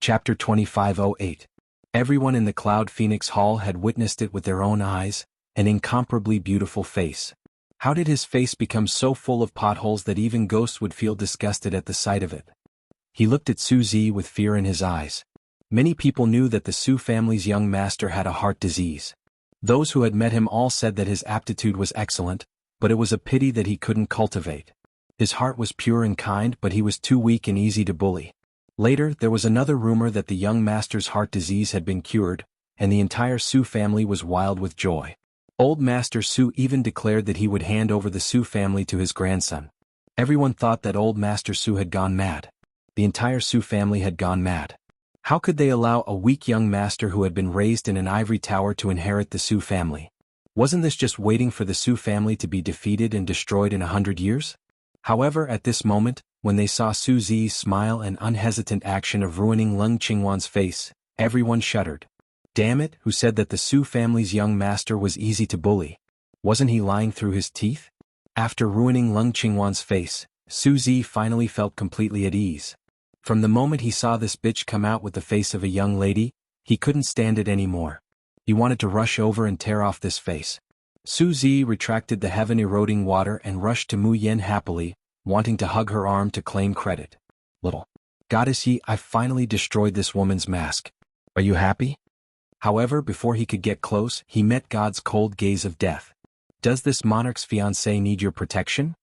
Chapter 2508. Everyone in the Cloud Phoenix Hall had witnessed it with their own eyes, an incomparably beautiful face. How did his face become so full of potholes that even ghosts would feel disgusted at the sight of it? He looked at Suzy with fear in his eyes. Many people knew that the Su family's young master had a heart disease. Those who had met him all said that his aptitude was excellent, but it was a pity that he couldn't cultivate. His heart was pure and kind, but he was too weak and easy to bully. Later, there was another rumor that the young master's heart disease had been cured, and the entire Su family was wild with joy. Old Master Su even declared that he would hand over the Su family to his grandson. Everyone thought that Old Master Su had gone mad. The entire Su family had gone mad. How could they allow a weak young master who had been raised in an ivory tower to inherit the Su family? Wasn't this just waiting for the Su family to be defeated and destroyed in 100 years? However, at this moment, when they saw Su Zi's smile and unhesitant action of ruining Leng Qingwan's face, everyone shuddered. Damn it, who said that the Su family's young master was easy to bully? Wasn't he lying through his teeth? After ruining Leng Qingwan's face, Su Zi finally felt completely at ease. From the moment he saw this bitch come out with the face of a young lady, he couldn't stand it anymore. He wanted to rush over and tear off this face. Su Zi retracted the heaven-eroding water and rushed to Mu Yen happily, wanting to hug her arm to claim credit. Little goddess Yi, I finally destroyed this woman's mask. Are you happy? However, before he could get close, he met God's cold gaze of death. Does this monarch's fiancé need your protection?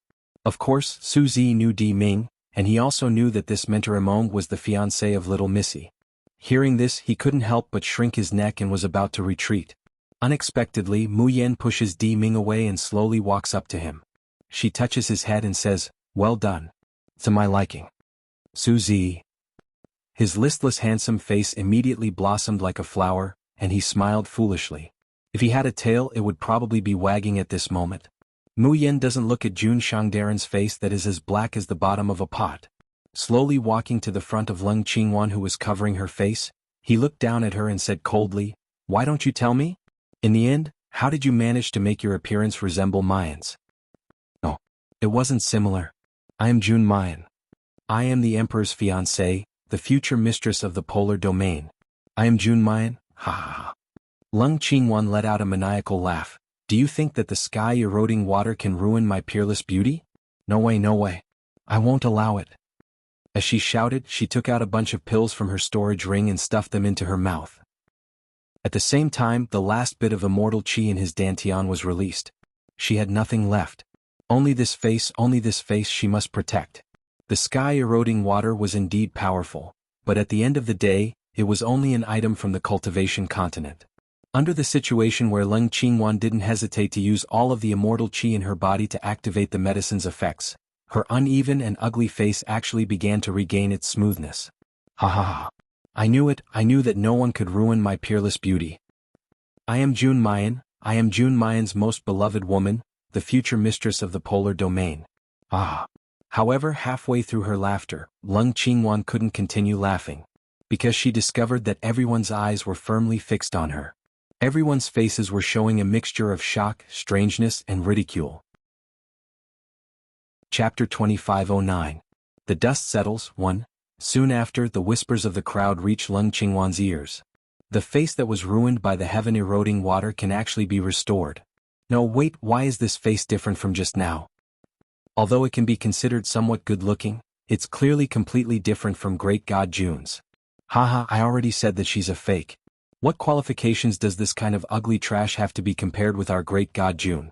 Of course, Su Zi knew Di Ming, and he also knew that this mentor Among was the fiancé of little Missy. Hearing this, he couldn't help but shrink his neck and was about to retreat. Unexpectedly, Mu Yen pushes Di Ming away and slowly walks up to him. She touches his head and says, "Well done. To my liking." Su Zi. His listless handsome face immediately blossomed like a flower, and he smiled foolishly. If he had a tail, it would probably be wagging at this moment. Mu Yen doesn't look at Jun Shangdaren's face that is as black as the bottom of a pot. Slowly walking to the front of Leng Qingwan who was covering her face, he looked down at her and said coldly, "Why don't you tell me? In the end, how did you manage to make your appearance resemble Mayan's?" "No, it wasn't similar. I am Jun Mayan. I am the Emperor's fiancée, the future mistress of the polar domain. I am Jun Mayan, ha ha ha." Leng Qingwan let out a maniacal laugh. "Do you think that the sky-eroding water can ruin my peerless beauty? No way, no way. I won't allow it." As she shouted, she took out a bunch of pills from her storage ring and stuffed them into her mouth. At the same time, the last bit of immortal qi in his dantian was released. She had nothing left. Only this face she must protect. The sky-eroding water was indeed powerful, but at the end of the day, it was only an item from the cultivation continent. Under the situation where Leng Qingwan didn't hesitate to use all of the immortal qi in her body to activate the medicine's effects, her uneven and ugly face actually began to regain its smoothness. Ha ha ha. I knew it, I knew that no one could ruin my peerless beauty. I am Jun Mayan, I am Jun Mayan's most beloved woman, the future mistress of the polar domain. Ah. However, halfway through her laughter, Leng Qingwan couldn't continue laughing, because she discovered that everyone's eyes were firmly fixed on her. Everyone's faces were showing a mixture of shock, strangeness, and ridicule. Chapter 2509. The Dust Settles. 1. Soon after, the whispers of the crowd reached Leng Qingwan's ears. The face that was ruined by the heaven-eroding water can actually be restored. No, wait, why is this face different from just now? Although it can be considered somewhat good-looking, it's clearly completely different from Great God Jun's. Haha, I already said that she's a fake. What qualifications does this kind of ugly trash have to be compared with our great God Jun?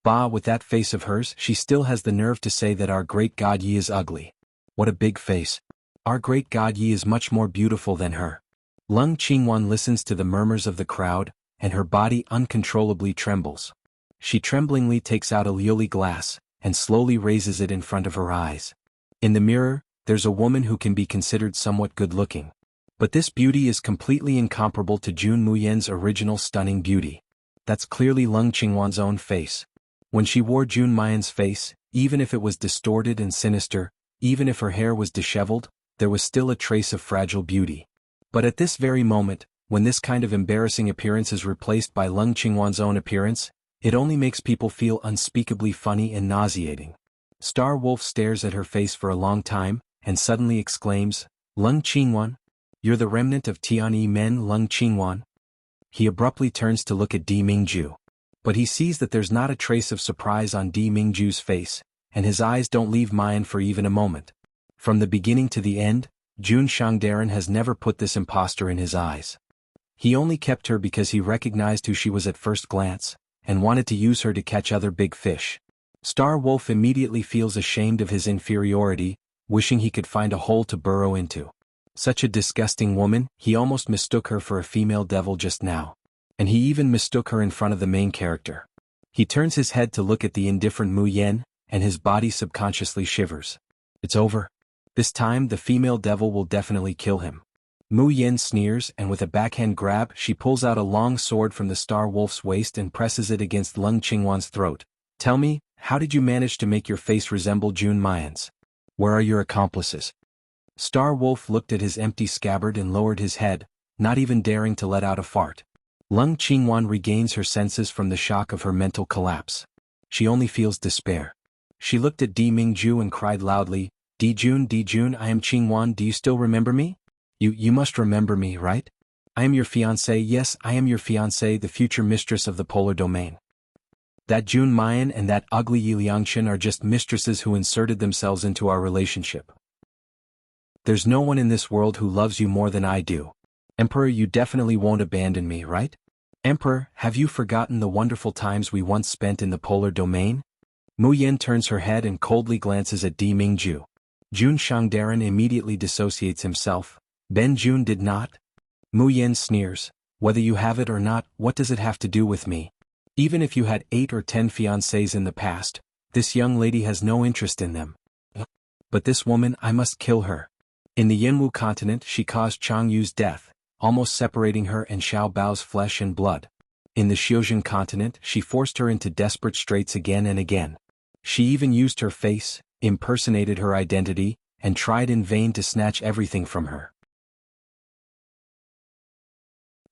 Bah, with that face of hers, she still has the nerve to say that our great God Yi is ugly. What a big face. Our great God Yi is much more beautiful than her. Leng Qingwan listens to the murmurs of the crowd, and her body uncontrollably trembles. She tremblingly takes out a liuli glass, and slowly raises it in front of her eyes. In the mirror, there's a woman who can be considered somewhat good-looking. But this beauty is completely incomparable to Jun Muyen's original stunning beauty. That's clearly Leng Qingwan's own face. When she wore Jun Mayan's face, even if it was distorted and sinister, even if her hair was disheveled, there was still a trace of fragile beauty. But at this very moment, when this kind of embarrassing appearance is replaced by Leng Qingwan's own appearance, it only makes people feel unspeakably funny and nauseating. Star Wolf stares at her face for a long time, and suddenly exclaims, "Leng Qingwan, You're the remnant of Tianyi Men Lung Qingwan? He abruptly turns to look at Di Mingju. But he sees that there's not a trace of surprise on Di Mingju's face, and his eyes don't leave Mayan for even a moment. From the beginning to the end, Jun Shangdaran has never put this impostor in his eyes. He only kept her because he recognized who she was at first glance, and wanted to use her to catch other big fish. Star Wolf immediately feels ashamed of his inferiority, wishing he could find a hole to burrow into. Such a disgusting woman, he almost mistook her for a female devil just now. And he even mistook her in front of the main character. He turns his head to look at the indifferent Mu Yen, and his body subconsciously shivers. It's over. This time the female devil will definitely kill him. Mu Yen sneers, and with a backhand grab she pulls out a long sword from the Star Wolf's waist and presses it against Lung Qingwan's throat. Tell me, how did you manage to make your face resemble Jun Mayan's? Where are your accomplices? Star Wolf looked at his empty scabbard and lowered his head, not even daring to let out a fart. Lung Qingwan regains her senses from the shock of her mental collapse. She only feels despair. She looked at Di Mingju and cried loudly, Di Jun, I am Qingwan, do you still remember me? You must remember me, right? I am your fiancé, yes, I am your fiancé, the future mistress of the polar domain. That Jun Mayan and that ugly Yi Liangshan are just mistresses who inserted themselves into our relationship. There's no one in this world who loves you more than I do. Emperor, you definitely won't abandon me, right? Emperor, have you forgotten the wonderful times we once spent in the polar domain? Mu Yen turns her head and coldly glances at Di Mingju. Jun Shangdaran immediately dissociates himself. Ben Jun did not? Mu Yen sneers. Whether you have it or not, what does it have to do with me? Even if you had 8 or 10 fiancés in the past, this young lady has no interest in them. But this woman, I must kill her. In the Yanwu continent she caused Chang Yu's death, almost separating her and Xiao Bao's flesh and blood. In the Xiuzhen continent she forced her into desperate straits again and again. She even used her face, impersonated her identity, and tried in vain to snatch everything from her.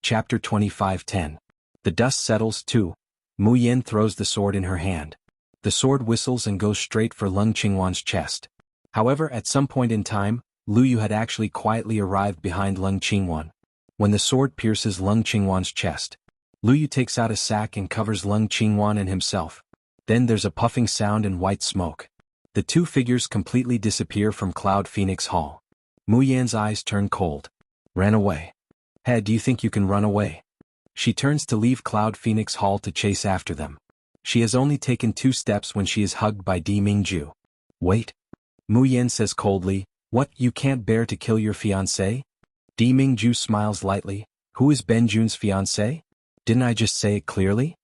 Chapter 25:10. The dust settles too. Mu Yen throws the sword in her hand. The sword whistles and goes straight for Lung Qingwan's chest. However, at some point in time, Lu Yu had actually quietly arrived behind Lung Qingwan. When the sword pierces Lung Qingwan's chest, Lu Yu takes out a sack and covers Lung Qingwan and himself. Then there's a puffing sound and white smoke. The two figures completely disappear from Cloud Phoenix Hall. Mu Yan's eyes turn cold. Ran away. Hey, do you think you can run away? She turns to leave Cloud Phoenix Hall to chase after them. She has only taken 2 steps when she is hugged by Di Mingju. Wait. Mu Yen says coldly, what, you can't bear to kill your fiancé? Di Mingju smiles lightly. Who is Ben Jun's fiancé? Didn't I just say it clearly?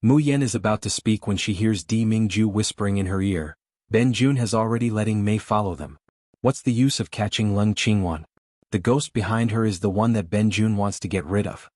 Mu Yen is about to speak when she hears Di Mingju whispering in her ear. Ben Jun has already letting Mei follow them. What's the use of catching Lung Qingwan? The ghost behind her is the one that Ben Jun wants to get rid of.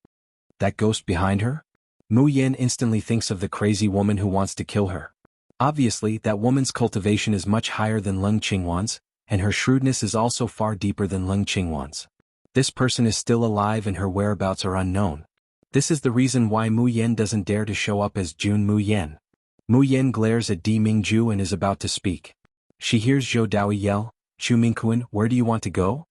That ghost behind her? Mu Yen instantly thinks of the crazy woman who wants to kill her. Obviously, that woman's cultivation is much higher than Lung Qingwan's, and her shrewdness is also far deeper than Lung Qingwan's. This person is still alive and her whereabouts are unknown. This is the reason why Mu Yen doesn't dare to show up as Jun Mu Yen. Mu Yen glares at Di Mingju and is about to speak. She hears Zhou Daoi yell, Chu Mingquan, where do you want to go?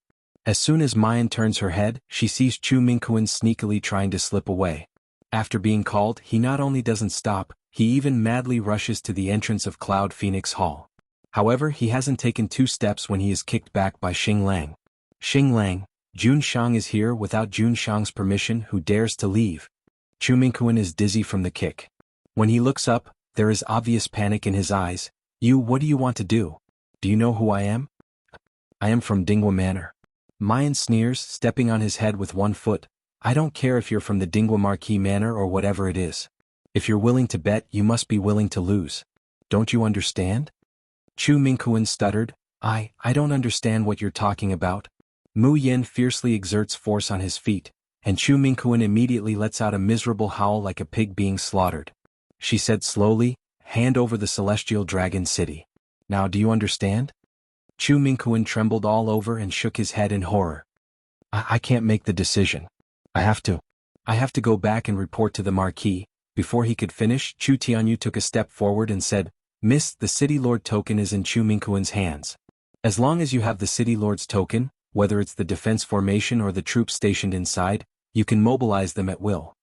As soon as Mayan turns her head, she sees Chu Mingquan sneakily trying to slip away. After being called, he not only doesn't stop, he even madly rushes to the entrance of Cloud Phoenix Hall. However, he hasn't taken 2 steps when he is kicked back by Xing Lang. Xing Lang, Jun Shang is here without Jun Shang's permission, who dares to leave. Chu Mingquan is dizzy from the kick. When he looks up, there is obvious panic in his eyes. What do you want to do? Do you know who I am? I am from Dingwa Manor. Mayan sneers, stepping on his head with 1 foot. I don't care if you're from the Dingwa Marquis Manor or whatever it is. If you're willing to bet, you must be willing to lose. Don't you understand? Chu Mingquan stuttered, I don't understand what you're talking about. Mu Yen fiercely exerts force on his feet, and Chu Mingquan immediately lets out a miserable howl like a pig being slaughtered. She said slowly, hand over the Celestial Dragon City. Now do you understand? Chu Mingquan trembled all over and shook his head in horror. I can't make the decision. I have to go back and report to the Marquis. Before he could finish, Chu Tianyu took a step forward and said, Miss, the City Lord token is in Chu Mingquan's hands. As long as you have the City Lord's token, whether it's the defense formation or the troops stationed inside, you can mobilize them at will.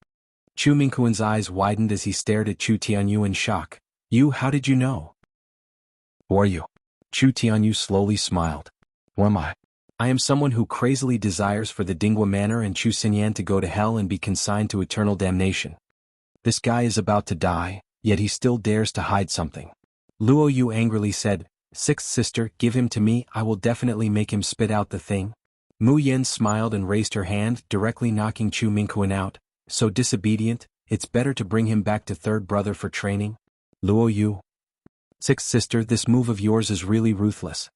Chu Mingquan's eyes widened as he stared at Chu Tianyu in shock. You, how did you know? Who are you? Chu Tianyu slowly smiled. Who am I? I am someone who crazily desires for the Dingwa Manor and Chu Xinyan to go to hell and be consigned to eternal damnation. This guy is about to die, yet he still dares to hide something. Luo Yu angrily said, Sixth sister, give him to me, I will definitely make him spit out the thing. Mu Yen smiled and raised her hand, directly knocking Chu Mingquan out. So disobedient, it's better to bring him back to third brother for training. Luo Yu. Sixth sister, this move of yours is really ruthless.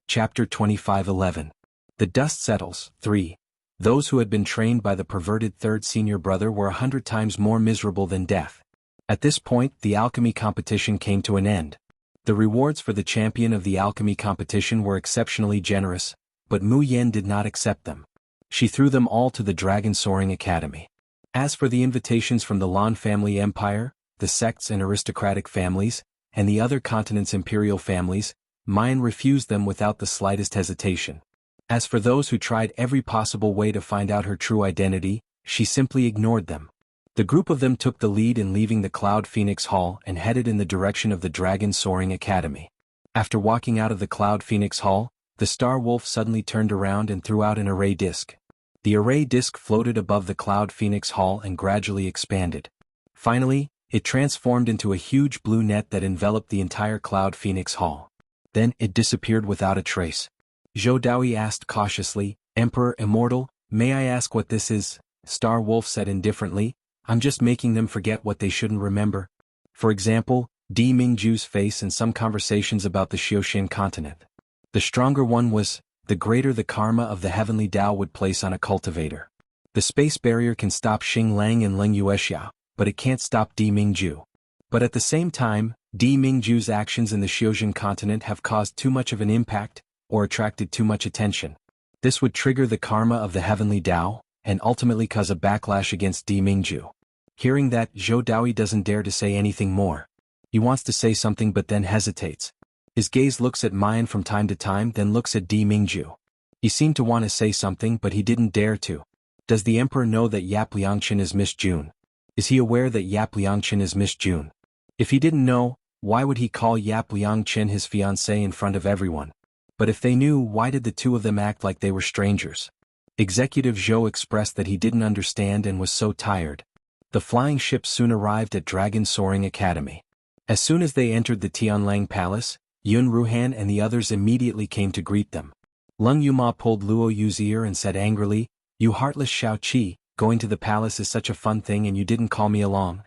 Chapter 25:11. The dust settles. 3. Those who had been trained by the perverted third senior brother were 100 times more miserable than death. At this point, the alchemy competition came to an end. The rewards for the champion of the alchemy competition were exceptionally generous, but Mu Yen did not accept them. She threw them all to the Dragon Soaring Academy. As for the invitations from the Lan family empire, the sects and aristocratic families, and the other continents' imperial families, Mayan refused them without the slightest hesitation. As for those who tried every possible way to find out her true identity, she simply ignored them. The group of them took the lead in leaving the Cloud Phoenix Hall and headed in the direction of the Dragon Soaring Academy. After walking out of the Cloud Phoenix Hall, the Star Wolf suddenly turned around and threw out an array disc. The array disc floated above the Cloud Phoenix Hall and gradually expanded. Finally, it transformed into a huge blue net that enveloped the entire Cloud Phoenix Hall. Then it disappeared without a trace. Zhou Daoi asked cautiously, Emperor Immortal, may I ask what this is? Star Wolf said indifferently, I'm just making them forget what they shouldn't remember. For example, Di Mingju's face and some conversations about the Xiuxian continent. The stronger one was, the greater the karma of the heavenly Tao would place on a cultivator. The space barrier can stop Xing Lang and Ling Yuexiao, but it can't stop Di Mingju. But at the same time, Di Mingju's actions in the Xiuxian continent have caused too much of an impact, or attracted too much attention. This would trigger the karma of the heavenly Tao, and ultimately cause a backlash against Di Mingju. Hearing that, Zhou Daoi doesn't dare to say anything more. He wants to say something but then hesitates. His gaze looks at Mayan from time to time, then looks at Di Mingju. He seemed to want to say something but he didn't dare to. Does the Emperor know that Yap Liangqin is Miss June? Is he aware that Yap Liangqin is Miss June? If he didn't know, why would he call Yap Liangqin his fiancée in front of everyone? But if they knew, why did the two of them act like they were strangers? Executive Zhou expressed that he didn't understand and was so tired. The flying ship soon arrived at Dragon Soaring Academy. As soon as they entered the Tianlang Palace, Yun Ruhan and the others immediately came to greet them. Lung Yuma pulled Luo Yu's ear and said angrily, You heartless Shao Qi, going to the palace is such a fun thing and you didn't call me along.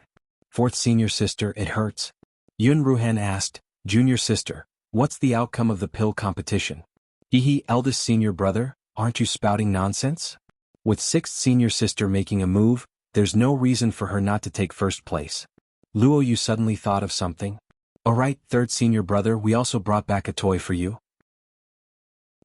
Fourth senior sister, it hurts. Yun Ruhan asked, Junior sister, what's the outcome of the pill competition? Hehe, eldest senior brother, aren't you spouting nonsense? With sixth senior sister making a move, there's no reason for her not to take first place. Luo Yu suddenly thought of something. Alright, third senior brother, we also brought back a toy for you.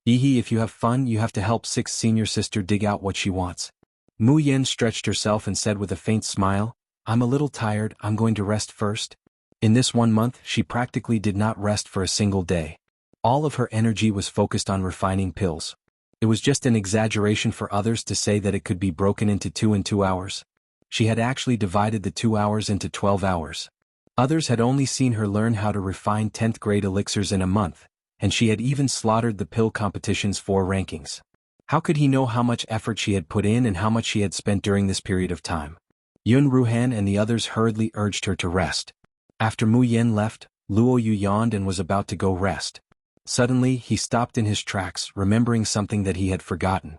Hehe, if you have fun, you have to help sixth senior sister dig out what she wants. Mu Yen stretched herself and said with a faint smile, I'm a little tired, I'm going to rest first. In this 1 month, she practically did not rest for a single day. All of her energy was focused on refining pills. It was just an exaggeration for others to say that it could be broken into 2 in 2 hours. She had actually divided the 2 hours into 12 hours. Others had only seen her learn how to refine 10th grade elixirs in a month, and she had even slaughtered the pill competition's 4 rankings. How could he know how much effort she had put in and how much she had spent during this period of time? Yun Ruhan and the others hurriedly urged her to rest. After Mu Yen left, Luo Yu yawned and was about to go rest. Suddenly, he stopped in his tracks, remembering something that he had forgotten.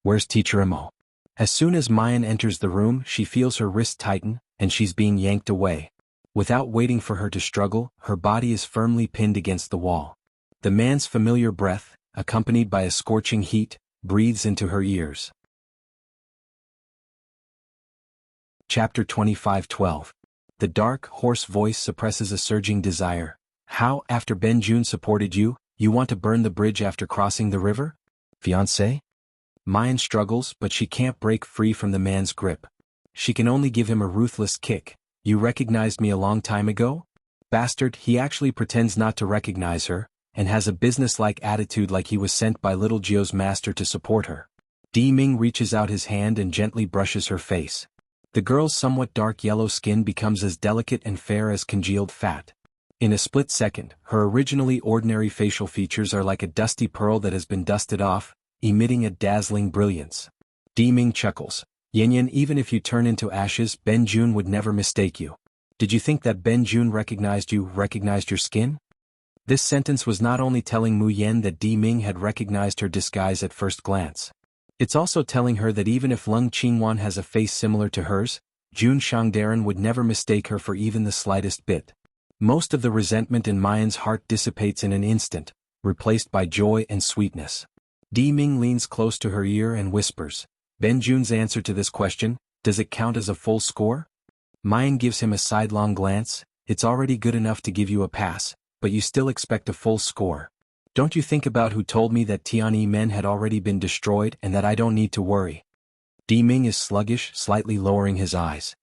Where's Teacher Imo? As soon as Mayan enters the room, she feels her wrist tighten, and she's being yanked away. Without waiting for her to struggle, her body is firmly pinned against the wall. The man's familiar breath, accompanied by a scorching heat, breathes into her ears. Chapter 25:12. The dark, hoarse voice suppresses a surging desire. How, after Ben Jun supported you, you want to burn the bridge after crossing the river? Fiancé? Mayan struggles, but she can't break free from the man's grip. She can only give him a ruthless kick. You recognized me a long time ago? Bastard, he actually pretends not to recognize her, and has a business-like attitude like he was sent by little Jio's master to support her. Di Ming reaches out his hand and gently brushes her face. The girl's somewhat dark yellow skin becomes as delicate and fair as congealed fat. In a split second, her originally ordinary facial features are like a dusty pearl that has been dusted off, emitting a dazzling brilliance. Di Ming chuckles. Yin, even if you turn into ashes, Ben Jun would never mistake you. Did you think that Ben Jun recognized your skin? This sentence was not only telling Mu Yen that Di Ming had recognized her disguise at first glance. It's also telling her that even if Lung Qingwan has a face similar to hers, Jun Shangdaran would never mistake her for even the slightest bit. Most of the resentment in Mayan's heart dissipates in an instant, replaced by joy and sweetness. Di Ming leans close to her ear and whispers, Ben Jun's answer to this question, does it count as a full score? Mayan gives him a sidelong glance. It's already good enough to give you a pass, but you still expect a full score. Don't you think about who told me that Tianyi men had already been destroyed and that I don't need to worry? Di Ming is sluggish, slightly lowering his eyes.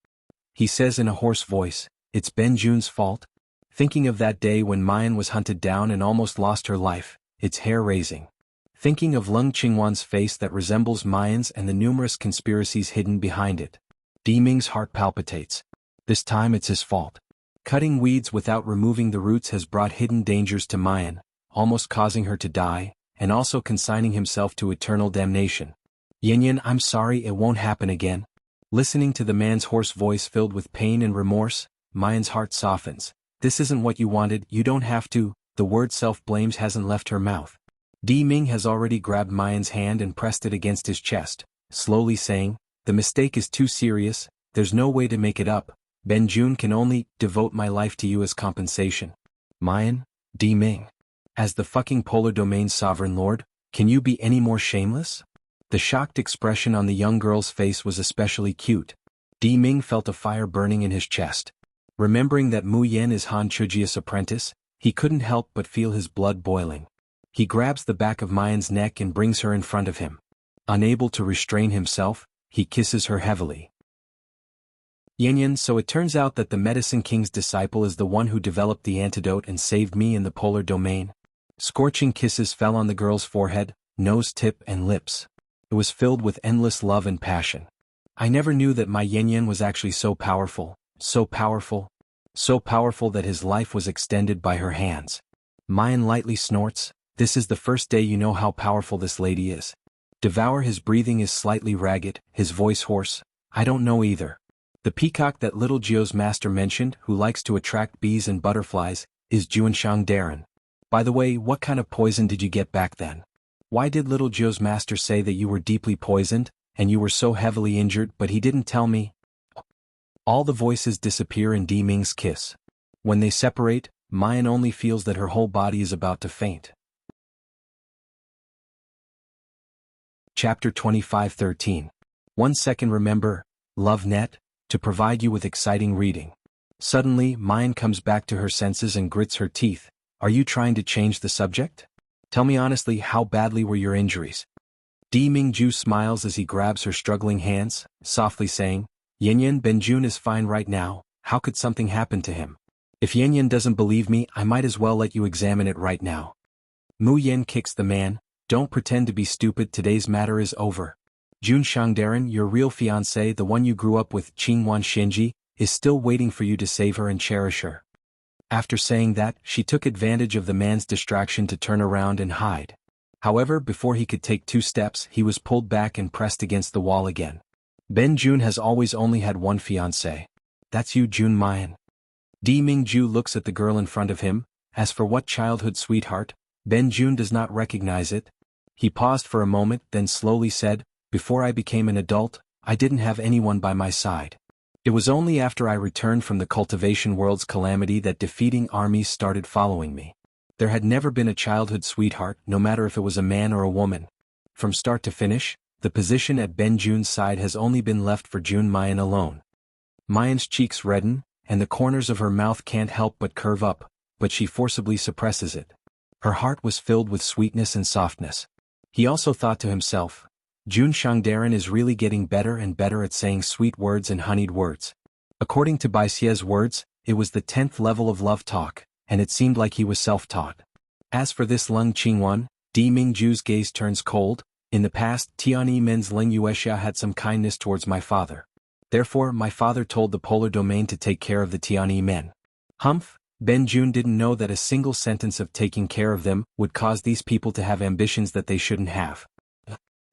He says in a hoarse voice, it's Ben Jun's fault? Thinking of that day when Mayan was hunted down and almost lost her life, it's hair-raising. Thinking of Lung Qingwan's face that resembles Mayan's and the numerous conspiracies hidden behind it. Di Ming's heart palpitates. This time it's his fault. Cutting weeds without removing the roots has brought hidden dangers to Mayan, almost causing her to die, and also consigning himself to eternal damnation. Yin, I'm sorry, it won't happen again. Listening to the man's hoarse voice filled with pain and remorse, Mayan's heart softens. This isn't what you wanted, you don't have to. The word self-blames hasn't left her mouth. Di Ming has already grabbed Mayan's hand and pressed it against his chest, slowly saying, the mistake is too serious, there's no way to make it up. Ben Jun can only devote my life to you as compensation. Mayan, Di Ming. As the fucking Polar Domain's sovereign lord, can you be any more shameless? The shocked expression on the young girl's face was especially cute. Di Ming felt a fire burning in his chest. Remembering that Mu Yen is Han Chujia's apprentice, he couldn't help but feel his blood boiling. He grabs the back of Mayan's neck and brings her in front of him. Unable to restrain himself, he kisses her heavily. Yin, so it turns out that the Medicine King's disciple is the one who developed the antidote and saved me in the Polar Domain. Scorching kisses fell on the girl's forehead, nose tip and lips. It was filled with endless love and passion. I never knew that my Yin was actually so powerful that his life was extended by her hands. Mayan lightly snorts, this is the first day you know how powerful this lady is. Devour his breathing is slightly ragged, his voice hoarse, I don't know either. The peacock that little Jio's master mentioned, who likes to attract bees and butterflies, is Jun Shangdaran. By the way, what kind of poison did you get back then? Why did little Jio's master say that you were deeply poisoned, and you were so heavily injured but he didn't tell me? All the voices disappear in Di Ming's kiss. When they separate, Mayan only feels that her whole body is about to faint. Chapter 25:13. 1 second remember, LoveNet, to provide you with exciting reading. Suddenly, Mayan comes back to her senses and grits her teeth. Are you trying to change the subject? Tell me honestly, how badly were your injuries? Di Mingju smiles as he grabs her struggling hands, softly saying, Yin, Ben Jun is fine right now, how could something happen to him? If Yin doesn't believe me, I might as well let you examine it right now. Mu Yen kicks the man, don't pretend to be stupid, today's matter is over. Jun Shangdaran, your real fiancé, the one you grew up with, Qingwan Shinji, is still waiting for you to save her and cherish her. After saying that, she took advantage of the man's distraction to turn around and hide. However, before he could take 2 steps, he was pulled back and pressed against the wall again. Ben Jun has always only had one fiancé. That's you, Jun Mayan. Di Mingju looks at the girl in front of him. As for what childhood sweetheart, Ben Jun does not recognize it. He paused for a moment, then slowly said, before I became an adult, I didn't have anyone by my side. It was only after I returned from the cultivation world's calamity that defeating armies started following me. There had never been a childhood sweetheart, no matter if it was a man or a woman. From start to finish, the position at Ben Jun's side has only been left for Jun Mayan alone. Mayan's cheeks redden, and the corners of her mouth can't help but curve up, but she forcibly suppresses it. Her heart was filled with sweetness and softness. He also thought to himself, Jun Shangdaran is really getting better and better at saying sweet words and honeyed words. According to Baixie's words, it was the 10th level of love talk, and it seemed like he was self-taught. As for this Lung Qingwan, Di Mingju's gaze turns cold. In the past, Tianyi Men's Ling Yuexia had some kindness towards my father. Therefore, my father told the polar domain to take care of the Tianyi men. Humph, Ben Jun didn't know that a single sentence of taking care of them would cause these people to have ambitions that they shouldn't have.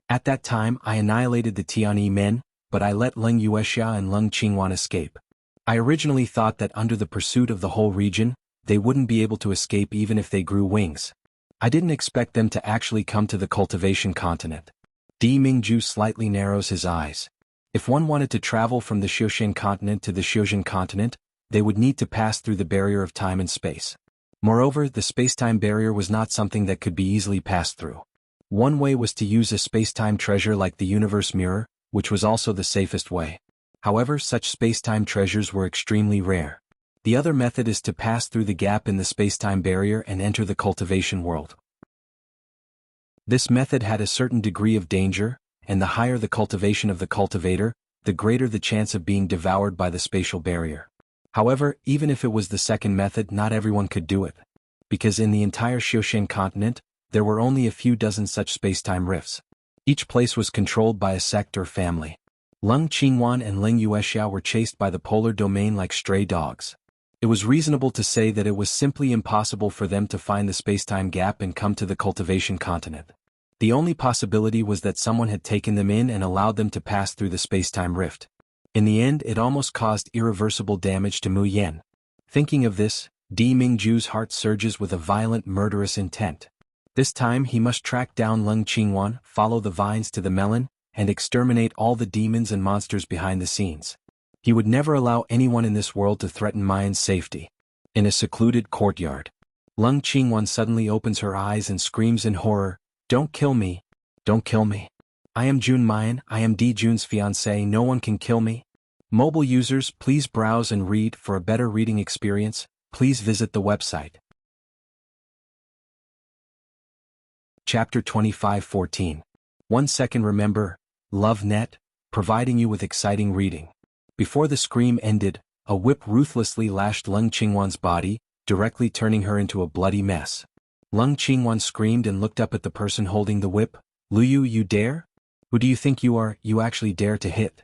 At that time, I annihilated the Tianyi men, but I let Ling Yuexia and Lung Qingwan escape. I originally thought that under the pursuit of the whole region, they wouldn't be able to escape even if they grew wings. I didn't expect them to actually come to the cultivation continent. Di Mingju slightly narrows his eyes. If one wanted to travel from the Xiuxian continent to the Xiuxian continent, they would need to pass through the barrier of time and space. Moreover, the space-time barrier was not something that could be easily passed through. One way was to use a space-time treasure like the universe mirror, which was also the safest way. However, such space-time treasures were extremely rare. The other method is to pass through the gap in the space-time barrier and enter the cultivation world. This method had a certain degree of danger, and the higher the cultivation of the cultivator, the greater the chance of being devoured by the spatial barrier. However, even if it was the second method, not everyone could do it. Because in the entire Xiuxian continent, there were only a few dozen such space-time rifts. Each place was controlled by a sect or family. Lung Qingwan and Ling Yuexia were chased by the polar domain like stray dogs. It was reasonable to say that it was simply impossible for them to find the space-time gap and come to the cultivation continent. The only possibility was that someone had taken them in and allowed them to pass through the space-time rift. In the end, it almost caused irreversible damage to Mu Yan. Thinking of this, Di Mingju's heart surges with a violent, murderous intent. This time he must track down Lung Qingwan, follow the vines to the melon, and exterminate all the demons and monsters behind the scenes. He would never allow anyone in this world to threaten Mayan's safety. In a secluded courtyard, Lung Qingwan suddenly opens her eyes and screams in horror, "Don't kill me! Don't kill me! I am Jun Mayan, I am Di Jun's fiancé, no one can kill me." Mobile users, please browse and read. For a better reading experience, please visit the website. Chapter 25:14. 1 second. Remember, LoveNet, providing you with exciting reading. Before the scream ended, a whip ruthlessly lashed Lung Qingwan's body, directly turning her into a bloody mess. Lung Qingwan screamed and looked up at the person holding the whip. "Luyu, you dare? Who do you think you are? You actually dare to hit?"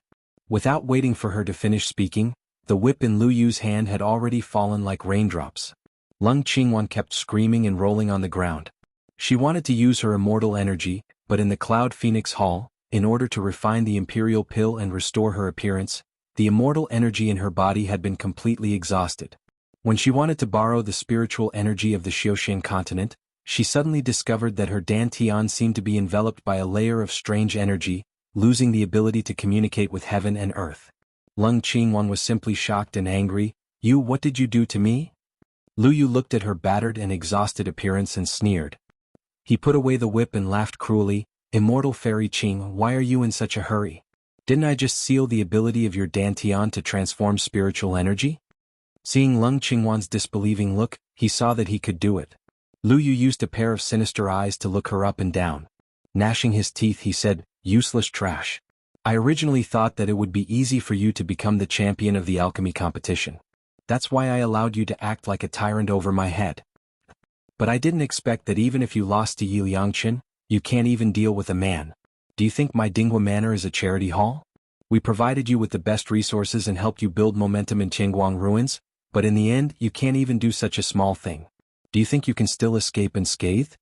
Without waiting for her to finish speaking, the whip in Luyu's hand had already fallen like raindrops. Lung Qingwan kept screaming and rolling on the ground. She wanted to use her immortal energy, but in the Cloud Phoenix Hall, in order to refine the Imperial Pill and restore her appearance, the immortal energy in her body had been completely exhausted. When she wanted to borrow the spiritual energy of the Xiuxian continent, she suddenly discovered that her dantian seemed to be enveloped by a layer of strange energy, losing the ability to communicate with heaven and earth. Lung Qingwan was simply shocked and angry. "You, what did you do to me?" Luyu looked at her battered and exhausted appearance and sneered. He put away the whip and laughed cruelly. "Immortal Fairy Qing, why are you in such a hurry? Didn't I just seal the ability of your dantian to transform spiritual energy?" Seeing Lung Qingwan's disbelieving look, he saw that he could do it. Luyu used a pair of sinister eyes to look her up and down. Gnashing his teeth, he said, "Useless trash. I originally thought that it would be easy for you to become the champion of the alchemy competition. That's why I allowed you to act like a tyrant over my head. But I didn't expect that even if you lost to Yi Liangqin, you can't even deal with a man. Do you think my Dingwa Manor is a charity hall? We provided you with the best resources and helped you build momentum in Qingguang ruins, but in the end you can't even do such a small thing. Do you think you can still escape unscathed?"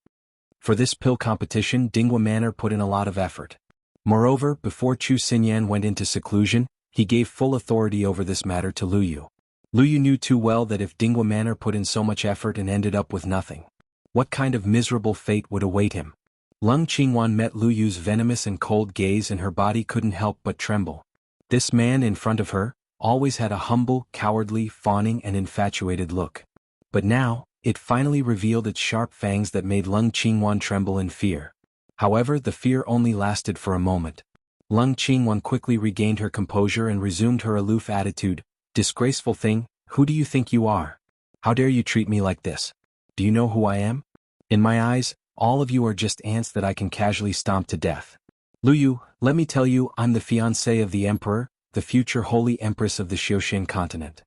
For this pill competition, Dingwa Manor put in a lot of effort. Moreover, before Chu Xinyan went into seclusion, he gave full authority over this matter to Luyu. Luyu knew too well that if Dingwa Manor put in so much effort and ended up with nothing, what kind of miserable fate would await him? Lung Qingwan met Luyu's venomous and cold gaze and her body couldn't help but tremble. This man in front of her always had a humble, cowardly, fawning and infatuated look. But now, it finally revealed its sharp fangs that made Lung Qingwan tremble in fear. However, the fear only lasted for a moment. Lung Qingwan quickly regained her composure and resumed her aloof attitude. "Disgraceful thing, who do you think you are? How dare you treat me like this? Do you know who I am? In my eyes, all of you are just ants that I can casually stomp to death. Luyu, let me tell you, I'm the fiancé of the Emperor, the future Holy Empress of the Xiuxian continent."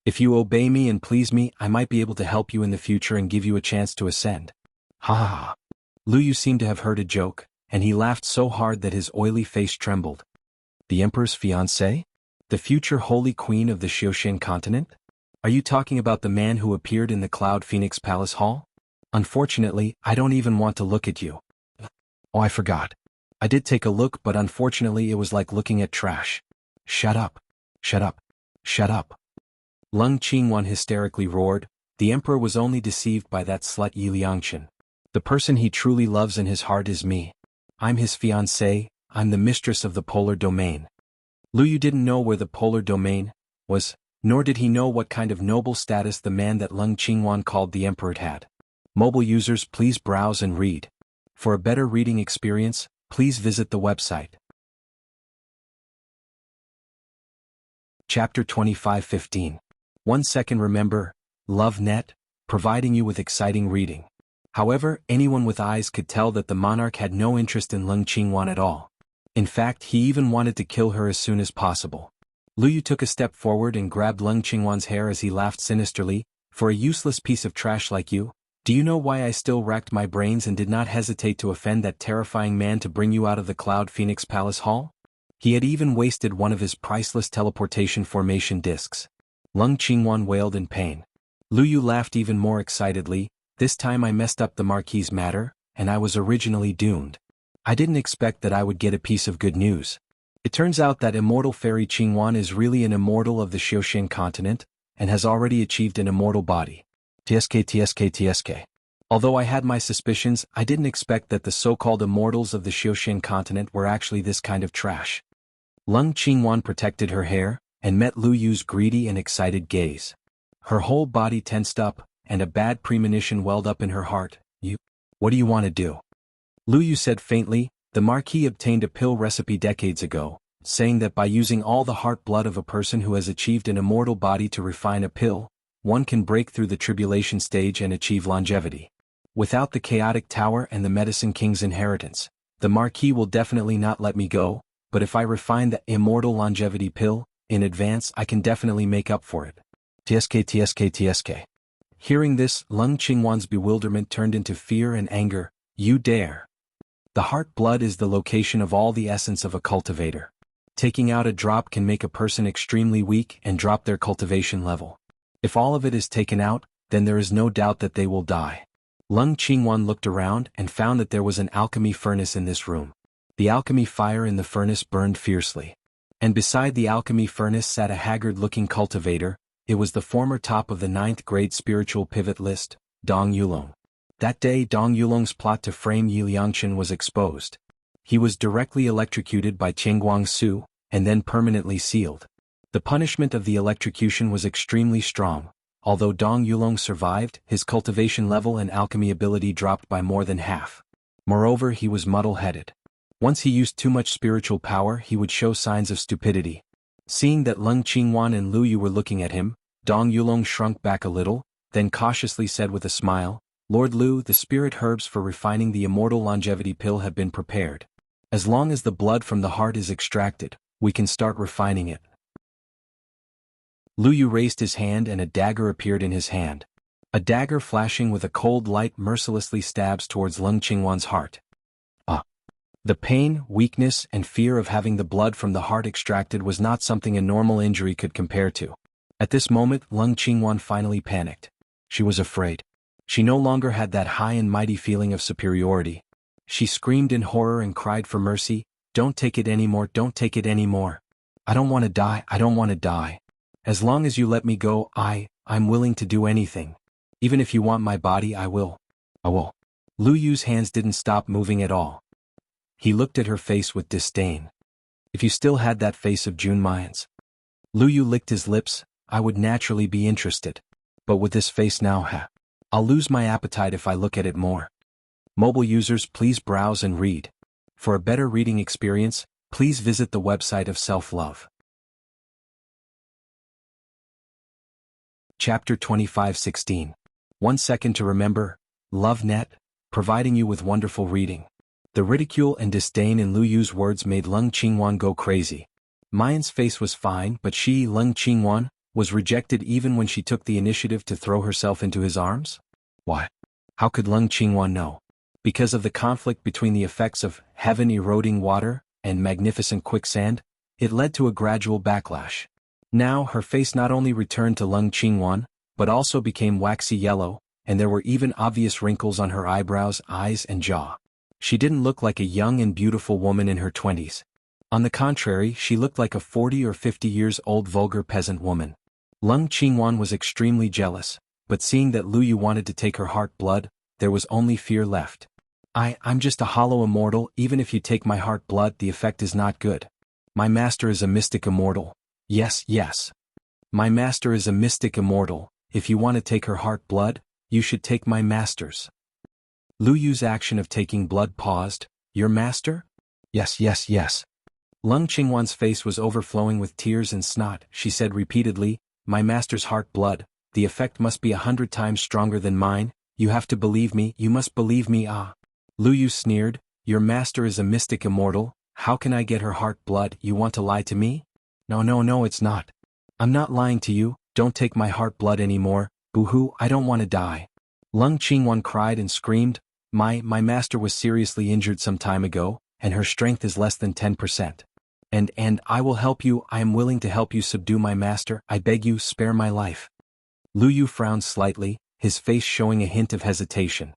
If you obey me and please me, I might be able to help you in the future and give you a chance to ascend. Ha ha ha. Lu Yu seemed to have heard a joke, and he laughed so hard that his oily face trembled. The Emperor's fiancée? The future Holy Queen of the Xiaoshan continent? Are you talking about the man who appeared in the Cloud Phoenix Palace Hall? Unfortunately, I don't even want to look at you. Oh, I forgot. I did take a look, but unfortunately it was like looking at trash. Shut up. Shut up. Shut up. Lung Qingwan hysterically roared. The Emperor was only deceived by that slut Yi Liangchen. The person he truly loves in his heart is me. I'm his fiancée, I'm the mistress of the polar domain. Lu Yu didn't know where the polar domain was, nor did he know what kind of noble status the man that Lung Qingwan called the Emperor had. Mobile users, please browse and read. For a better reading experience, please visit the website. Chapter 25:15. 1 second. Remember, LoveNet, providing you with exciting reading. However, anyone with eyes could tell that the monarch had no interest in Lung Qingwan at all. In fact, he even wanted to kill her as soon as possible. Lu Yu took a step forward and grabbed Lung Qingwan's hair as he laughed sinisterly. For a useless piece of trash like you, do you know why I still racked my brains and did not hesitate to offend that terrifying man to bring you out of the Cloud Phoenix Palace Hall? He had even wasted one of his priceless teleportation formation discs. Lung Qingwan wailed in pain. Lu Yu laughed even more excitedly. This time I messed up the Marquis's matter, and I was originally doomed. I didn't expect that I would get a piece of good news. It turns out that immortal fairy Qingwan is really an immortal of the Xiaoshan continent, and has already achieved an immortal body. TSK. Although I had my suspicions, I didn't expect that the so-called immortals of the Xiaoshan continent were actually this kind of trash. Lung Qingwan protected her hair, and met Lu Yu's greedy and excited gaze. Her whole body tensed up, and a bad premonition welled up in her heart. What do you want to do? Lu Yu said faintly. The Marquis obtained a pill recipe decades ago, saying that by using all the heart blood of a person who has achieved an immortal body to refine a pill, one can break through the tribulation stage and achieve longevity. Without the chaotic tower and the medicine king's inheritance, the Marquis will definitely not let me go, but if I refine the immortal longevity pill, in advance I can definitely make up for it. TSK. Hearing this, Lung Qingwan's bewilderment turned into fear and anger. You dare. The heart blood is the location of all the essence of a cultivator. Taking out a drop can make a person extremely weak and drop their cultivation level. If all of it is taken out, then there is no doubt that they will die. Lung Qingwan looked around and found that there was an alchemy furnace in this room. The alchemy fire in the furnace burned fiercely. And beside the alchemy furnace sat a haggard-looking cultivator. It was the former top of the 9th grade spiritual pivot list, Dong Yulong. That day Dong Yulong's plot to frame Yi Liangchen was exposed. He was directly electrocuted by Chengguang Su, and then permanently sealed. The punishment of the electrocution was extremely strong. Although Dong Yulong survived, his cultivation level and alchemy ability dropped by more than half. Moreover, he was muddle-headed. Once he used too much spiritual power, he would show signs of stupidity. Seeing that Lung Qingwan and Lu Yu were looking at him, Dong Yulong shrunk back a little, then cautiously said with a smile, Lord Lu, the spirit herbs for refining the immortal longevity pill have been prepared. As long as the blood from the heart is extracted, we can start refining it. Lu Yu raised his hand and a dagger appeared in his hand. A dagger flashing with a cold light mercilessly stabs towards Lung Qingwan's heart. The pain, weakness, and fear of having the blood from the heart extracted was not something a normal injury could compare to. At this moment, Lung Qingwan finally panicked. She was afraid. She no longer had that high and mighty feeling of superiority. She screamed in horror and cried for mercy, Don't take it anymore, don't take it anymore. I don't want to die, I don't want to die. As long as you let me go, I'm willing to do anything. Even if you want my body, I will. Lu Yu's hands didn't stop moving at all. He looked at her face with disdain. If you still had that face of June Mayans. Lu Yu licked his lips. I would naturally be interested. But with this face now, I'll lose my appetite if I look at it more. Mobile users, please browse and read. For a better reading experience, please visit the website of self-love. Chapter 25:16. 1 second to remember, LoveNet, providing you with wonderful reading. The ridicule and disdain in Lu Yu's words made Lung Qingwan go crazy. Mayan's face was fine, but she, Lung Qingwan, Was rejected even when she took the initiative to throw herself into his arms? Why? How could Leng Qingwan know? Because of the conflict between the effects of heaven eroding water and magnificent quicksand, it led to a gradual backlash. Now her face not only returned to Leng Qingwan, but also became waxy yellow, and there were even obvious wrinkles on her eyebrows, eyes, and jaw. She didn't look like a young and beautiful woman in her 20s. On the contrary, she looked like a 40 or 50 years old vulgar peasant woman. Leng Qingwan was extremely jealous, but seeing that Lu Yu wanted to take her heart blood, there was only fear left. I'm just a hollow immortal. Even if you take my heart blood, the effect is not good. My master is a mystic immortal. Yes. My master is a mystic immortal. If you want to take her heart blood, you should take my master's. Lu Yu's action of taking blood paused. Your master? Yes. Leng Qingwan's face was overflowing with tears and snot. She said repeatedly, my master's heart blood, the effect must be 100 times stronger than mine. You have to believe me, you must believe me. Lu Yu sneered, your master is a mystic immortal, how can I get her heart blood? You want to lie to me? No, it's not. I'm not lying to you, don't take my heart blood anymore, boo-hoo, I don't want to die. Leng Qingwan cried and screamed, my master was seriously injured some time ago, and her strength is less than 10%. And I will help you, I am willing to help you subdue my master, I beg you, spare my life. Lu Yu frowned slightly, his face showing a hint of hesitation.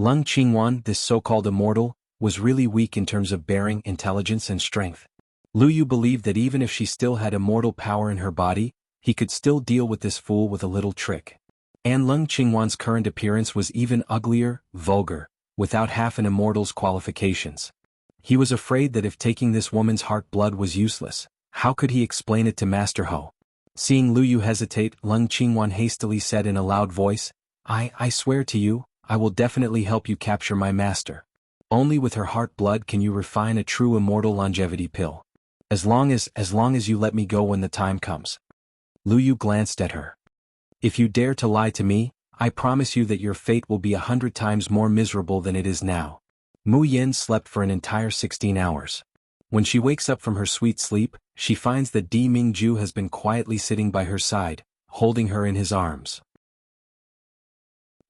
Leng Qingwan, this so-called immortal, was really weak in terms of bearing, intelligence and strength. Lu Yu believed that even if she still had immortal power in her body, he could still deal with this fool with a little trick. And Leng Qingwan's current appearance was even uglier, vulgar, without half an immortal's qualifications. He was afraid that if taking this woman's heart blood was useless, how could he explain it to Master Ho? Seeing Lu Yu hesitate, Leng Qingwan hastily said in a loud voice, I swear to you, I will definitely help you capture my master. Only with her heart blood can you refine a true immortal longevity pill. As long as you let me go when the time comes. Lu Yu glanced at her. If you dare to lie to me, I promise you that your fate will be 100 times more miserable than it is now. Mu Yen slept for an entire 16 hours. When she wakes up from her sweet sleep, she finds that Di Mingju has been quietly sitting by her side, holding her in his arms.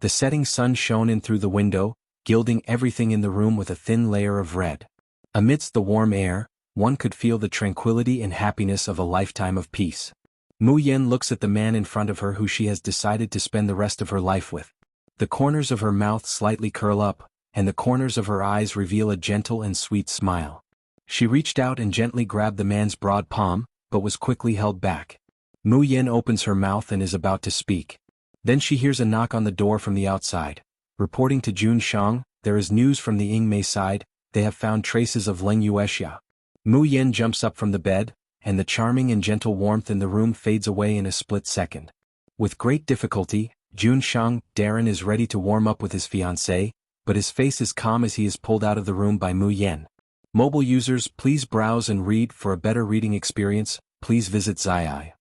The setting sun shone in through the window, gilding everything in the room with a thin layer of red. Amidst the warm air, one could feel the tranquility and happiness of a lifetime of peace. Mu Yen looks at the man in front of her who she has decided to spend the rest of her life with. The corners of her mouth slightly curl up, and the corners of her eyes reveal a gentle and sweet smile. She reached out and gently grabbed the man's broad palm, but was quickly held back. Mu Yen opens her mouth and is about to speak. Then she hears a knock on the door from the outside. Reporting to Jun Shang, there is news from the Yingmei side, they have found traces of Leng Yuexia. Mu Yen jumps up from the bed, and the charming and gentle warmth in the room fades away in a split second. With great difficulty, Jun Shang, Darren is ready to warm up with his fiancée, but his face is calm as he is pulled out of the room by Mu Yen. Mobile users, please browse and read. For a better reading experience, please visit Zii.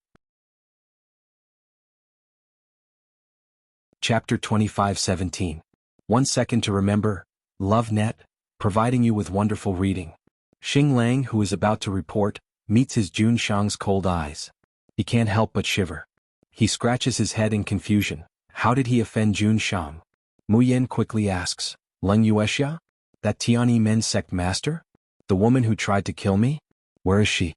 Chapter 25:17. 1 second to remember, LoveNet, providing you with wonderful reading. Xing Lang, who is about to report, meets his Jun Shang's cold eyes. He can't help but shiver. He scratches his head in confusion. How did he offend Jun Shang? Mu Yen quickly asks, Leng Yuexia? That Tianyi Men sect master? The woman who tried to kill me? Where is she?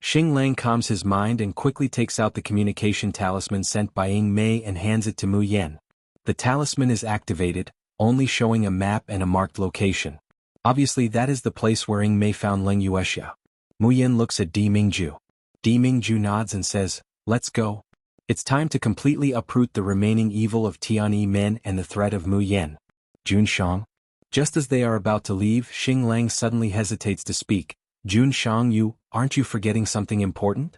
Xing Lang calms his mind and quickly takes out the communication talisman sent by Ying Mei and hands it to Mu Yen. The talisman is activated, only showing a map and a marked location. Obviously that is the place where Ying Mei found Leng Yuexia. Mu Yen looks at Di Mingju. Di Mingju nods and says, let's go. It's time to completely uproot the remaining evil of Tianyi Men and the threat of Mu Yen. Jun Shang? Just as they are about to leave, Xing Lang suddenly hesitates to speak. Jun Shang, aren't you forgetting something important?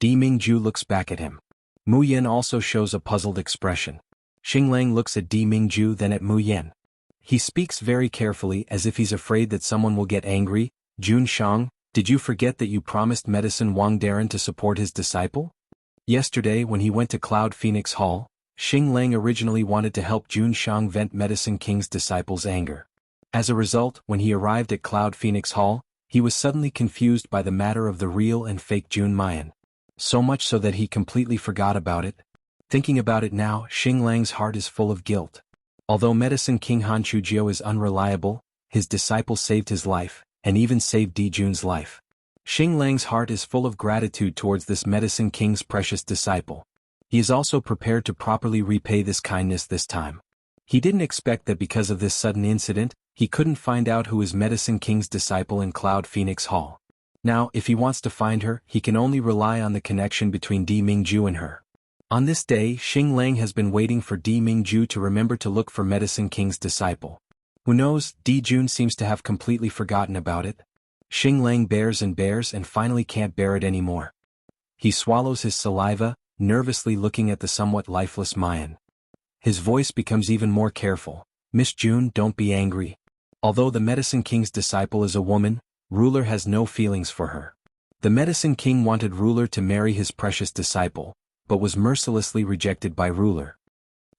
Di Mingju looks back at him. Mu Yen also shows a puzzled expression. Xing Lang looks at Di Mingju then at Mu Yen. He speaks very carefully as if he's afraid that someone will get angry. Jun Shang, did you forget that you promised Medicine Wang Darren to support his disciple? Yesterday when he went to Cloud Phoenix Hall, Xing Lang originally wanted to help Jun Shang vent Medicine King's disciple's anger. As a result, when he arrived at Cloud Phoenix Hall, he was suddenly confused by the matter of the real and fake Jun Mayan. so much so that he completely forgot about it. Thinking about it now, Xing Lang's heart is full of guilt. Although Medicine King Han Chujiu is unreliable, his disciple saved his life, and even saved Di Jun's life. Xing Lang's heart is full of gratitude towards this Medicine King's precious disciple. He is also prepared to properly repay this kindness this time. He didn't expect that because of this sudden incident, he couldn't find out who is Medicine King's disciple in Cloud Phoenix Hall. Now, if he wants to find her, he can only rely on the connection between Di Mingju and her. On this day, Xing Lang has been waiting for Di Mingju to remember to look for Medicine King's disciple. Who knows, Di Jun seems to have completely forgotten about it. Xing Lang bears and finally can't bear it anymore. He swallows his saliva, nervously looking at the somewhat lifeless Mayan. His voice becomes even more careful. Miss Jun, don't be angry. Although the Medicine King's disciple is a woman, Ruler has no feelings for her. The Medicine King wanted Ruler to marry his precious disciple, but was mercilessly rejected by Ruler.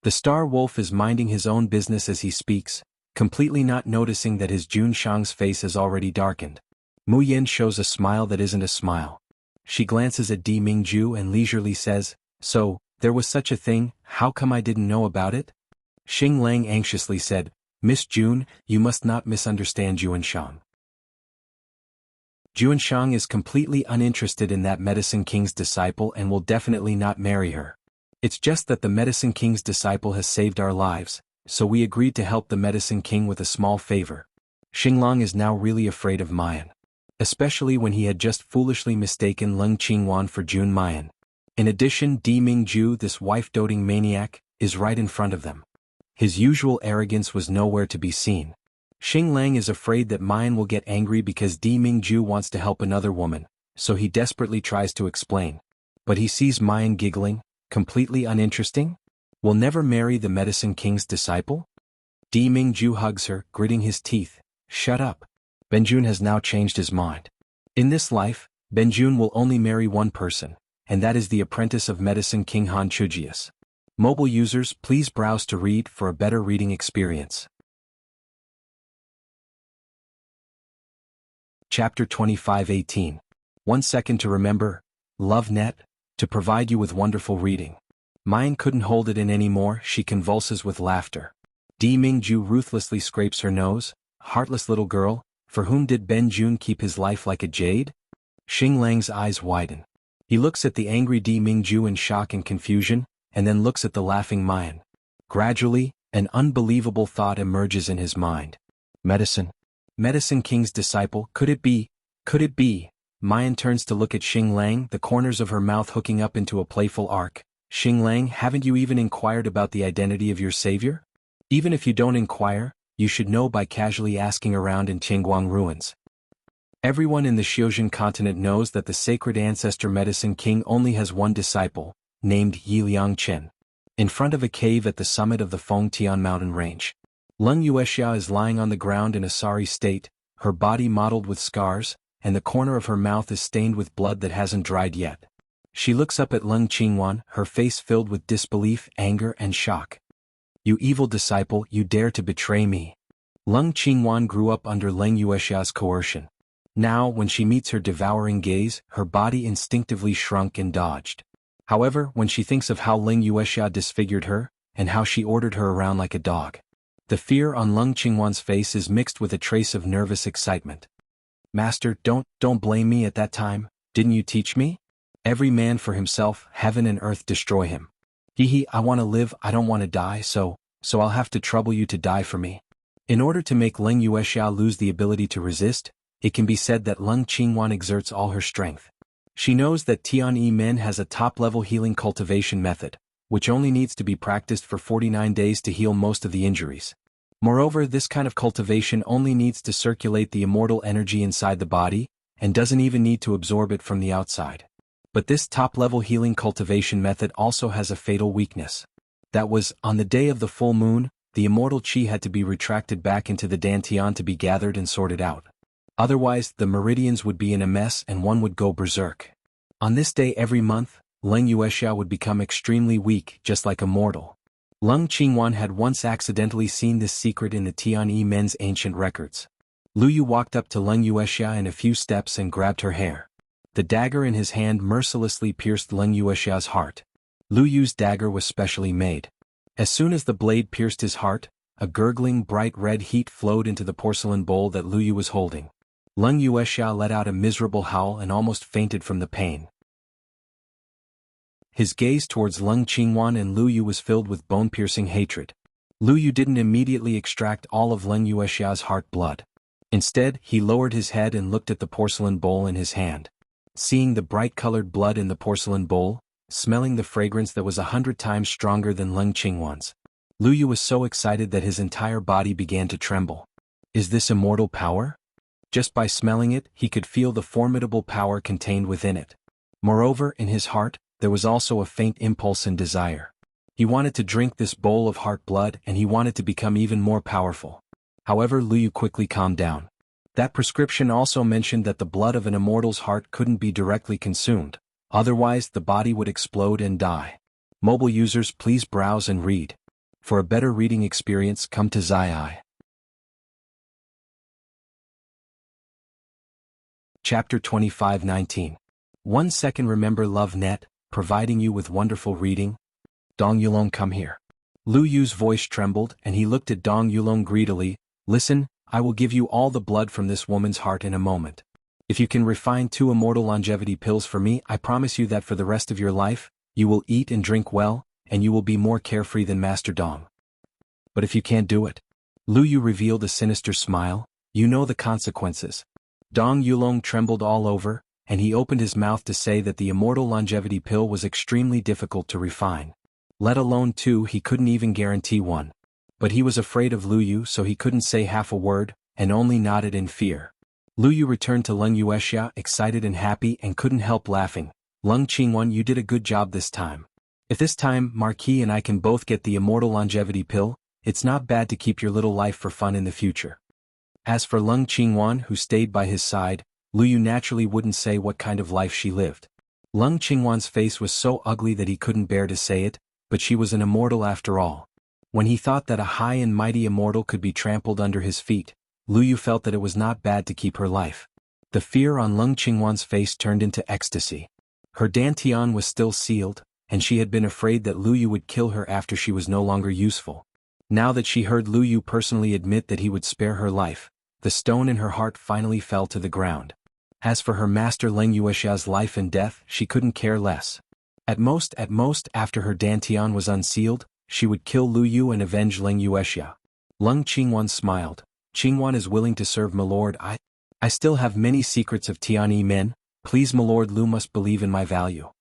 The Star Wolf is minding his own business as he speaks, completely not noticing that his Jun Shang's face has already darkened. Mu Yin shows a smile that isn't a smile. She glances at Di Mingju and leisurely says, "So, there was such a thing, how come I didn't know about it?" Xing Lang anxiously said, "Miss Jun, you must not misunderstand Juanshang. Juanshang is completely uninterested in that Medicine King's disciple and will definitely not marry her. It's just that the Medicine King's disciple has saved our lives, so we agreed to help the Medicine King with a small favor." Xinglang is now really afraid of Mayan. Especially when he had just foolishly mistaken Leng Qingwan for Jun Mayan. In addition, Di Mingju, this wife-doting maniac, is right in front of them. His usual arrogance was nowhere to be seen. Xing Lang is afraid that Mayan will get angry because Di Mingju wants to help another woman, so he desperately tries to explain. But he sees Mayan giggling, completely uninteresting? Will never marry the Medicine King's disciple? Di Mingju hugs her, gritting his teeth. "Shut up. Benjun has now changed his mind. In this life, Benjun will only marry one person, and that is the apprentice of Medicine King Han Chujius." Mobile users, please browse to read for a better reading experience. Chapter 25:18. 1 second to remember. LoveNet, to provide you with wonderful reading. Mayan couldn't hold it in anymore, she convulses with laughter. Di Mingju ruthlessly scrapes her nose. Heartless little girl, for whom did Benjun keep his life like a jade? Xing Lang's eyes widen. He looks at the angry Di Mingju in shock and confusion, and then looks at the laughing Mayan. Gradually, an unbelievable thought emerges in his mind. Medicine King's disciple, could it be? Could it be? Mayan turns to look at Xing Lang, the corners of her mouth hooking up into a playful arc. Xing Lang, haven't you even inquired about the identity of your savior? Even if you don't inquire, you should know by casually asking around in Qingguang ruins. Everyone in the Xiuzhen continent knows that the sacred ancestor Medicine King only has one disciple, named Yi Liangchen. In front of a cave at the summit of the Fengtian mountain range. Leng Yuexia is lying on the ground in a sorry state, her body mottled with scars, and the corner of her mouth is stained with blood that hasn't dried yet. She looks up at Leng Qingwan, her face filled with disbelief, anger, and shock. "You evil disciple, you dare to betray me." Leng Qingwan grew up under Leng Yuexia's coercion. Now, when she meets her devouring gaze, her body instinctively shrunk and dodged. However, when she thinks of how Leng Yuexia disfigured her, and how she ordered her around like a dog, the fear on Leng Qingwan's face is mixed with a trace of nervous excitement. "Master, don't blame me at that time, didn't you teach me? Every man for himself, heaven and earth destroy him. I want to live, I don't want to die, so I'll have to trouble you to die for me." In order to make Leng Yuexia lose the ability to resist, it can be said that Leng Qingwan exerts all her strength. She knows that Tianyi Men has a top-level healing cultivation method, which only needs to be practiced for 49 days to heal most of the injuries. Moreover, this kind of cultivation only needs to circulate the immortal energy inside the body, and doesn't even need to absorb it from the outside. But this top-level healing cultivation method also has a fatal weakness. That was, on the day of the full moon, the immortal qi had to be retracted back into the dantian to be gathered and sorted out. Otherwise, the meridians would be in a mess and one would go berserk. On this day every month, Leng Yuexia would become extremely weak, just like a mortal. Leng Qingwan had once accidentally seen this secret in the Tianyi Men's ancient records. Lu Yu walked up to Leng Yuexia in a few steps and grabbed her hair. The dagger in his hand mercilessly pierced Leng Yuexia's heart. Lu Yu's dagger was specially made. As soon as the blade pierced his heart, a gurgling bright red heat flowed into the porcelain bowl that Lu Yu was holding. Leng Yuexia let out a miserable howl and almost fainted from the pain. His gaze towards Leng Qingwan and Lu Yu was filled with bone-piercing hatred. Lu Yu didn't immediately extract all of Leng Yuexia's heart blood. Instead, he lowered his head and looked at the porcelain bowl in his hand. Seeing the bright-colored blood in the porcelain bowl, smelling the fragrance that was 100 times stronger than Leng Qingwan's, Lu Yu was so excited that his entire body began to tremble. Is this immortal power? Just by smelling it, he could feel the formidable power contained within it. Moreover, in his heart, there was also a faint impulse and desire. He wanted to drink this bowl of heart blood and he wanted to become even more powerful. However, Lu Yu quickly calmed down. That prescription also mentioned that the blood of an immortal's heart couldn't be directly consumed, otherwise the body would explode and die. Mobile users, please browse and read. For a better reading experience, come to Zii. Chapter 25:19. 1 second. Remember Love Net, providing you with wonderful reading. Dong Yulong, come here. Lu Yu's voice trembled and he looked at Dong Yulong greedily. Listen, I will give you all the blood from this woman's heart in a moment. If you can refine 2 immortal longevity pills for me, I promise you that for the rest of your life, you will eat and drink well, and you will be more carefree than Master Dong. But if you can't do it? Lu Yu revealed a sinister smile. You know the consequences. Dong Yulong trembled all over, and he opened his mouth to say that the immortal longevity pill was extremely difficult to refine. Let alone 2, he couldn't even guarantee 1. But he was afraid of Lu Yu, so he couldn't say half a word, and only nodded in fear. Lu Yu returned to Leng Yuexia excited and happy and couldn't help laughing. Leng Qingwan, you did a good job this time. If this time Marquis and I can both get the immortal longevity pill, it's not bad to keep your little life for fun in the future. As for Leng Qingwan, who stayed by his side, Lu Yu naturally wouldn't say what kind of life she lived. Leng Qingwan's face was so ugly that he couldn't bear to say it, but she was an immortal after all. When he thought that a high and mighty immortal could be trampled under his feet, Lu Yu felt that it was not bad to keep her life. The fear on Leng Qingwan's face turned into ecstasy. Her dantian was still sealed, and she had been afraid that Lu Yu would kill her after she was no longer useful. Now that she heard Lu Yu personally admit that he would spare her life, the stone in her heart finally fell to the ground. As for her master Leng Yuexia's life and death, she couldn't care less. At most, after her dantian was unsealed, she would kill Lu Yu and avenge Leng Yuexia. Leng Qingwan smiled. Qingwan is willing to serve milord. I still have many secrets of Tianyi men. Please milord, Lu must believe in my value.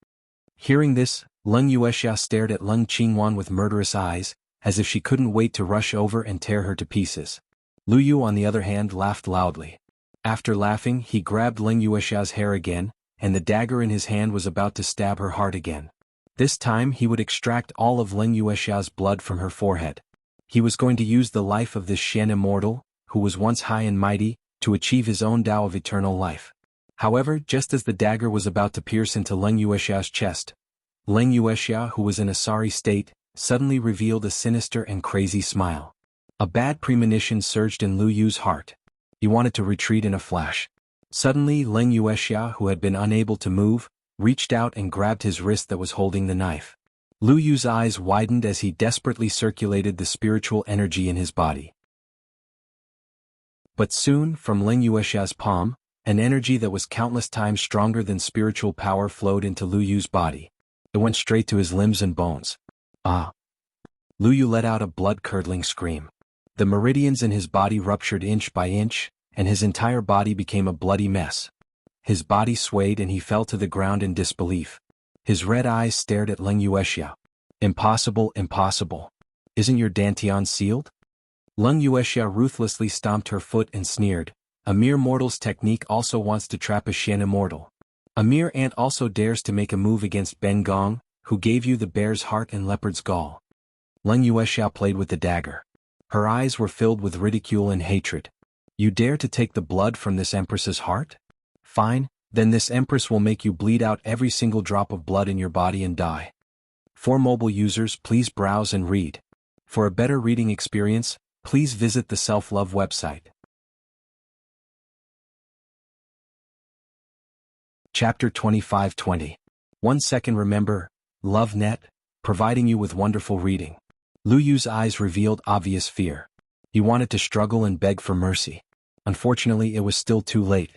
Hearing this, Leng Yuexia stared at Leng Qingwan with murderous eyes, as if she couldn't wait to rush over and tear her to pieces. Lu Yu on the other hand laughed loudly. After laughing, he grabbed Leng Yuexia's hair again, and the dagger in his hand was about to stab her heart again. This time he would extract all of Leng Yuexia's blood from her forehead. He was going to use the life of this Shen immortal, who was once high and mighty, to achieve his own Tao of eternal life. However, just as the dagger was about to pierce into Leng Yuexia's chest, Leng Yuexia, who was in a sorry state, suddenly revealed a sinister and crazy smile. A bad premonition surged in Lu Yu's heart. He wanted to retreat in a flash. Suddenly Leng Yuexia, who had been unable to move, reached out and grabbed his wrist that was holding the knife. Lu Yu's eyes widened as he desperately circulated the spiritual energy in his body. But soon, from Leng Yuexia's palm, an energy that was countless times stronger than spiritual power flowed into Lu Yu's body. It went straight to his limbs and bones. Ah! Lu Yu let out a blood-curdling scream. The meridians in his body ruptured inch by inch, and his entire body became a bloody mess. His body swayed and he fell to the ground in disbelief. His red eyes stared at Leng Yuexia. Impossible, impossible. Isn't your dantian sealed? Leng Yuexia ruthlessly stomped her foot and sneered. A mere mortal's technique also wants to trap a Shen immortal. A mere ant also dares to make a move against Ben Gong, who gave you the bear's heart and leopard's gall. Leng Yuexia played with the dagger. Her eyes were filled with ridicule and hatred. You dare to take the blood from this empress's heart? Fine, then this empress will make you bleed out every single drop of blood in your body and die. For mobile users, please browse and read. For a better reading experience, please visit the Self-Love website. Chapter 25-20. 1 second remember, love net, providing you with wonderful reading. Lu Yu's eyes revealed obvious fear. He wanted to struggle and beg for mercy. Unfortunately, it was still too late.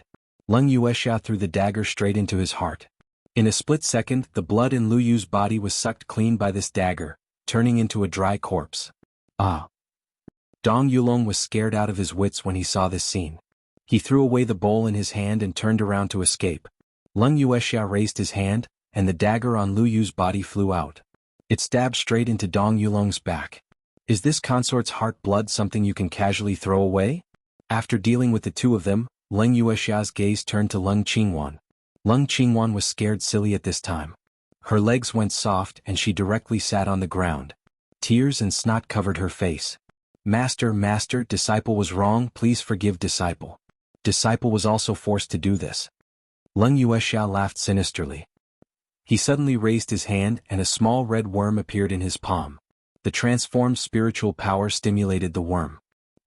Leng Yuexia threw the dagger straight into his heart. In a split second, the blood in Lu Yu's body was sucked clean by this dagger, turning into a dry corpse. Ah! Dong Yulong was scared out of his wits when he saw this scene. He threw away the bowl in his hand and turned around to escape. Leng Yuexia raised his hand, and the dagger on Lu Yu's body flew out. It stabbed straight into Dong Yulong's back. Is this consort's heart blood something you can casually throw away? After dealing with the two of them, Leng Yuexia's gaze turned to Leng Qingwan. Leng Qingwan was scared silly at this time. Her legs went soft and she directly sat on the ground. Tears and snot covered her face. Master, disciple was wrong, please forgive disciple. Disciple was also forced to do this. Leng Yuexia laughed sinisterly. He suddenly raised his hand and a small red worm appeared in his palm. The transformed spiritual power stimulated the worm.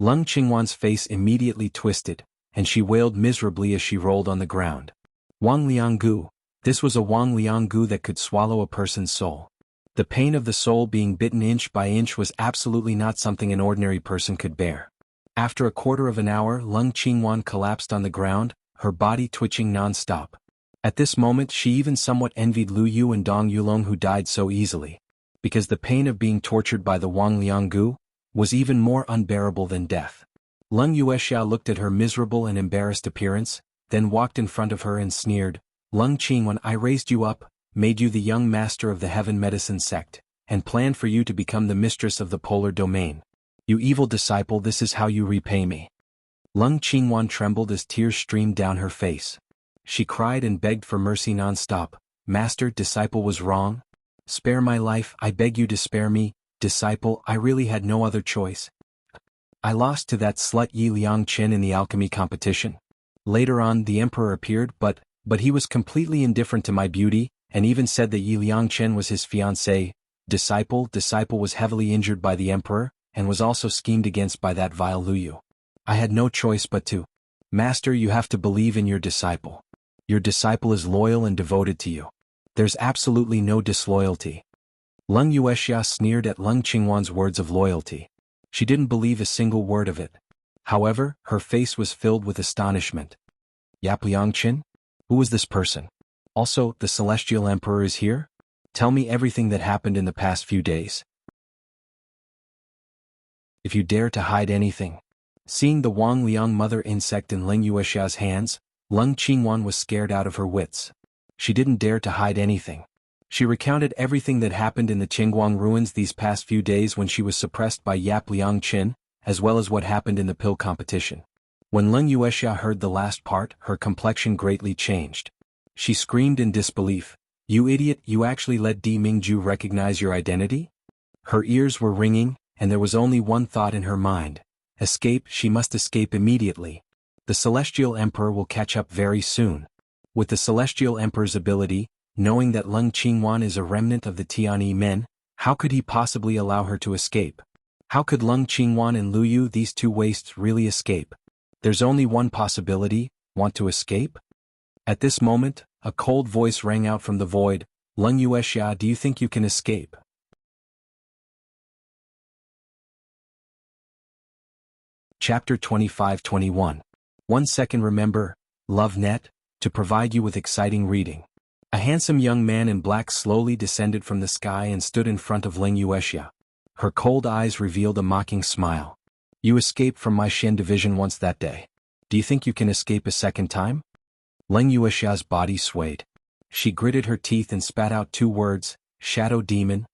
Leng Qingwan's face immediately twisted, and she wailed miserably as she rolled on the ground. Wang Lianggu. This was a Wang Lianggu that could swallow a person's soul. The pain of the soul being bitten inch by inch was absolutely not something an ordinary person could bear. After a quarter of an hour, Leng Qingwan collapsed on the ground, her body twitching non-stop. At this moment she even somewhat envied Lu Yu and Dong Yulong who died so easily. Because the pain of being tortured by the Wang Lianggu was even more unbearable than death. Leng Yuexia looked at her miserable and embarrassed appearance, then walked in front of her and sneered, Leng Qingwan, I raised you up, made you the young master of the heaven medicine sect, and planned for you to become the mistress of the polar domain. You evil disciple, this is how you repay me. Leng Qingwan trembled as tears streamed down her face. She cried and begged for mercy non-stop. Master, disciple was wrong. Spare my life, I beg you to spare me. Disciple, I really had no other choice. I lost to that slut Yi Liangqin in the alchemy competition. Later on the emperor appeared but he was completely indifferent to my beauty, and even said that Yi Liangqin was his fiancée. Disciple was heavily injured by the emperor, and was also schemed against by that vile Lu Yu. I had no choice but to. Master, you have to believe in your disciple. Your disciple is loyal and devoted to you. There's absolutely no disloyalty. Leng Yuexia sneered at Leng Qingwan's words of loyalty. She didn't believe a single word of it. However, her face was filled with astonishment. Yap Liangqin? Who is this person? Also, the Celestial Emperor is here? Tell me everything that happened in the past few days. If you dare to hide anything. Seeing the Wang Liang mother insect in Leng Yuexia's hands, Leng Qingwan was scared out of her wits. She didn't dare to hide anything. She recounted everything that happened in the Qingguang ruins these past few days when she was suppressed by Yap Liangqin, as well as what happened in the pill competition. When Leng Yuexia heard the last part, her complexion greatly changed. She screamed in disbelief, You idiot, you actually let Di Mingju recognize your identity? Her ears were ringing, and there was only one thought in her mind. Escape, she must escape immediately. The Celestial Emperor will catch up very soon. With the Celestial Emperor's ability, knowing that Leng Qingwan is a remnant of the Tianyi men, how could he possibly allow her to escape? How could Leng Qingwan and Lu Yu, these two wastes, really escape? There's only one possibility, want to escape? At this moment, a cold voice rang out from the void, Leng Yuexia, do you think you can escape? Chapter 25-21. 1 second remember, love net, to provide you with exciting reading. A handsome young man in black slowly descended from the sky and stood in front of Leng Yuexia. Her cold eyes revealed a mocking smile. You escaped from my Shen division once that day. Do you think you can escape a second time? Leng Yuexia's body swayed. She gritted her teeth and spat out two words, Shadow Demon.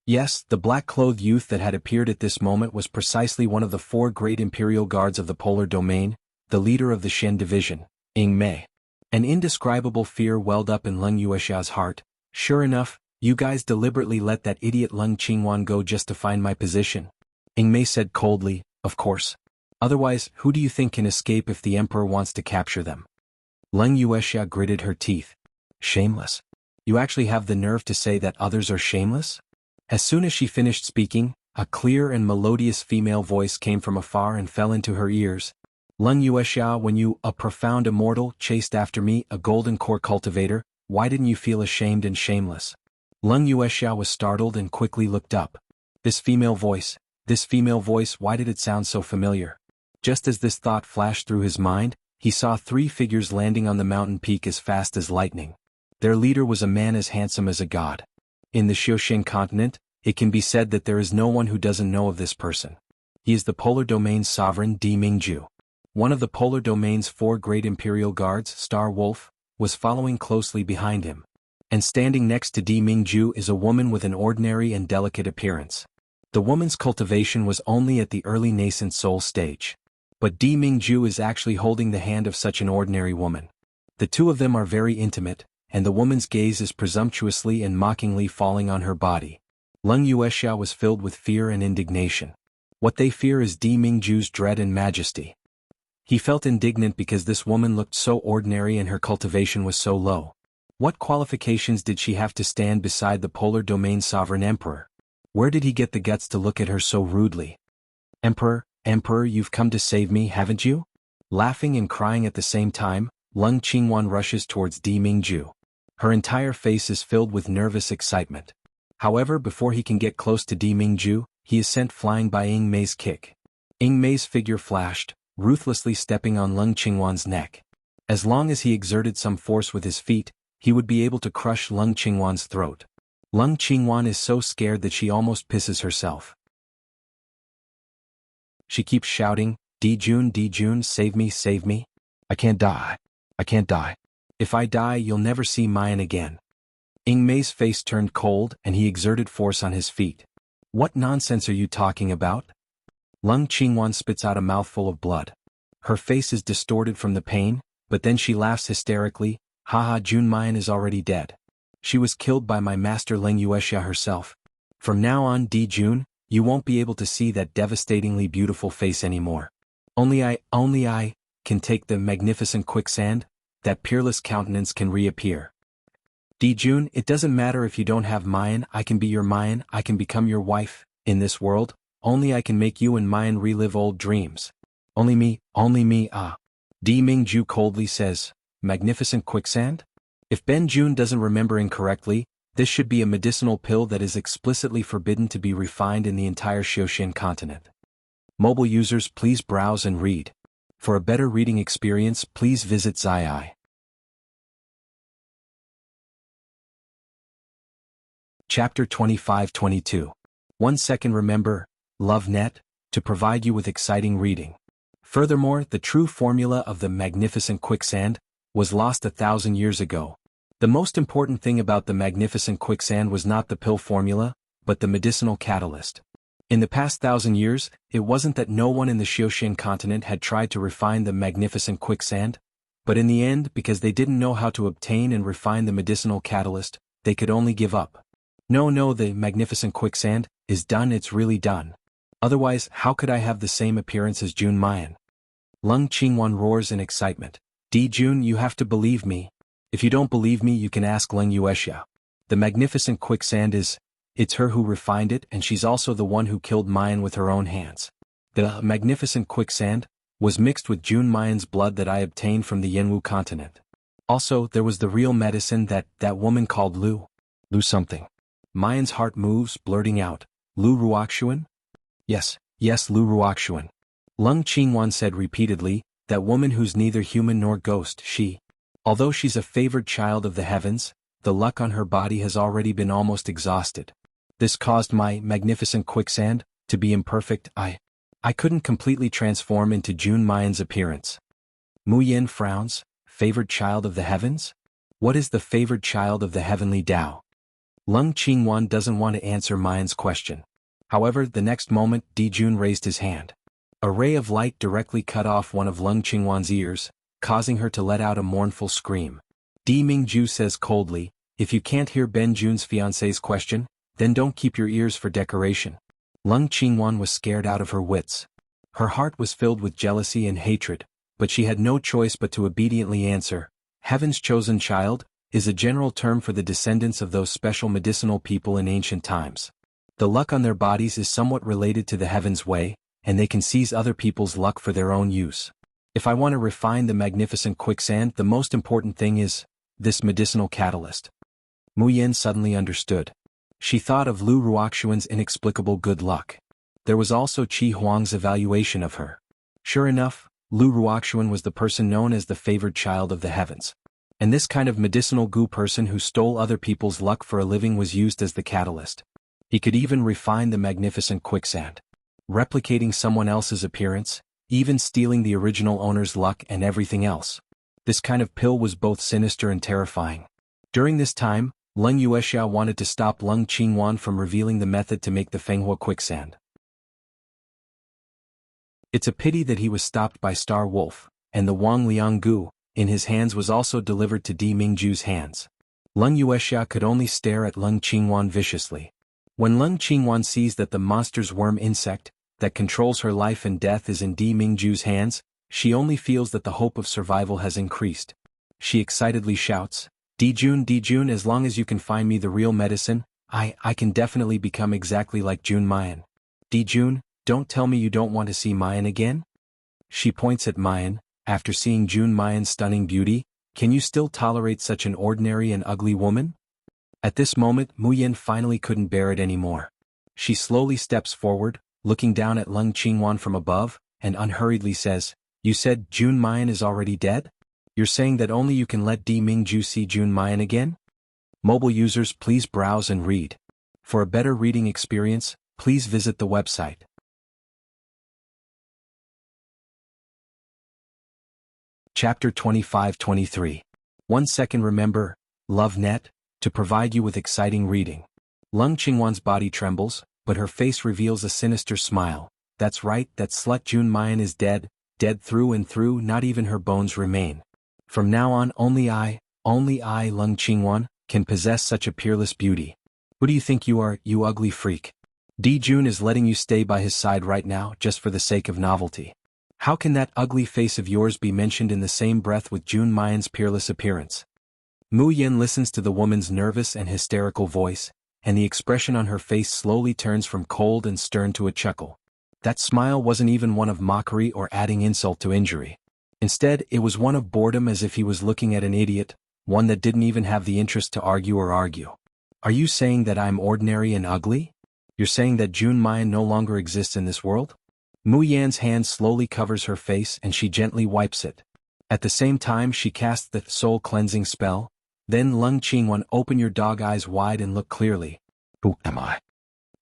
Yes, the black-clothed youth that had appeared at this moment was precisely one of the 4 great imperial guards of the polar domain, the leader of the Shen division, Ing Mei. An indescribable fear welled up in Leng Yuexia's heart. Sure enough, you guys deliberately let that idiot Leng Qingwan go just to find my position. Ing Mei said coldly, of course. Otherwise, who do you think can escape if the emperor wants to capture them? Leng Yuexia gritted her teeth. Shameless. You actually have the nerve to say that others are shameless? As soon as she finished speaking, a clear and melodious female voice came from afar and fell into her ears. Lung Yuexiao, when you, a profound immortal, chased after me, a golden core cultivator, why didn't you feel ashamed and shameless? Lung Yuexiao was startled and quickly looked up. This female voice, why did it sound so familiar? Just as this thought flashed through his mind, he saw 3 figures landing on the mountain peak as fast as lightning. Their leader was a man as handsome as a god. In the Xiaoxian continent, it can be said that there is no one who doesn't know of this person. He is the Polar Domain's sovereign Di Mingju. One of the Polar Domain's 4 great imperial guards, Star Wolf, was following closely behind him. And standing next to Di Mingju is a woman with an ordinary and delicate appearance. The woman's cultivation was only at the early nascent soul stage. But Di Mingju is actually holding the hand of such an ordinary woman. The two of them are very intimate, and the woman's gaze is presumptuously and mockingly falling on her body. Lung Yuexiao was filled with fear and indignation. What they fear is Di Mingju's dread and majesty. He felt indignant because this woman looked so ordinary and her cultivation was so low. What qualifications did she have to stand beside the Polar Domain sovereign emperor? Where did he get the guts to look at her so rudely? Emperor, you've come to save me, haven't you? Laughing and crying at the same time, Lung Qingwan rushes towards Di Mingju. Her entire face is filled with nervous excitement. However, before he can get close to Di Mingju, he is sent flying by Ying Mei's kick. Ying Mei's figure flashed, ruthlessly stepping on Lung Qingwan's neck. As long as he exerted some force with his feet, he would be able to crush Lung Qingwan's throat. Lung Qingwan is so scared that she almost pisses herself. She keeps shouting, Di Jun, save me. I can't die. If I die, you'll never see Mayan again. Ying Mei's face turned cold and he exerted force on his feet. What nonsense are you talking about? Lung Qingwan spits out a mouthful of blood. Her face is distorted from the pain, but then she laughs hysterically, haha, Jun Mayan is already dead. She was killed by my master Lung Yuexia herself. From now on, Di Jun, you won't be able to see that devastatingly beautiful face anymore. Only I can take the magnificent quicksand, that peerless countenance can reappear. Di Jun, it doesn't matter if you don't have Mayan, I can be your Mayan, I can become your wife, in this world, only I can make you and Mayan relive old dreams. Only me, Di Mingju coldly says, magnificent quicksand? If Ben Jun doesn't remember incorrectly, this should be a medicinal pill that is explicitly forbidden to be refined in the entire Xiaoxian continent. Mobile users, please browse and read. For a better reading experience, please visit Zii. Chapter 25-22. 1 second remember, LoveNet, to provide you with exciting reading. Furthermore, the true formula of the magnificent quicksand was lost 1,000 years ago. The most important thing about the magnificent quicksand was not the pill formula, but the medicinal catalyst. In the past 1,000 years, it wasn't that no one in the Xiaoxian continent had tried to refine the magnificent quicksand, but in the end, because they didn't know how to obtain and refine the medicinal catalyst, they could only give up. No, the magnificent quicksand is done, it's really done. Otherwise, how could I have the same appearance as Jun Mayan? Lung Qingwan roars in excitement. Di Jun, you have to believe me. If you don't believe me, you can ask Lung Yuexia. The magnificent quicksand it's her who refined it, and she's also the one who killed Mayan with her own hands. The magnificent quicksand was mixed with Jun Mayan's blood that I obtained from the Yanwu continent. Also, there was the real medicine that woman called Lu something. Mayan's heart moves, blurting out, Lu Ruoxuan? Yes, Lu Ruoxuan. Lung Qingwan said repeatedly, that woman who's neither human nor ghost, although she's a favored child of the heavens, the luck on her body has already been almost exhausted. This caused my magnificent quicksand to be imperfect. I couldn't completely transform into Jun Mayan's appearance. Mu Yin frowns, favored child of the heavens? What is the favored child of the heavenly Tao? Lung Qingwan doesn't want to answer Mayan's question. However, the next moment, Di Jun raised his hand. A ray of light directly cut off one of Lung Qingwan's ears, causing her to let out a mournful scream. Di Mingju says coldly, if you can't hear Ben Jun's fiancé's question, then don't keep your ears for decoration. Lung Qingwan was scared out of her wits. Her heart was filled with jealousy and hatred, but she had no choice but to obediently answer. Heaven's chosen child is a general term for the descendants of those special medicinal people in ancient times. The luck on their bodies is somewhat related to the heaven's way, and they can seize other people's luck for their own use. If I want to refine the magnificent quicksand, the most important thing is this medicinal catalyst. Mu Yen suddenly understood. She thought of Lu Ruoxuan's inexplicable good luck. There was also Qi Huang's evaluation of her. Sure enough, Lu Ruoxuan was the person known as the favored child of the heavens. And this kind of medicinal goo person who stole other people's luck for a living was used as the catalyst. He could even refine the magnificent quicksand. Replicating someone else's appearance, even stealing the original owner's luck and everything else. This kind of pill was both sinister and terrifying. During this time, Leng Yuexia wanted to stop Leng Qingwan from revealing the method to make the Fenghua quicksand. It's a pity that he was stopped by Star Wolf, and the Wang Liang Gu, in his hands was also delivered to Di Mingju's hands. Leng Yuexia could only stare at Leng Qingwan viciously. When Leng Qingwan sees that the monster's worm insect, that controls her life and death is in Di Mingju's hands, she only feels that the hope of survival has increased. She excitedly shouts, Dijun, as long as you can find me the real medicine, I can definitely become exactly like Jun Mayan. Dijun, don't tell me you don't want to see Mayan again? She points at Mayan. After seeing Jun Mayan's stunning beauty, can you still tolerate such an ordinary and ugly woman? At this moment, Mu Yen finally couldn't bear it anymore. She slowly steps forward, looking down at Leng Qingwan from above, and unhurriedly says, You said Jun Mayan is already dead? You're saying that only you can let Di Mingju see Jun Mayan again? Mobile users, please browse and read. For a better reading experience, please visit the website. Chapter 25-23. 1 second. Remember, LoveNet, to provide you with exciting reading. Leng Qingwan's body trembles, but her face reveals a sinister smile. That's right, that slut Jun Mayan is dead, dead through and through, not even her bones remain. From now on only I, Leng Qingwan, can possess such a peerless beauty. Who do you think you are, you ugly freak? Di Jun is letting you stay by his side right now just for the sake of novelty. How can that ugly face of yours be mentioned in the same breath with Jun Mayan's peerless appearance? Mu Yen listens to the woman's nervous and hysterical voice, and the expression on her face slowly turns from cold and stern to a chuckle. That smile wasn't even one of mockery or adding insult to injury. Instead, it was one of boredom, as if he was looking at an idiot, one that didn't even have the interest to argue. Are you saying that I'm ordinary and ugly? You're saying that Jun Mayan no longer exists in this world? Mu Yan's hand slowly covers her face and she gently wipes it. At the same time she casts the soul-cleansing spell. Then Leng Qingwan, open your dog eyes wide and look clearly. Who am I?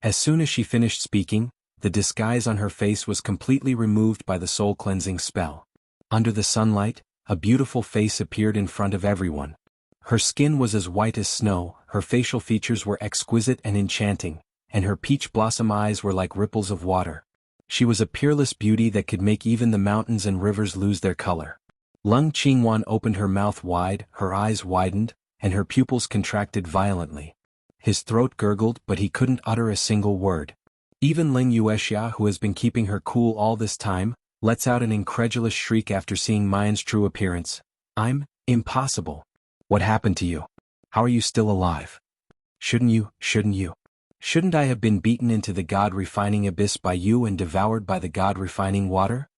As soon as she finished speaking, the disguise on her face was completely removed by the soul-cleansing spell. Under the sunlight, a beautiful face appeared in front of everyone. Her skin was as white as snow, her facial features were exquisite and enchanting, and her peach blossom eyes were like ripples of water. She was a peerless beauty that could make even the mountains and rivers lose their color. Leng Qingwan opened her mouth wide, her eyes widened, and her pupils contracted violently. His throat gurgled, but he couldn't utter a single word. Even Leng Yuexia, who has been keeping her cool all this time, lets out an incredulous shriek after seeing Mayan's true appearance. Impossible. What happened to you? How are you still alive? Shouldn't I have been beaten into the God-refining abyss by you and devoured by the God-refining water?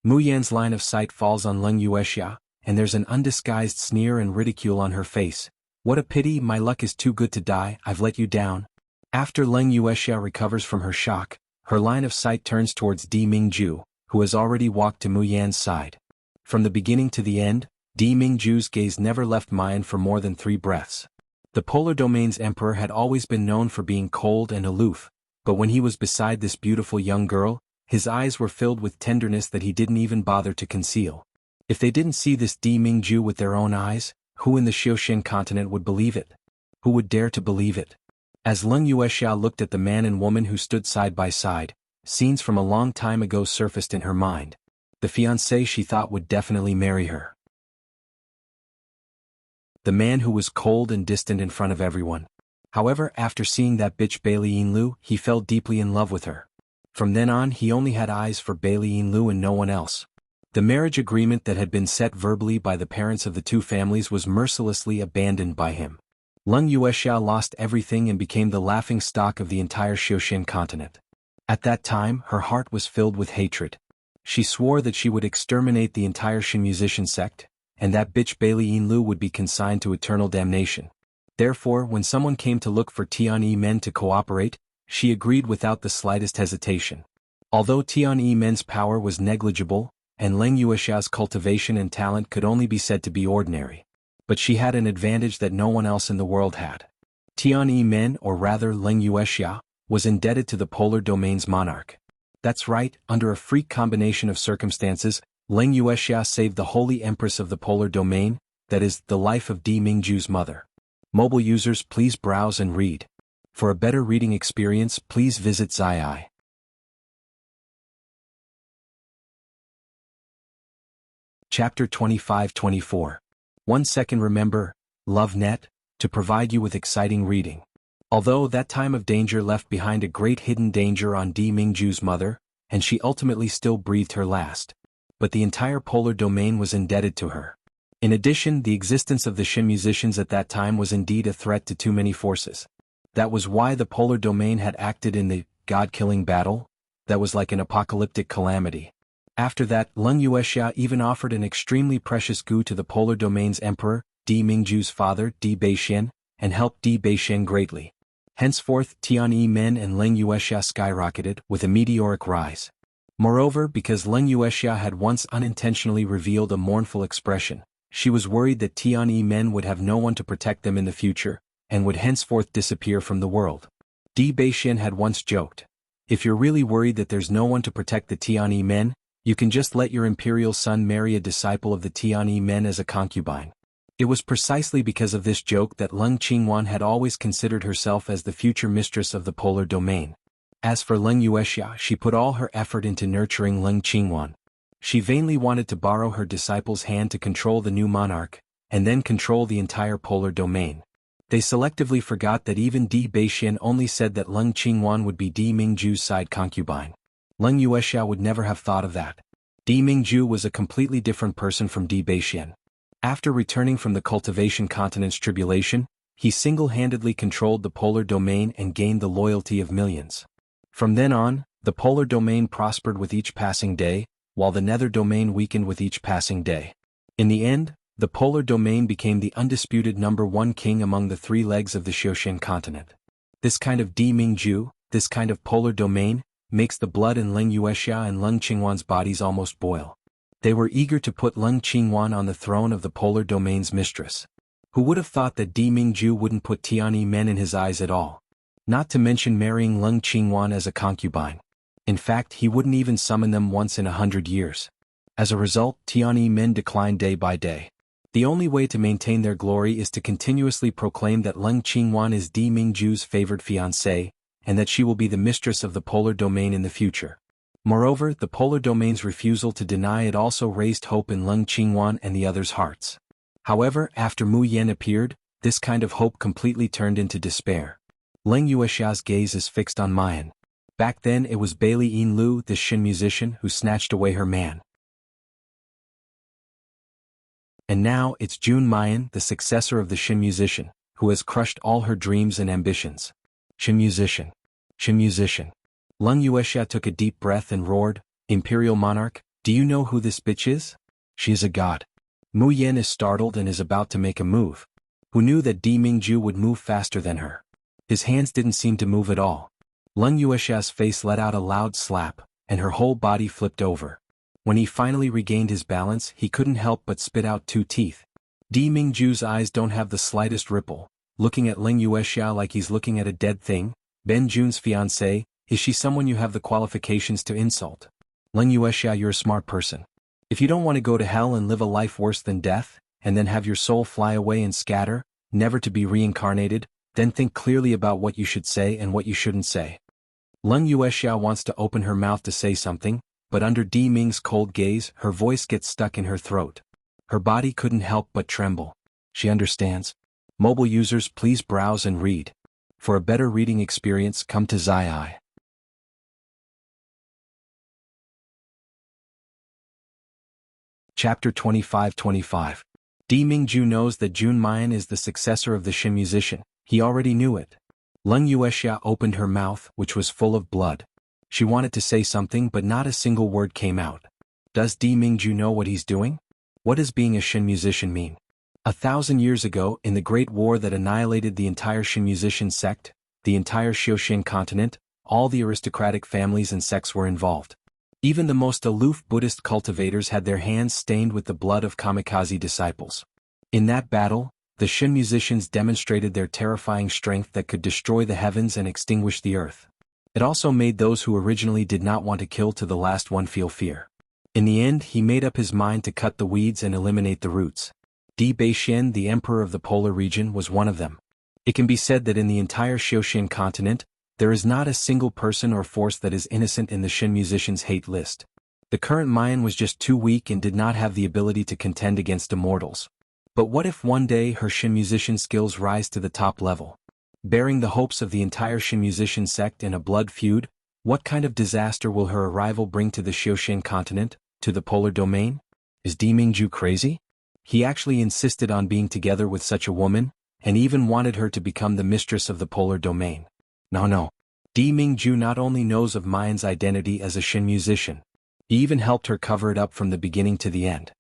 Mu Yan's line of sight falls on Leng Yuexia, and there's an undisguised sneer and ridicule on her face. What a pity, my luck is too good to die, I've let you down. After Leng Yuexia recovers from her shock, her line of sight turns towards Di Mingju, who has already walked to Mu Yan's side. From the beginning to the end, Di Mingju's gaze never left Mayan for more than 3 breaths. The Polar Domain's emperor had always been known for being cold and aloof, but when he was beside this beautiful young girl, his eyes were filled with tenderness that he didn't even bother to conceal. If they didn't see this Di Mingju with their own eyes, who in the Xiaoshan continent would believe it? Who would dare to believe it? As Leng Yuexia looked at the man and woman who stood side by side, scenes from a long time ago surfaced in her mind. The fiancé she thought would definitely marry her. The man who was cold and distant in front of everyone. However, after seeing that bitch Bailey Yinlu, he fell deeply in love with her. From then on he only had eyes for Bailey Yinlu and no one else. The marriage agreement that had been set verbally by the parents of the 2 families was mercilessly abandoned by him. Leng Yuexia lost everything and became the laughing stock of the entire Xiaoshan continent. At that time, her heart was filled with hatred. She swore that she would exterminate the entire Shin musician sect, and that bitch Bailey Yin-lu would be consigned to eternal damnation. Therefore, when someone came to look for Tian-yi-men to cooperate, she agreed without the slightest hesitation. Although Tian-yi-men's power was negligible, and Leng Yuexia's cultivation and talent could only be said to be ordinary, but she had an advantage that no one else in the world had. Tian-yi-men, or rather Leng Yuexia, was indebted to the polar domain's monarch. That's right, under a freak combination of circumstances, Leng Yuexia saved the holy empress of the polar domain, that is, the life of Di Mingju's mother. Mobile users, please browse and read. For a better reading experience, please visit Zii. Chapter 25-24. 1 second. Remember, LoveNet, to provide you with exciting reading. Although that time of danger left behind a great hidden danger on Di Mingju's mother, and she ultimately still breathed her last, but the entire polar domain was indebted to her. In addition, the existence of the Shin musicians at that time was indeed a threat to too many forces. That was why the polar domain had acted in the god-killing battle, that was like an apocalyptic calamity. After that, Leng Yuexia even offered an extremely precious gu to the polar domain's emperor, Di Mingju's father, Di Beixian, and helped Di Beixian greatly. Henceforth, Tian-yi-men and Leng Yuexia skyrocketed with a meteoric rise. Moreover, because Leng Yuexia had once unintentionally revealed a mournful expression, she was worried that Tian-yi-men would have no one to protect them in the future, and would henceforth disappear from the world. Di Beixian had once joked, "If you're really worried that there's no one to protect the Tian-yi-men, you can just let your imperial son marry a disciple of the Tian-yi-men as a concubine." It was precisely because of this joke that Leng Qingwan had always considered herself as the future mistress of the polar domain. As for Leng Yuexia, she put all her effort into nurturing Leng Qingwan. She vainly wanted to borrow her disciple's hand to control the new monarch, and then control the entire polar domain. They selectively forgot that even Di Beixian only said that Leng Qingwan would be Di Mingju's side concubine. Leng Yuexia would never have thought of that. Di Mingju was a completely different person from Di Beixian. After returning from the cultivation continent's tribulation, he single-handedly controlled the polar domain and gained the loyalty of millions. From then on, the polar domain prospered with each passing day, while the nether domain weakened with each passing day. In the end, the polar domain became the undisputed #1 king among the three legs of the Xiaoshan continent. This kind of Di Mingju, this kind of polar domain, makes the blood in Leng Yuexia and Leng Qingwan's bodies almost boil. They were eager to put Leng Qingwan on the throne of the polar domain's mistress. Who would have thought that Di Mingju wouldn't put Tian-yi-men in his eyes at all? Not to mention marrying Leng Qingwan as a concubine. In fact, he wouldn't even summon them once in 100 years. As a result, Tian-yi-men declined day by day. The only way to maintain their glory is to continuously proclaim that Leng Qingwan is Di Mingju's favored fiancée, and that she will be the mistress of the polar domain in the future. Moreover, the polar domain's refusal to deny it also raised hope in Leng Qingwan and the others' hearts. However, after Mu Yan appeared, this kind of hope completely turned into despair. Leng Yuexia's gaze is fixed on Mayan. Back then it was Bailey Yin-lu, the Shin musician, who snatched away her man. And now it's Jun Mayan, the successor of the Shin musician, who has crushed all her dreams and ambitions. Shin musician. Shin musician. Leng Yuexia took a deep breath and roared, "Imperial monarch, do you know who this bitch is? She is a god." Mu Yan is startled and is about to make a move. Who knew that Di Mingju would move faster than her? His hands didn't seem to move at all. Leng Yuexia's face let out a loud slap, and her whole body flipped over. When he finally regained his balance, he couldn't help but spit out 2 teeth. Di Mingju's eyes don't have the slightest ripple, looking at Leng Yuexia like he's looking at a dead thing. Ben Jun's fiancée, is she someone you have the qualifications to insult? Leng Yuexia, you're a smart person. If you don't want to go to hell and live a life worse than death, and then have your soul fly away and scatter, never to be reincarnated, then think clearly about what you should say and what you shouldn't say. Leng Yuexia wants to open her mouth to say something, but under Di Ming's cold gaze, her voice gets stuck in her throat. Her body couldn't help but tremble. She understands. Mobile users, please browse and read. For a better reading experience, come to Zii. Chapter 25-25. Di Mingju knows that Jun Mayan is the successor of the Shin musician. He already knew it. Leng Yuexia opened her mouth, which was full of blood. She wanted to say something but not a single word came out. Does Di Mingju know what he's doing? What does being a Shin musician mean? 1,000 years ago, in the Great War that annihilated the entire Shin musician sect, the entire Xiaoshin continent, all the aristocratic families and sects were involved. Even the most aloof Buddhist cultivators had their hands stained with the blood of kamikaze disciples. In that battle, the Shin musicians demonstrated their terrifying strength that could destroy the heavens and extinguish the earth. It also made those who originally did not want to kill to the last one feel fear. In the end, he made up his mind to cut the weeds and eliminate the roots. Di Beixian, the emperor of the polar region, was one of them. It can be said that in the entire Xiaoshin continent, there is not a single person or force that is innocent in the Shin musicians' hate list. The current Mayan was just too weak and did not have the ability to contend against immortals. But what if one day her Shin musician skills rise to the top level? Bearing the hopes of the entire Shin musician sect in a blood feud, what kind of disaster will her arrival bring to the Xiaoshin continent, to the polar domain? Is Di Mingju crazy? He actually insisted on being together with such a woman, and even wanted her to become the mistress of the polar domain. No. Di Mingju not only knows of Mayan's identity as a Shin musician, he even helped her cover it up from the beginning to the end.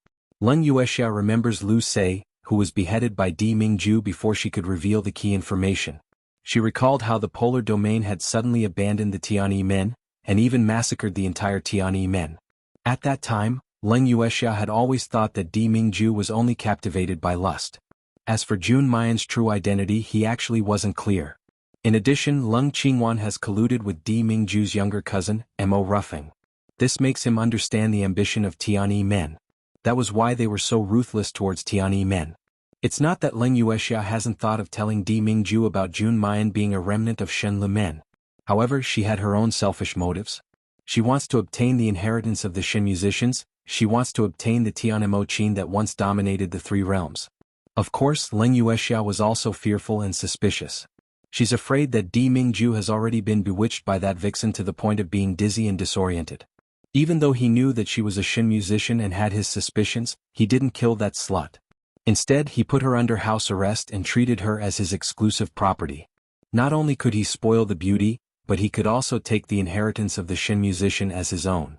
Leng Yuexia remembers Lu Sei, who was beheaded by Di Mingju before she could reveal the key information. She recalled how the polar domain had suddenly abandoned the Tianyi men, and even massacred the entire Tianyi men. At that time, Leng Yuexia had always thought that Di Mingju was only captivated by lust. As for Jun Mayan's true identity, he actually wasn't clear. In addition, Leng Qingwan has colluded with Di Mingju's younger cousin, Mo Ruffing. This makes him understand the ambition of Tianyi men. That was why they were so ruthless towards Tianyi men. It's not that Leng Yuexia hasn't thought of telling Di Mingju about Jun Mayan being a remnant of Shen Le men. However, she had her own selfish motives. She wants to obtain the inheritance of the Shin musicians, she wants to obtain the Tianmo Qin that once dominated the three realms. Of course, Leng Yuexia was also fearful and suspicious. She's afraid that Di Mingju has already been bewitched by that vixen to the point of being dizzy and disoriented. Even though he knew that she was a Shin musician and had his suspicions, he didn't kill that slut. Instead, he put her under house arrest and treated her as his exclusive property. Not only could he spoil the beauty, but he could also take the inheritance of the Shin musician as his own.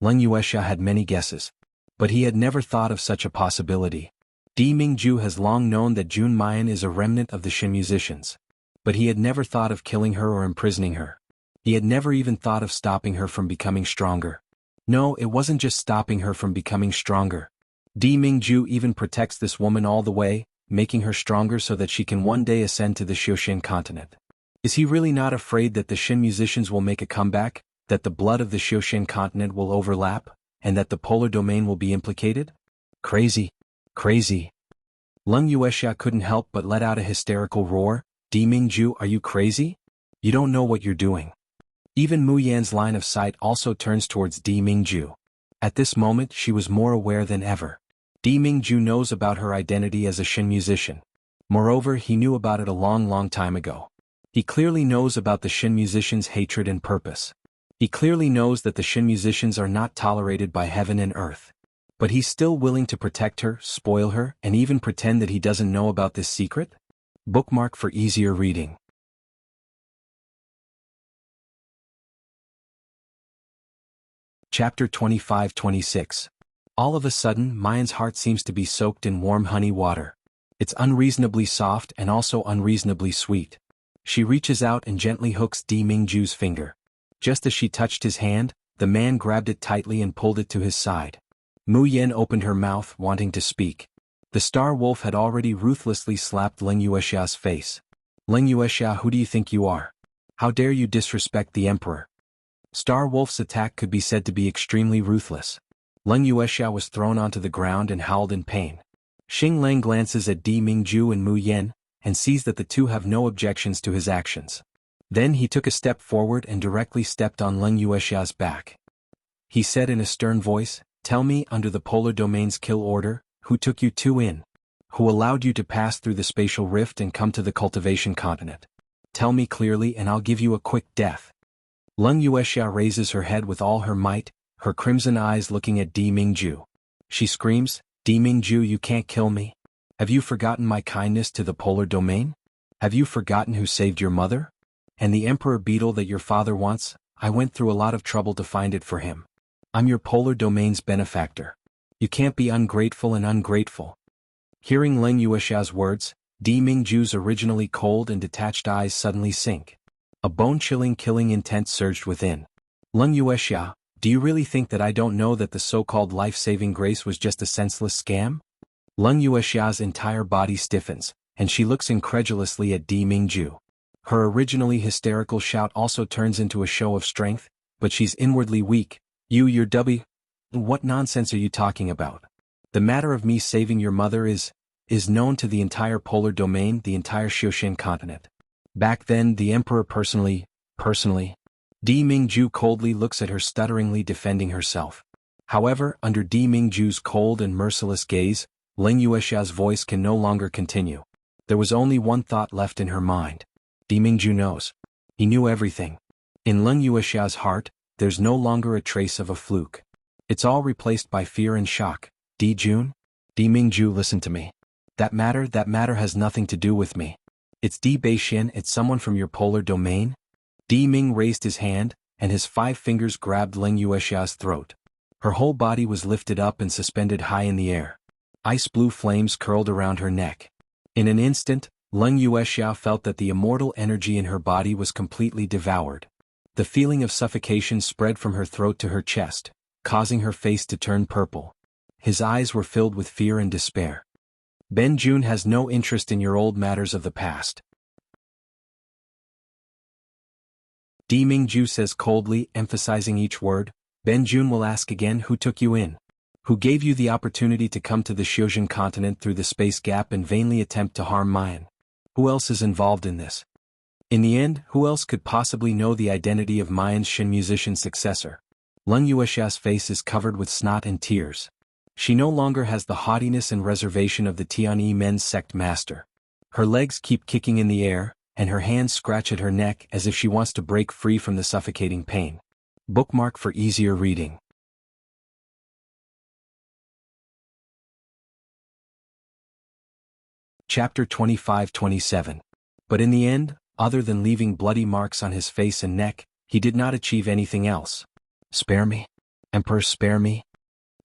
Leng Yuexia had many guesses, but he had never thought of such a possibility. Di Mingju has long known that Jun Mayan is a remnant of the Shin musicians. But he had never thought of killing her or imprisoning her. He had never even thought of stopping her from becoming stronger. No, it wasn't just stopping her from becoming stronger. Di Mingju even protects this woman all the way, making her stronger so that she can one day ascend to the Xiaoshin continent. Is he really not afraid that the Shin musicians will make a comeback, that the blood of the Xiaoshin continent will overlap, and that the polar domain will be implicated? Crazy. Leng Yuexia couldn't help but let out a hysterical roar. Di Mingju, are you crazy? You don't know what you're doing. Even Mu Yan's line of sight also turns towards Di Mingju. At this moment, she was more aware than ever. Di Mingju knows about her identity as a Shin musician. Moreover, he knew about it a long time ago. He clearly knows about the Shin musicians' hatred and purpose. He clearly knows that the Shin musicians are not tolerated by heaven and earth. But he's still willing to protect her, spoil her, and even pretend that he doesn't know about this secret? Bookmark for easier reading. Chapter 25-26. All of a sudden, Mayan's heart seems to be soaked in warm honey water. It's unreasonably soft and also unreasonably sweet. She reaches out and gently hooks Di Mingju's finger. Just as she touched his hand, the man grabbed it tightly and pulled it to his side. Mu Yan opened her mouth, wanting to speak. The star wolf had already ruthlessly slapped Leng Yuexia's face. Leng Yuexia, who do you think you are? How dare you disrespect the emperor? Star Wolf's attack could be said to be extremely ruthless. Leng Yuexia was thrown onto the ground and howled in pain. Xing Lang glances at Di Mingju and Mu Yan, and sees that the two have no objections to his actions. Then he took a step forward and directly stepped on Leng Yuexia's back. He said in a stern voice, "Tell me, under the polar domain's kill order, who took you two in? Who allowed you to pass through the spatial rift and come to the cultivation continent? Tell me clearly and I'll give you a quick death." Leng Yuexia raises her head with all her might, her crimson eyes looking at Di Mingju. She screams, "Di Mingju, you can't kill me. Have you forgotten my kindness to the polar domain? Have you forgotten who saved your mother? And the emperor beetle that your father wants? I went through a lot of trouble to find it for him. I'm your polar domain's benefactor. You can't be ungrateful and ungrateful. Hearing Leng Yuexia's words, Di Mingju's originally cold and detached eyes suddenly sink. A bone-chilling killing intent surged within. Leng Yuexia, do you really think that I don't know that the so-called life-saving grace was just a senseless scam? Leng Yuexia's entire body stiffens, and she looks incredulously at Di Mingju. Her originally hysterical shout also turns into a show of strength, but she's inwardly weak. You're W. What nonsense are you talking about? The matter of me saving your mother is known to the entire polar domain, the entire Xiushan continent. Back then, the emperor personally. Di Mingju coldly looks at her, stutteringly defending herself. However, under Di Mingju's cold and merciless gaze, Leng Yuexia's voice can no longer continue. There was only one thought left in her mind. Di Mingju knows. He knew everything. In Leng Yuexia's heart, there's no longer a trace of a fluke. It's all replaced by fear and shock. Di Jun? Di Mingju, listen to me. That matter has nothing to do with me. It's Di Beixian, it's someone from your polar domain? Di Ming raised his hand, and his 5 fingers grabbed Leng Yuexia's throat. Her whole body was lifted up and suspended high in the air. Ice-blue flames curled around her neck. In an instant, Leng Yuexia felt that the immortal energy in her body was completely devoured. The feeling of suffocation spread from her throat to her chest, causing her face to turn purple. His eyes were filled with fear and despair. Ben Jun has no interest in your old matters of the past. Di Mingju says coldly, emphasizing each word. Ben Jun will ask again, who took you in? Who gave you the opportunity to come to the Xiushan continent through the space gap and vainly attempt to harm Mayan? Who else is involved in this? In the end, who else could possibly know the identity of Mayan's Shin musician's successor? Leng Yuexia's face is covered with snot and tears. She no longer has the haughtiness and reservation of the Tianyi men's sect master. Her legs keep kicking in the air, and her hands scratch at her neck as if she wants to break free from the suffocating pain. Bookmark for easier reading. Chapter 25-27. But in the end, other than leaving bloody marks on his face and neck, he did not achieve anything else. Spare me. Emperor, spare me.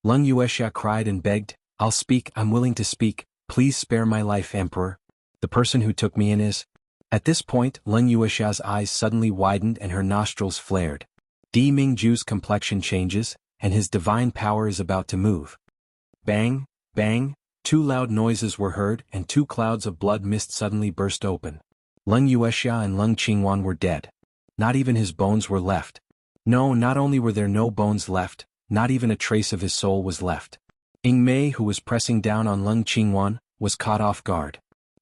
Leng Yuexia cried and begged, I'll speak, I'm willing to speak, please spare my life, Emperor. The person who took me in is... At this point, Leng Yuexia's eyes suddenly widened and her nostrils flared. Di Mingju's complexion changes, and his divine power is about to move. Bang, bang, 2 loud noises were heard and 2 clouds of blood mist suddenly burst open. Leng Yuexia and Leng Qingwan were dead. Not even his bones were left. No, not only were there no bones left, not even a trace of his soul was left. Ying Mei, who was pressing down on Leng Qingwan, was caught off guard.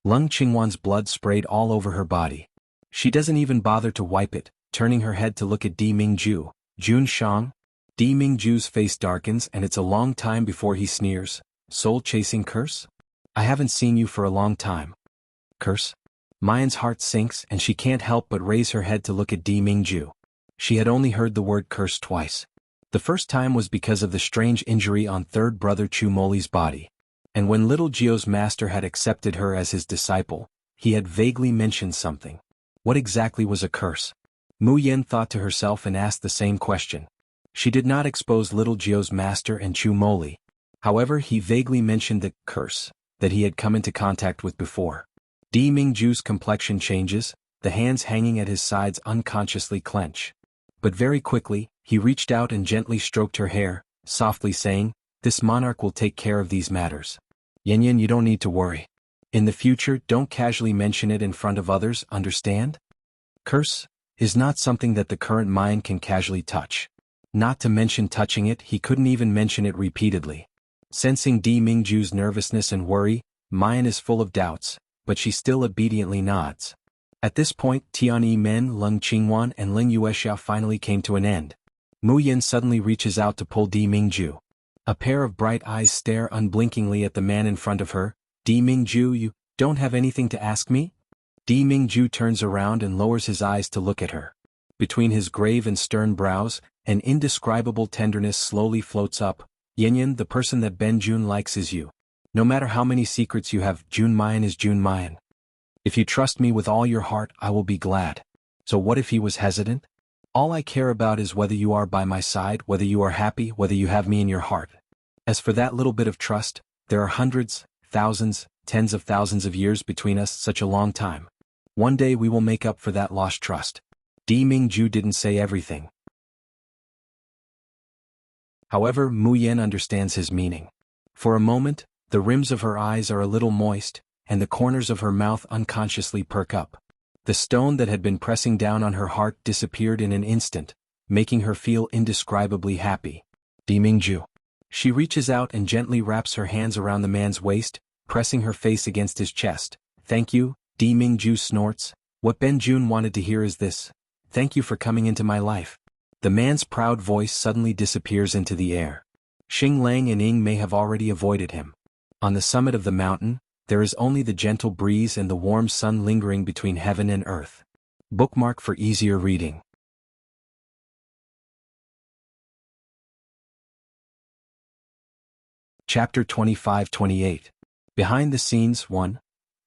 Leng Qingwan's blood sprayed all over her body. She doesn't even bother to wipe it, turning her head to look at Di Mingju. Jun Shang? Di Mingju's face darkens and it's a long time before he sneers. Soul-chasing curse? I haven't seen you for a long time. Curse? Mayan's heart sinks and she can't help but raise her head to look at Di Mingju. She had only heard the word curse twice. The first time was because of the strange injury on third brother Chu Moli's body. And when little Jio's master had accepted her as his disciple, he had vaguely mentioned something. What exactly was a curse? Mu Yen thought to herself and asked the same question. She did not expose little Jio's master and Chu Moli. However, he vaguely mentioned the curse that he had come into contact with before. Di Mingju's complexion changes, the hands hanging at his sides unconsciously clench. But very quickly, he reached out and gently stroked her hair, softly saying, This monarch will take care of these matters. Yen, you don't need to worry. In the future, don't casually mention it in front of others, understand? Curse is not something that the current Mayan can casually touch. Not to mention touching it, he couldn't even mention it repeatedly. Sensing Di Mingju's nervousness and worry, Mayan is full of doubts, but she still obediently nods. At this point, Tianyi Men, Leng Qingwan and Leng Yuexia finally came to an end. Mu Yen suddenly reaches out to pull Di Mingju. A pair of bright eyes stare unblinkingly at the man in front of her. Di Mingju, you don't have anything to ask me? Di Mingju turns around and lowers his eyes to look at her. Between his grave and stern brows, an indescribable tenderness slowly floats up. Yen, the person that Ben Jun likes is you. No matter how many secrets you have, Jun Mayan is Jun Mayan. If you trust me with all your heart, I will be glad. So what if he was hesitant? All I care about is whether you are by my side, whether you are happy, whether you have me in your heart. As for that little bit of trust, there are hundreds, thousands, tens of thousands of years between us, such a long time. One day we will make up for that lost trust. Di Mingju didn't say everything. However, Mu Yan understands his meaning. For a moment, the rims of her eyes are a little moist, and the corners of her mouth unconsciously perk up. The stone that had been pressing down on her heart disappeared in an instant, making her feel indescribably happy. Di Mingju. She reaches out and gently wraps her hands around the man's waist, pressing her face against his chest. Thank you, Di Mingju snorts. What Ben Jun wanted to hear is this. Thank you for coming into my life. The man's proud voice suddenly disappears into the air. Xing Lang and Ying may have already avoided him. On the summit of the mountain, there is only the gentle breeze and the warm sun lingering between heaven and earth. Bookmark for easier reading. Chapter 25-28. Behind the scenes 1.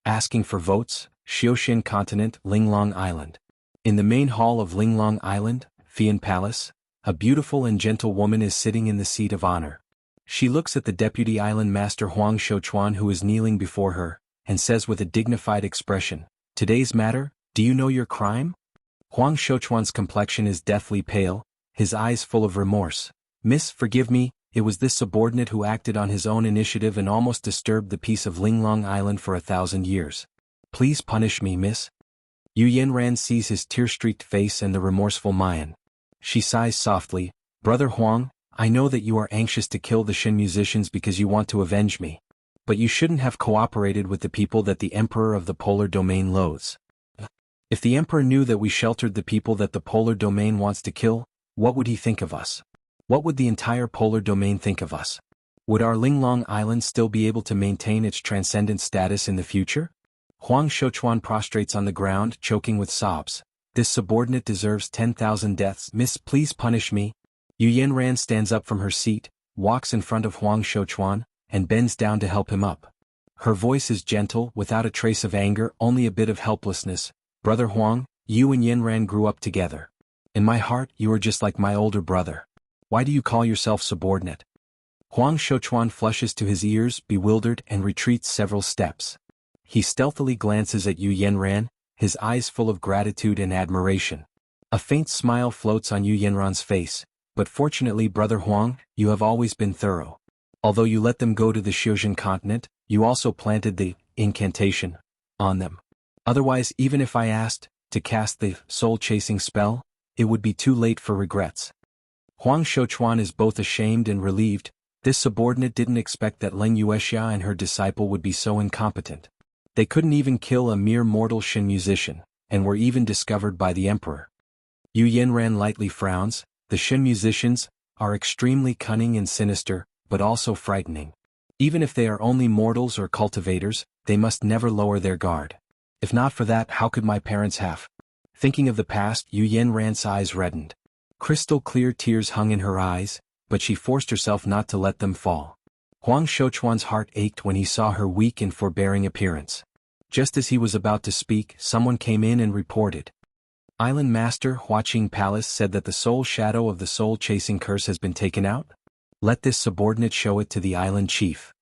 Asking for votes, Xiaoxin Continent, Linglong Island. In the main hall of Linglong Island, Fian Palace, a beautiful and gentle woman is sitting in the seat of honor. She looks at the deputy island master Huang Shouchuan who is kneeling before her, and says with a dignified expression, "Today's matter, do you know your crime?" Huang Shouchuan's complexion is deathly pale, his eyes full of remorse. "Miss, forgive me, it was this subordinate who acted on his own initiative and almost disturbed the peace of Linglong Island for 1,000 years. Please punish me, miss." Yu Yanran sees his tear-streaked face and the remorseful Mayan. She sighs softly, "Brother Huang, I know that you are anxious to kill the Shin musicians because you want to avenge me. But you shouldn't have cooperated with the people that the Emperor of the Polar Domain loathes. If the Emperor knew that we sheltered the people that the Polar Domain wants to kill, what would he think of us? What would the entire Polar Domain think of us? Would our Linglong Island still be able to maintain its transcendent status in the future?" Huang Shouchuan prostrates on the ground, choking with sobs. "This subordinate deserves 10,000 deaths. Miss, please punish me." Yu Yanran stands up from her seat, walks in front of Huang Shouchuan, and bends down to help him up. Her voice is gentle, without a trace of anger, only a bit of helplessness. "Brother Huang, you and Yanran grew up together. In my heart, you are just like my older brother. Why do you call yourself subordinate?" Huang Shouchuan flushes to his ears, bewildered, and retreats several steps. He stealthily glances at Yu Yanran, his eyes full of gratitude and admiration. A faint smile floats on Yu Yanran's face, but fortunately, Brother Huang, you have always been thorough. Although you let them go to the Xiaoxin continent, you also planted the incantation on them. Otherwise, even if I asked to cast the soul-chasing spell, it would be too late for regrets. Huang Shouchuan is both ashamed and relieved. This subordinate didn't expect that Leng Yuexia and her disciple would be so incompetent. They couldn't even kill a mere mortal Shin musician, and were even discovered by the Emperor. Yu Yanran lightly frowns. The Shin musicians are extremely cunning and sinister, but also frightening. Even if they are only mortals or cultivators, they must never lower their guard. If not for that, how could my parents have? Thinking of the past, Yu Yanran's eyes reddened. Crystal-clear tears hung in her eyes, but she forced herself not to let them fall. Huang Shouchuan's heart ached when he saw her weak and forbearing appearance. Just as he was about to speak, someone came in and reported. Island Master Huaqing Palace said that the soul shadow of the soul-chasing curse has been taken out. Let this subordinate show it to the island chief.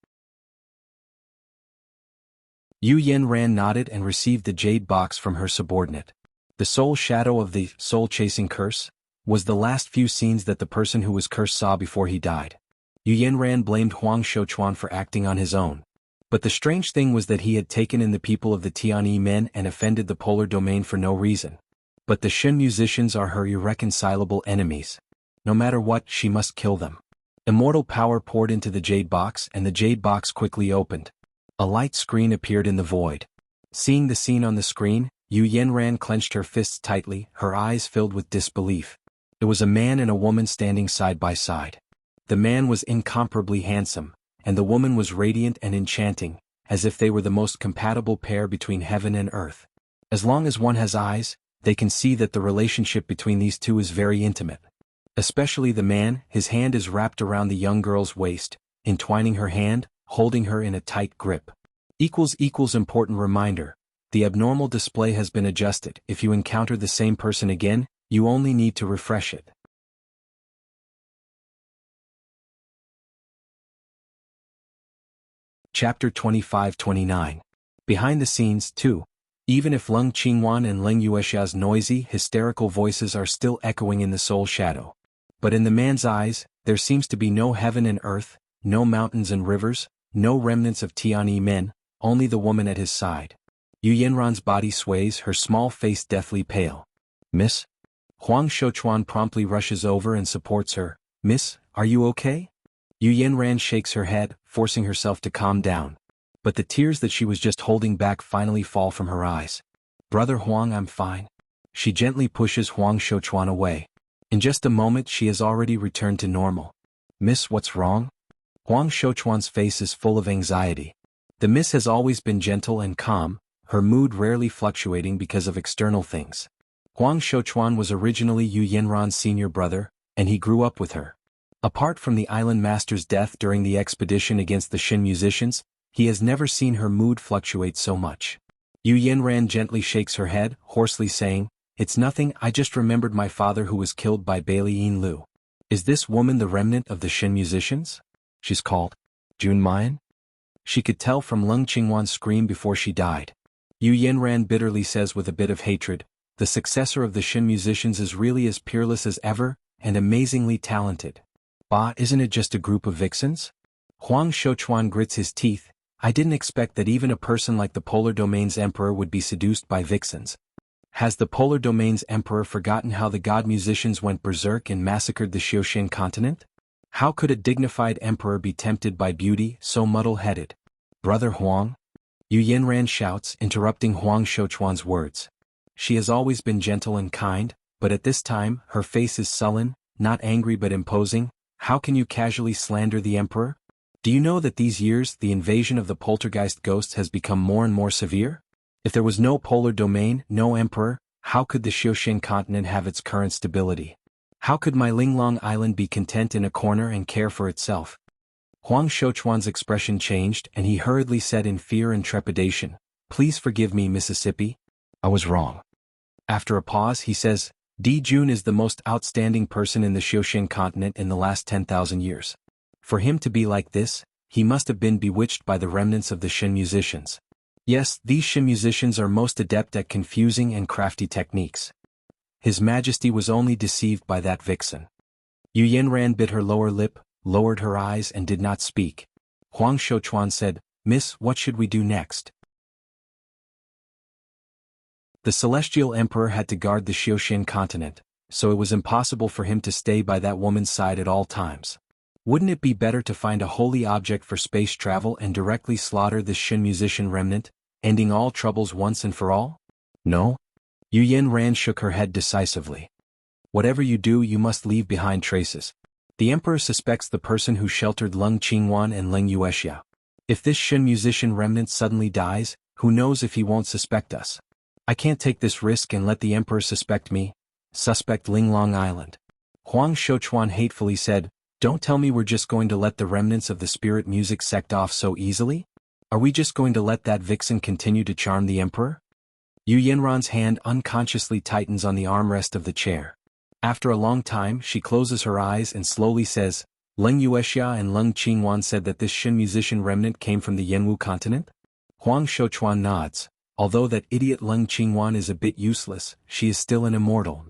Yu Yanran nodded and received the jade box from her subordinate. The soul shadow of the soul-chasing curse was the last few scenes that the person who was cursed saw before he died. Yu Yanran blamed Huang Shouchuan for acting on his own. But the strange thing was that he had taken in the people of the Tianyi men and offended the Polar Domain for no reason. But the Shin musicians are her irreconcilable enemies. No matter what, she must kill them. Immortal power poured into the jade box, and the jade box quickly opened. A light screen appeared in the void. Seeing the scene on the screen, Yu Yanran clenched her fists tightly, her eyes filled with disbelief. It was a man and a woman standing side by side. The man was incomparably handsome, and the woman was radiant and enchanting, as if they were the most compatible pair between heaven and earth. As long as one has eyes, they can see that the relationship between these two is very intimate. Especially the man, his hand is wrapped around the young girl's waist, entwining her hand, holding her in a tight grip. Important reminder. The abnormal display has been adjusted. If you encounter the same person again, You only need to refresh it. Chapter 25-29. Behind the scenes, too. Even if Leng Qingwan and Leng Yuexia's noisy, hysterical voices are still echoing in the soul shadow. But in the man's eyes, there seems to be no heaven and earth, no mountains and rivers, no remnants of Tianyi men, only the woman at his side. Yu Yanran's body sways, her small face deathly pale. Miss? Huang Shouchuan promptly rushes over and supports her. Miss, are you okay? Yu Yanran shakes her head, forcing herself to calm down. But the tears that she was just holding back finally fall from her eyes. Brother Huang, I'm fine. She gently pushes Huang Shouchuan away. In just a moment she has already returned to normal. Miss, what's wrong? Huang Shouchuan's face is full of anxiety. The miss has always been gentle and calm, her mood rarely fluctuating because of external things. Huang Shouchuan was originally Yu Yanran's senior brother, and he grew up with her. Apart from the island master's death during the expedition against the Shin musicians, he has never seen her mood fluctuate so much. Yu Yanran gently shakes her head, hoarsely saying, It's nothing, I just remembered my father who was killed by Bailey Yin Lu. Is this woman the remnant of the Shin musicians? She's called Jun Mayan? She could tell from Leng Qingwan's scream before she died. Yu Yanran bitterly says with a bit of hatred, the successor of the Shin musicians is really as peerless as ever, and amazingly talented. Bah, isn't it just a group of vixens? Huang Shouchuan grits his teeth. I didn't expect that even a person like the Polar Domain's emperor would be seduced by vixens. Has the Polar Domain's emperor forgotten how the god musicians went berserk and massacred the Xiaoxian continent? How could a dignified emperor be tempted by beauty so muddle-headed? Brother Huang? Yu Yanran shouts, interrupting Huang Shouchuan's words. She has always been gentle and kind, but at this time, her face is sullen, not angry but imposing. How can you casually slander the emperor? Do you know that these years the invasion of the poltergeist ghosts has become more and more severe? If there was no polar domain, no emperor, how could the Xiaoxian continent have its current stability? How could my Linglong Island be content in a corner and care for itself? Huang Shouchuan's expression changed and he hurriedly said in fear and trepidation, Please forgive me, Mississippi. I was wrong. After a pause he says, Di Jun is the most outstanding person in the Xiaoxian continent in the last 10,000 years. For him to be like this, he must have been bewitched by the remnants of the Shin musicians. Yes, these Shin musicians are most adept at confusing and crafty techniques. His Majesty was only deceived by that vixen. Yu Yanran bit her lower lip, lowered her eyes and did not speak. Huang Shouchuan said, Miss, what should we do next? The Celestial Emperor had to guard the Xiaoxian continent, so it was impossible for him to stay by that woman's side at all times. Wouldn't it be better to find a holy object for space travel and directly slaughter this Shin musician remnant, ending all troubles once and for all? No? Yu Yanran shook her head decisively. Whatever you do, you must leave behind traces. The Emperor suspects the person who sheltered Leng Qingwan and Leng Yuexia. If this Shin musician remnant suddenly dies, who knows if he won't suspect us? I can't take this risk and let the Emperor suspect me. Suspect Linglong Island. Huang Shouchuan hatefully said, Don't tell me we're just going to let the remnants of the spirit music sect off so easily? Are we just going to let that vixen continue to charm the Emperor? Yu Yanran's hand unconsciously tightens on the armrest of the chair. After a long time she closes her eyes and slowly says, Leng Yuexia and Leng Qingwan said that this Shin musician remnant came from the Yanwu continent? Huang Shouchuan nods. Although that idiot Leng Qingwan is a bit useless, she is still an immortal.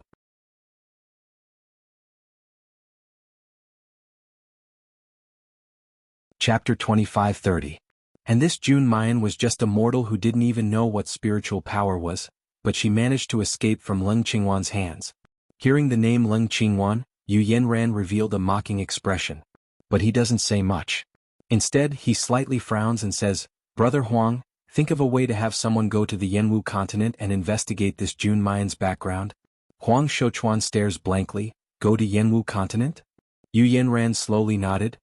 Chapter 25-30. And this Jun Mayan was just a mortal who didn't even know what spiritual power was, but she managed to escape from Leng Qingwan's hands. Hearing the name Leng Qingwan, Yu Yanran revealed a mocking expression. But he doesn't say much. Instead, he slightly frowns and says, Brother Huang, think of a way to have someone go to the Yanwu continent and investigate this Jun Mayan's background. Huang Shouchuan stares blankly, Go to Yanwu continent? Yu Yanran slowly nodded.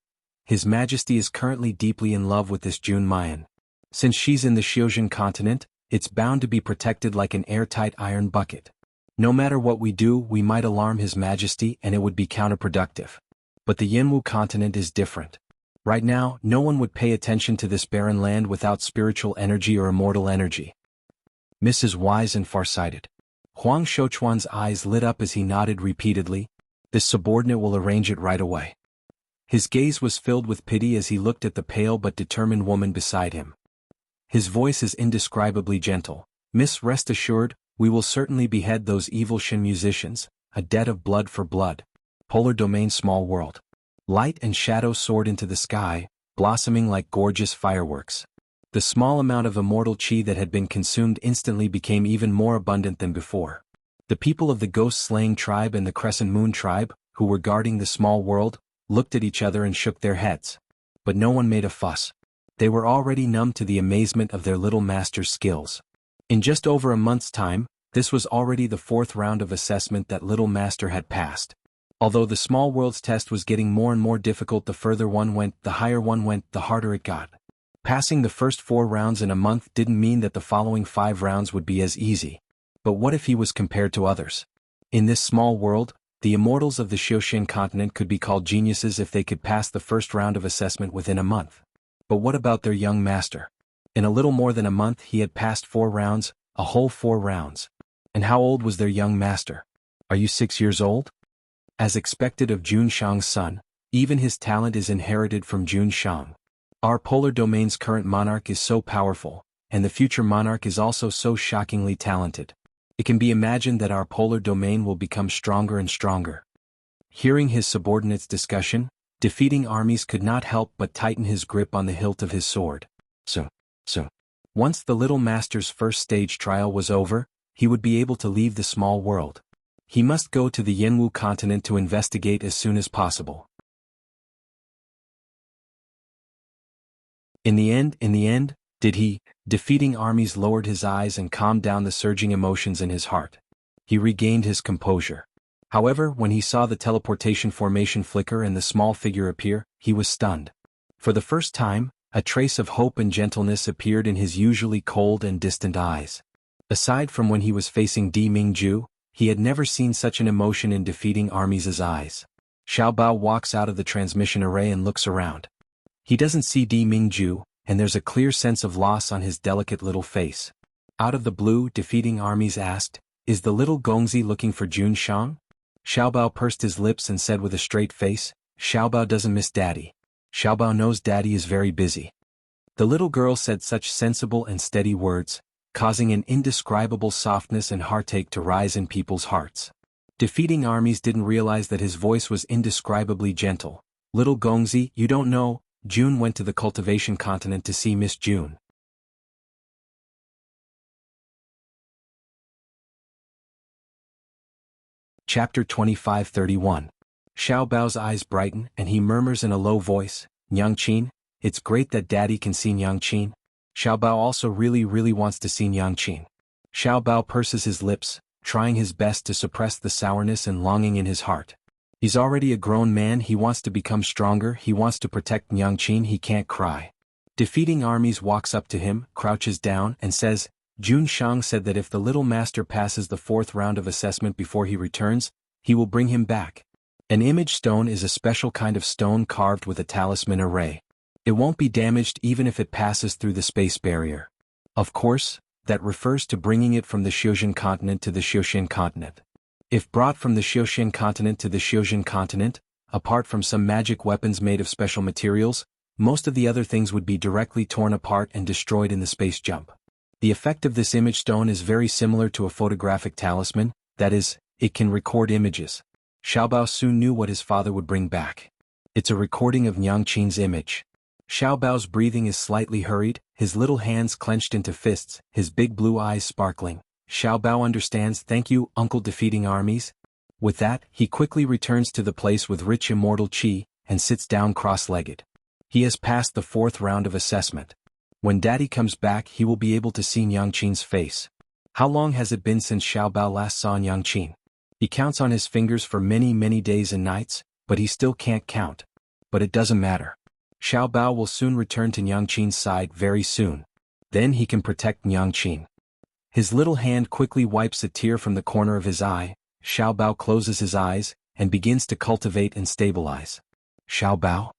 His Majesty is currently deeply in love with this Jun Mayan. Since she's in the Xiaoxian continent, it's bound to be protected like an airtight iron bucket. No matter what we do, we might alarm His Majesty and it would be counterproductive. But the Yanwu continent is different. Right now, no one would pay attention to this barren land without spiritual energy or immortal energy. Miss is wise and farsighted. Huang Shouchuan's eyes lit up as he nodded repeatedly. This subordinate will arrange it right away. His gaze was filled with pity as he looked at the pale but determined woman beside him. His voice is indescribably gentle. Miss, rest assured, we will certainly behead those evil Shin musicians, a debt of blood for blood. Polar domain small world. Light and shadow soared into the sky, blossoming like gorgeous fireworks. The small amount of immortal chi that had been consumed instantly became even more abundant than before. The people of the ghost-slaying tribe and the Crescent Moon tribe, who were guarding the small world, looked at each other and shook their heads. But no one made a fuss. They were already numb to the amazement of their little master's skills. In just over a month's time, this was already the 4th round of assessment that little master had passed. Although the small world's test was getting more and more difficult, the further one went, the higher one went, the harder it got. Passing the first 4 rounds in a month didn't mean that the following 5 rounds would be as easy. But what if he was compared to others? In this small world, the immortals of the Xiuxian continent could be called geniuses if they could pass the first round of assessment within a month. But what about their young master? In a little more than a month he had passed 4 rounds, a whole 4 rounds. And how old was their young master? Are you 6 years old? As expected of Jun Shang's son, even his talent is inherited from Jun Shang. Our polar domain's current monarch is so powerful, and the future monarch is also so shockingly talented. It can be imagined that our polar domain will become stronger and stronger. Hearing his subordinates' discussion, Defying Armies could not help but tighten his grip on the hilt of his sword. So. Once the little master's first stage trial was over, he would be able to leave the small world. He must go to the Yanwu continent to investigate as soon as possible. In the end, did he? Defying Armies lowered his eyes and calmed down the surging emotions in his heart. He regained his composure. However, when he saw the teleportation formation flicker and the small figure appear, he was stunned. For the first time, a trace of hope and gentleness appeared in his usually cold and distant eyes. Aside from when he was facing Di Mingju, he had never seen such an emotion in Defying Armies' eyes. Xiao Bao walks out of the transmission array and looks around. He doesn't see Di Mingju, and there's a clear sense of loss on his delicate little face. Out of the blue, Defying Armies asked, "Is the little Gongzi looking for Jun Shang?" Xiao Bao pursed his lips and said with a straight face, "Xiao Bao doesn't miss Daddy. Xiao Bao knows Daddy is very busy." The little girl said such sensible and steady words, causing an indescribable softness and heartache to rise in people's hearts. Defying Armies didn't realize that his voice was indescribably gentle. "Little Gongzi, you don't know, June went to the cultivation continent to see Miss June." Chapter 25-31. Xiao Bao's eyes brighten and he murmurs in a low voice, "Nyangqin, it's great that Daddy can see Nyangqin." Xiao Bao also really wants to see Nyangqin. Xiao Bao purses his lips, trying his best to suppress the sourness and longing in his heart. He's already a grown man, he wants to become stronger, he wants to protect Nyangqin, he can't cry. Defying Armies walks up to him, crouches down, and says, "Jun Shang said that if the little master passes the 4th round of assessment before he returns, he will bring him back. An image stone is a special kind of stone carved with a talisman array. It won't be damaged even if it passes through the space barrier. Of course, that refers to bringing it from the Xiuxian continent to the Xiuxian continent. If brought from the Xiuxian continent to the Xiuxian continent, apart from some magic weapons made of special materials, most of the other things would be directly torn apart and destroyed in the space jump. The effect of this image stone is very similar to a photographic talisman, that is, it can record images." Xiao Bao soon knew what his father would bring back. It's a recording of Nyangqin's image. Xiao Bao's breathing is slightly hurried, his little hands clenched into fists, his big blue eyes sparkling. Xiao Bao understands. "Thank you, Uncle Defying Armies." With that, he quickly returns to the place with rich immortal chi, and sits down cross-legged. He has passed the 4th round of assessment. When Daddy comes back he will be able to see Nyangqin's face. How long has it been since Xiao Bao last saw Nyangqin? He counts on his fingers for many days and nights, but he still can't count. But it doesn't matter. Xiao Bao will soon return to Nyangqin's side very soon. Then he can protect Nyangqin. His little hand quickly wipes a tear from the corner of his eye. Xiao Bao closes his eyes, and begins to cultivate and stabilize. "Xiao Bao?"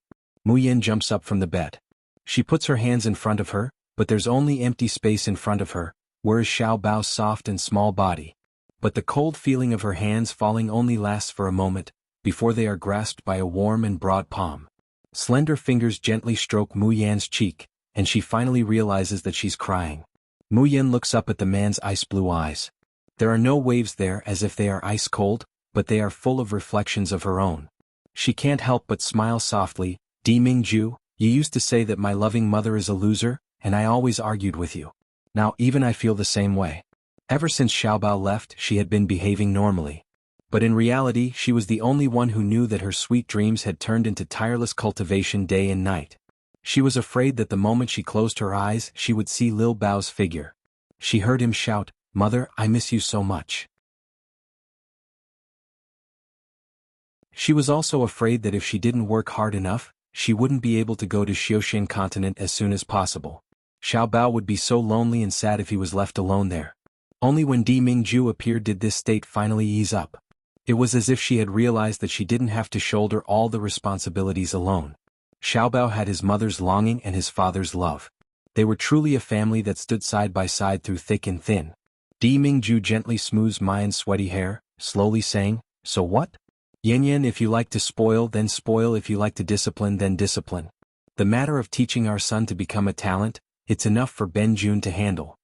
Mu Yin jumps up from the bed. She puts her hands in front of her, but there's only empty space in front of her. Where is Xiao Bao's soft and small body? But the cold feeling of her hands falling only lasts for a moment, before they are grasped by a warm and broad palm. Slender fingers gently stroke Mu Yan's cheek, and she finally realizes that she's crying. Mu Yan looks up at the man's ice-blue eyes. There are no waves there as if they are ice-cold, but they are full of reflections of her own. She can't help but smile softly. Di Mingju, you used to say that my loving mother is a loser, and I always argued with you. Now even I feel the same way. Ever since Xiaobao left, she had been behaving normally. But in reality, she was the only one who knew that her sweet dreams had turned into tireless cultivation day and night. She was afraid that the moment she closed her eyes, she would see Lil Bao's figure. She heard him shout, "Mother, I miss you so much." She was also afraid that if she didn't work hard enough, she wouldn't be able to go to Xiaoxian continent as soon as possible. Xiaobao would be so lonely and sad if he was left alone there. Only when Di Mingju appeared did this state finally ease up. It was as if she had realized that she didn't have to shoulder all the responsibilities alone. Xiaobao had his mother's longing and his father's love. They were truly a family that stood side by side through thick and thin. Di Mingju gently smooths Mayan's sweaty hair, slowly saying, "So what? Yan, if you like to spoil, then spoil. If you like to discipline, then discipline. The matter of teaching our son to become a talent, it's enough for Ben Jun to handle."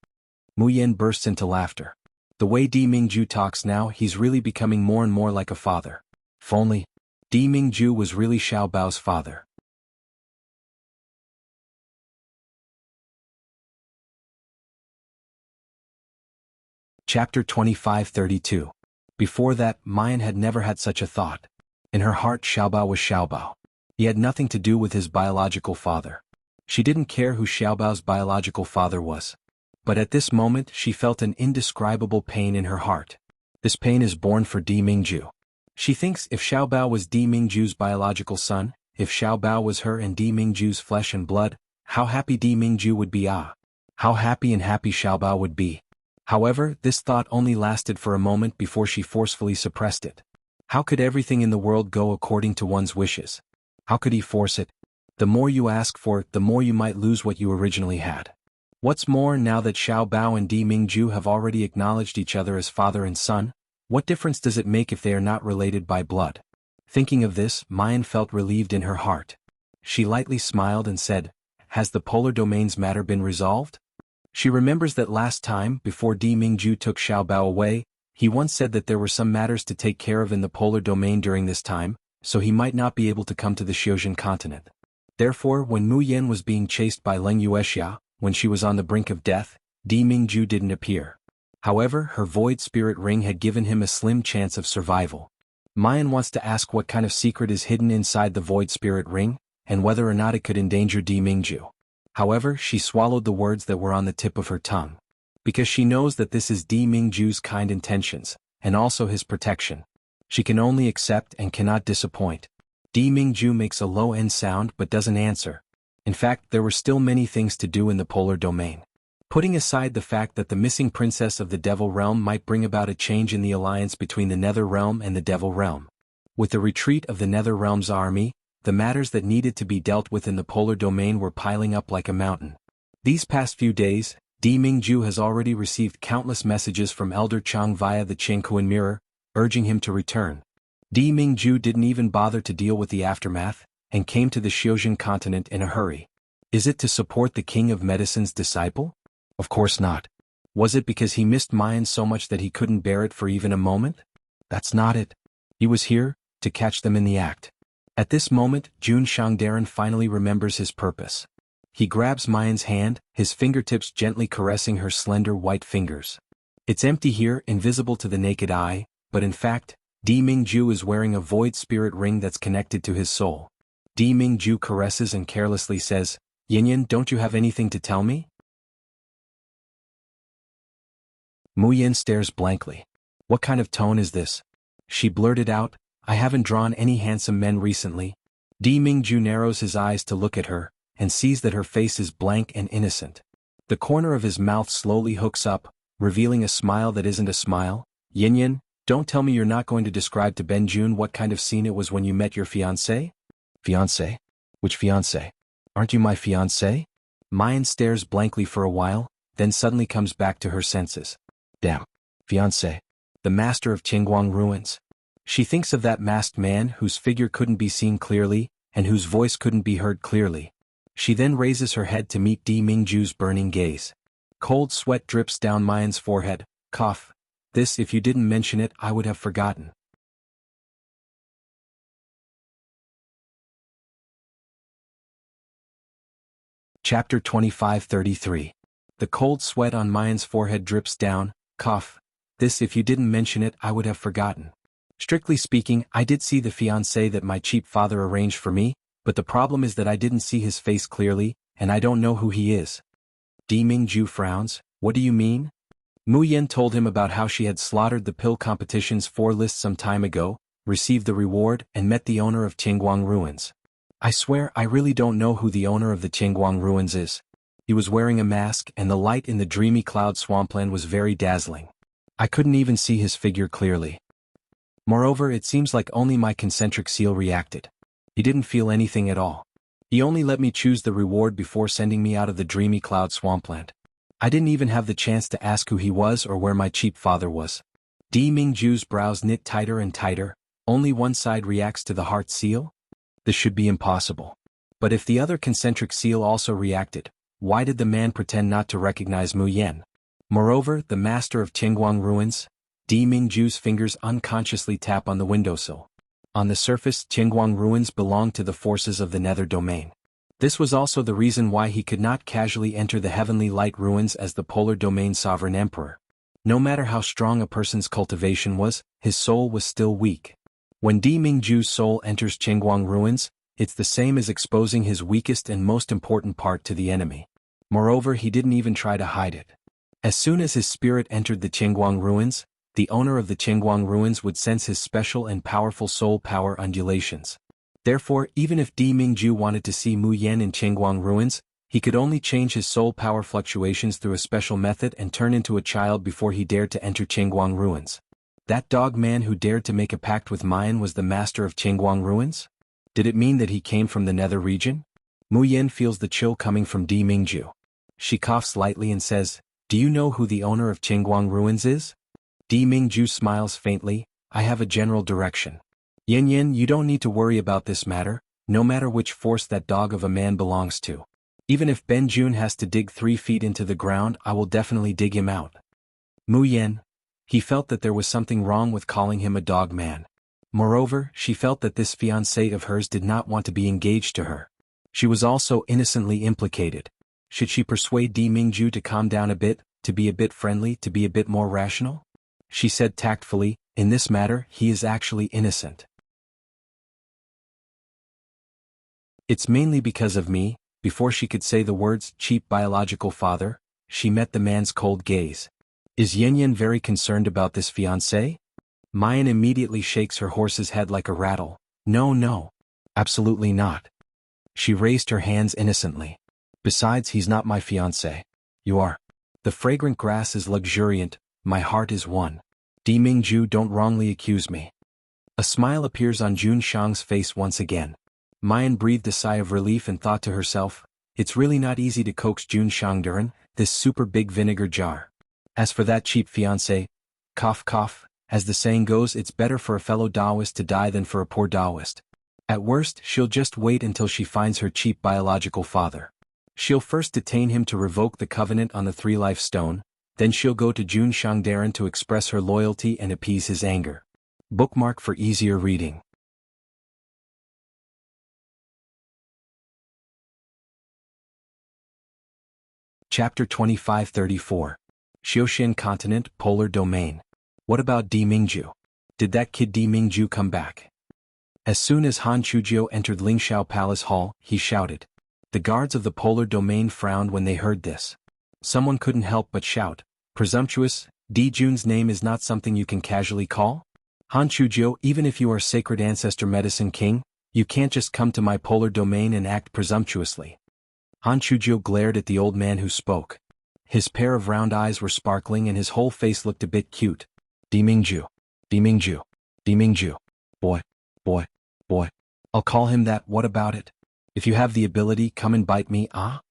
Mu Yan bursts into laughter. The way Di Mingju talks now, he's really becoming more and more like a father. If only Di Mingju was really Xiaobao's father. Chapter 25-32. Before that, Mayan had never had such a thought. In her heart, Xiaobao was Xiaobao. He had nothing to do with his biological father. She didn't care who Xiaobao's biological father was. But at this moment, she felt an indescribable pain in her heart. This pain is born for Di Mingju. She thinks if Xiaobao was Di Mingju's biological son, if Xiaobao was her and Di Mingju's flesh and blood, how happy Di Mingju would be. How happy Xiaobao would be. However, this thought only lasted for a moment before she forcefully suppressed it. How could everything in the world go according to one's wishes? How could he force it? The more you ask for it, the more you might lose what you originally had. What's more, now that Xiaobao and Di Mingju have already acknowledged each other as father and son, what difference does it make if they are not related by blood? Thinking of this, Mayan felt relieved in her heart. She lightly smiled and said, "Has the polar domain's matter been resolved?" She remembers that last time, before Di Mingju took Xiaobao away, he once said that there were some matters to take care of in the polar domain during this time, so he might not be able to come to the Xiaoxian continent. Therefore, when Mu Yan was being chased by Leng Yuexia, when she was on the brink of death, Di Mingju didn't appear. However, her void spirit ring had given him a slim chance of survival. Mayan wants to ask what kind of secret is hidden inside the void spirit ring, and whether or not it could endanger Di Mingju. However, she swallowed the words that were on the tip of her tongue. Because she knows that this is Di Mingju's kind intentions, and also his protection. She can only accept and cannot disappoint. Di Mingju makes a low-end sound but doesn't answer. In fact, there were still many things to do in the polar domain. Putting aside the fact that the missing princess of the Devil Realm might bring about a change in the alliance between the Nether Realm and the Devil Realm. With the retreat of the Nether Realm's army, the matters that needed to be dealt with in the polar domain were piling up like a mountain. These past few days, Di Mingju has already received countless messages from Elder Chang via the Qingquan mirror, urging him to return. Di Mingju didn't even bother to deal with the aftermath, and came to the Xiaoxian continent in a hurry. Is it to support the King of Medicine's disciple? Of course not. Was it because he missed Mayan so much that he couldn't bear it for even a moment? That's not it. He was here, to catch them in the act. At this moment, Jun Shangdaran finally remembers his purpose. He grabs Mayan's hand, his fingertips gently caressing her slender white fingers. It's empty here, invisible to the naked eye, but in fact, Di Mingju is wearing a void spirit ring that's connected to his soul. Di Mingju caresses and carelessly says, "Yin, don't you have anything to tell me?" Mu Yan stares blankly. What kind of tone is this? She blurted out, "I haven't drawn any handsome men recently." Di Mingju narrows his eyes to look at her, and sees that her face is blank and innocent. The corner of his mouth slowly hooks up, revealing a smile that isn't a smile. Yin, don't tell me you're not going to describe to Ben Jun what kind of scene it was when you met your fiancé? Fiancé? Which fiancé? Aren't you my fiancé? Mayan stares blankly for a while, then suddenly comes back to her senses. Damn. Fiancé. the master of Qingguang ruins. She thinks of that masked man whose figure couldn't be seen clearly, and whose voice couldn't be heard clearly. She then raises her head to meet Di Mingju's burning gaze. Cold sweat drips down Mayan's forehead. Cough. This, if you didn't mention it, I would have forgotten. Chapter 25:33. The cold sweat on Mayan's forehead drips down. Cough. This, if you didn't mention it, I would have forgotten. Strictly speaking, I did see the fiancé that my cheap father arranged for me, but the problem is that I didn't see his face clearly, and I don't know who he is. Di Mingju frowns. What do you mean? Mu Yan told him about how she had slaughtered the pill competition's 4 lists some time ago, received the reward, and met the owner of Qingguang ruins. I swear I really don't know who the owner of the Qingguang ruins is. He was wearing a mask and the light in the dreamy cloud swampland was very dazzling. I couldn't even see his figure clearly. Moreover, it seems like only my concentric seal reacted. He didn't feel anything at all. He only let me choose the reward before sending me out of the dreamy cloud swampland. I didn't even have the chance to ask who he was or where my cheap father was. Di Mingju's brows knit tighter and tighter. Only one side reacts to the heart seal? This should be impossible. But if the other concentric seal also reacted, why did the man pretend not to recognize Mu Yan? Moreover, the master of Qingguang ruins, Di Mingju's fingers unconsciously tap on the windowsill. On the surface, Qingguang ruins belonged to the forces of the nether domain. This was also the reason why he could not casually enter the heavenly light ruins as the polar domain sovereign emperor. No matter how strong a person's cultivation was, his soul was still weak. When Di Mingju's soul enters Qingguang ruins, it's the same as exposing his weakest and most important part to the enemy. Moreover, he didn't even try to hide it. As soon as his spirit entered the Qingguang ruins, the owner of the Qingguang ruins would sense his special and powerful soul power undulations. Therefore, even if Di Mingju wanted to see Mu Yan in Qingguang ruins, he could only change his soul power fluctuations through a special method and turn into a child before he dared to enter Qingguang ruins. That dog man who dared to make a pact with Mayan was the master of Qingguang ruins? Did it mean that he came from the nether region? Mu Yan feels the chill coming from Di Mingju. She coughs lightly and says, "Do you know who the owner of Qingguang ruins is?" Di Mingju smiles faintly. "I have a general direction. Yin Yin, you don't need to worry about this matter, no matter which force that dog of a man belongs to. Even if Ben Jun has to dig 3 feet into the ground, I will definitely dig him out." Mu Yan. He felt that there was something wrong with calling him a dog man. Moreover, she felt that this fiancé of hers did not want to be engaged to her. She was also innocently implicated. Should she persuade Di Mingju to calm down a bit, to be a bit friendly, to be a bit more rational? She said tactfully, "In this matter, he is actually innocent. It's mainly because of me." Before she could say the words, "cheap biological father," she met the man's cold gaze. Is Yin Yin very concerned about this fiancé? Mayan immediately shakes her horse's head like a rattle. No. Absolutely not. She raised her hands innocently. Besides, he's not my fiancé. You are. The fragrant grass is luxuriant, my heart is one. Di Mingju, don't wrongly accuse me. A smile appears on Jun Shang's face once again. Mayan breathed a sigh of relief and thought to herself, it's really not easy to coax Jun Shang during this super big vinegar jar. As for that cheap fiancé, cough cough, as the saying goes, it's better for a fellow Taoist to die than for a poor Taoist. At worst, she'll just wait until she finds her cheap biological father. She'll first detain him to revoke the covenant on the 3-life stone, then she'll go to Jun Shang Darren to express her loyalty and appease his anger. Bookmark for easier reading. Chapter 25:34. Xiaoxian Continent, Polar Domain. What about Di Mingju? Did that kid Di Mingju come back? As soon as Han Chujiu entered Lingxiao Palace Hall, he shouted. The guards of the Polar Domain frowned when they heard this. Someone couldn't help but shout, "Presumptuous, Di Jun's name is not something you can casually call? Han Chujiu, even if you are Sacred Ancestor Medicine King, you can't just come to my Polar Domain and act presumptuously." Han Chujiu glared at the old man who spoke. His pair of round eyes were sparkling and his whole face looked a bit cute. Di Mingju. Di Mingju. Di Mingju. Boy. I'll call him that, what about it? If you have the ability, come and bite me, ah?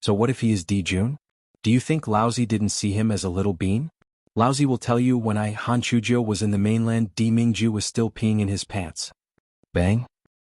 So what if he is Di Jun? Do you think Laozi didn't see him as a little bean? Laozi will tell you when Han Chuzhou was in the mainland, Di Mingju was still peeing in his pants. Bang!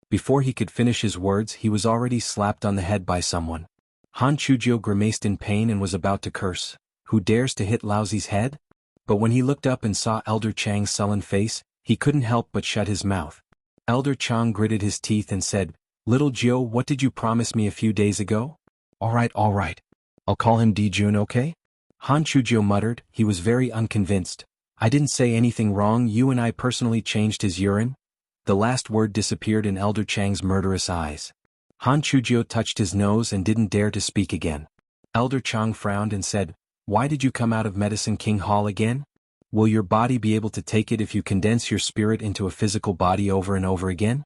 Before he could finish his words, he was already slapped on the head by someone. Han Chuzhou grimaced in pain and was about to curse. Who dares to hit Laozi's head? But when he looked up and saw Elder Chang's sullen face, he couldn't help but shut his mouth. Elder Chang gritted his teeth and said, "Little Jiu, what did you promise me a few days ago?" All right. I'll call him Dijun, okay?" Han Chuzhou muttered. He was very unconvinced. "I didn't say anything wrong. You and I personally changed his urine." The last word disappeared in Elder Chang's murderous eyes. Han Chuzhou touched his nose and didn't dare to speak again. Elder Chang frowned and said, "Why did you come out of Medicine King Hall again? Will your body be able to take it if you condense your spirit into a physical body over and over again?"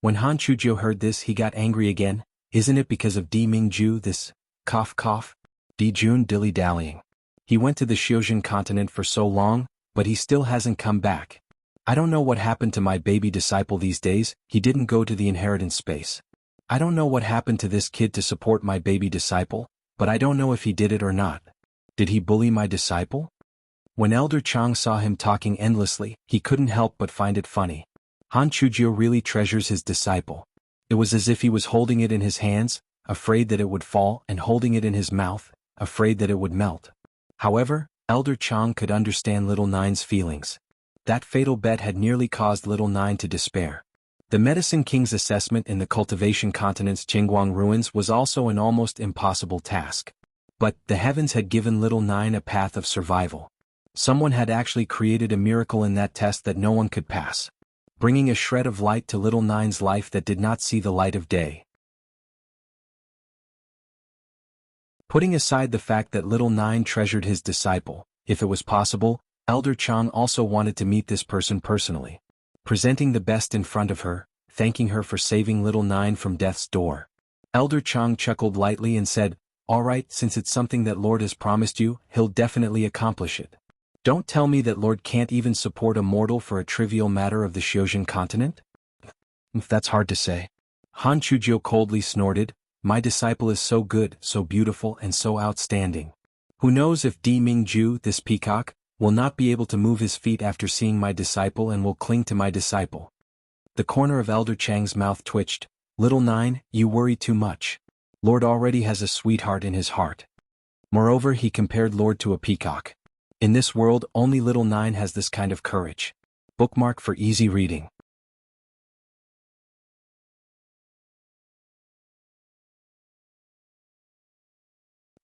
When Han Chuzhou heard this, he got angry again. "Isn't it because of Di Mingju, this cough? Dijun dilly-dallying. He went to the Xiuzhen continent for so long, but he still hasn't come back. I don't know what happened to my baby disciple these days. He didn't go to the inheritance space. I don't know what happened to this kid to support my baby disciple, but I don't know if he did it or not. Did he bully my disciple?" When Elder Chang saw him talking endlessly, he couldn't help but find it funny. Han Chuzhou really treasures his disciple. It was as if he was holding it in his hands, afraid that it would fall, and holding it in his mouth, afraid that it would melt. However, Elder Chang could understand Little Nine's feelings. That fatal bet had nearly caused Little Nine to despair. The Medicine King's assessment in the Cultivation Continent's Qingguang ruins was also an almost impossible task. But the heavens had given Little Nine a path of survival. Someone had actually created a miracle in that test that no one could pass, bringing a shred of light to Little Nine's life that did not see the light of day. Putting aside the fact that Little Nine treasured his disciple, if it was possible, Elder Chang also wanted to meet this person personally. Presenting the best in front of her, thanking her for saving Little Nine from death's door. Elder Chang chuckled lightly and said, "All right, since it's something that Lord has promised you, he'll definitely accomplish it. Don't tell me that Lord can't even support a mortal for a trivial matter of the Xiuzhen continent?" "That's hard to say." Han Chuzhou coldly snorted, "My disciple is so good, so beautiful, and so outstanding. Who knows if Di Mingju, this peacock, will not be able to move his feet after seeing my disciple and will cling to my disciple." The corner of Elder Chang's mouth twitched. "Little Nine, you worry too much. Lord already has a sweetheart in his heart." Moreover, he compared Lord to a peacock. In this world, only Little Nine has this kind of courage. Bookmark for easy reading.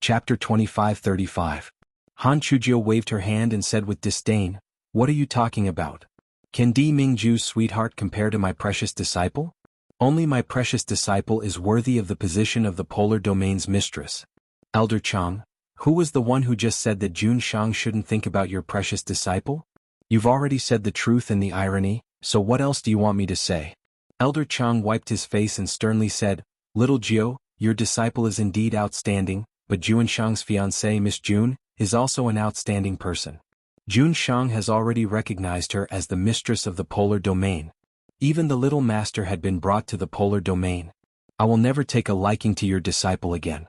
Chapter 25-35. Han Chuzhou waved her hand and said with disdain, "What are you talking about? Can Di Mingju's sweetheart compare to my precious disciple? Only my precious disciple is worthy of the position of the polar domain's mistress." "Elder Chang, who was the one who just said that Jun Shang shouldn't think about your precious disciple? You've already said the truth and the irony, so what else do you want me to say?" Elder Chang wiped his face and sternly said, "Little Jiu, your disciple is indeed outstanding, but Jun Shang's fiancée Miss Jun is also an outstanding person. Jun Shang has already recognized her as the mistress of the polar domain. Even the little master had been brought to the polar domain. I will never take a liking to your disciple again.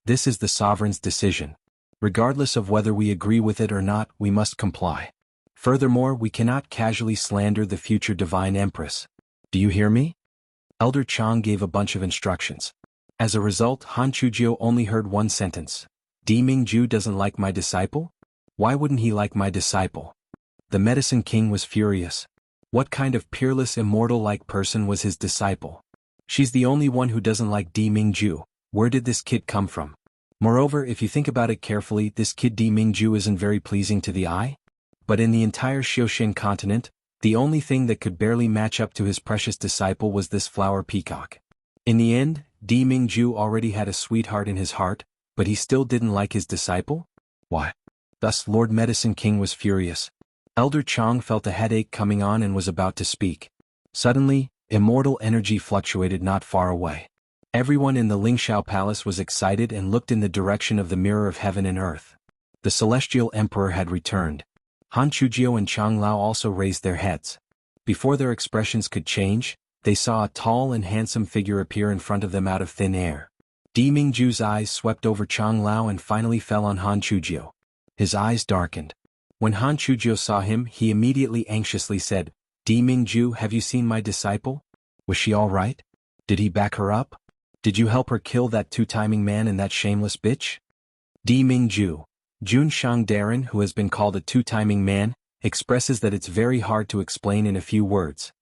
This is the sovereign's decision. Regardless of whether we agree with it or not, we must comply. Furthermore, we cannot casually slander the future divine empress. Do you hear me?" Elder Chang gave a bunch of instructions. As a result, Han Chuzhou only heard one sentence. "Di Mingju doesn't like my disciple? Why wouldn't he like my disciple?" The Medicine King was furious. What kind of peerless immortal-like person was his disciple? She's the only one who doesn't like Di Mingju. Where did this kid come from? Moreover, if you think about it carefully, this kid Di Mingju isn't very pleasing to the eye. But in the entire Xiuzhen continent, the only thing that could barely match up to his precious disciple was this flower peacock. In the end, Di Mingju already had a sweetheart in his heart, but he still didn't like his disciple? Why? Thus Lord Medicine King was furious. Elder Chang felt a headache coming on and was about to speak. Suddenly, immortal energy fluctuated not far away. Everyone in the Lingxiao Palace was excited and looked in the direction of the mirror of heaven and earth. The celestial emperor had returned. Han Chuzhou and Chang Lao also raised their heads. Before their expressions could change, they saw a tall and handsome figure appear in front of them out of thin air. Di Mingju's eyes swept over Chang Lao and finally fell on Han Chuzhou. His eyes darkened. When Han Chujiu saw him, he immediately anxiously said, "Di Mingju, have you seen my disciple? Was she all right? Did he back her up? Did you help her kill that two-timing man and that shameless bitch?" Di Mingju, Jun Shang Darren, who has been called a two-timing man, expresses that it's very hard to explain in a few words.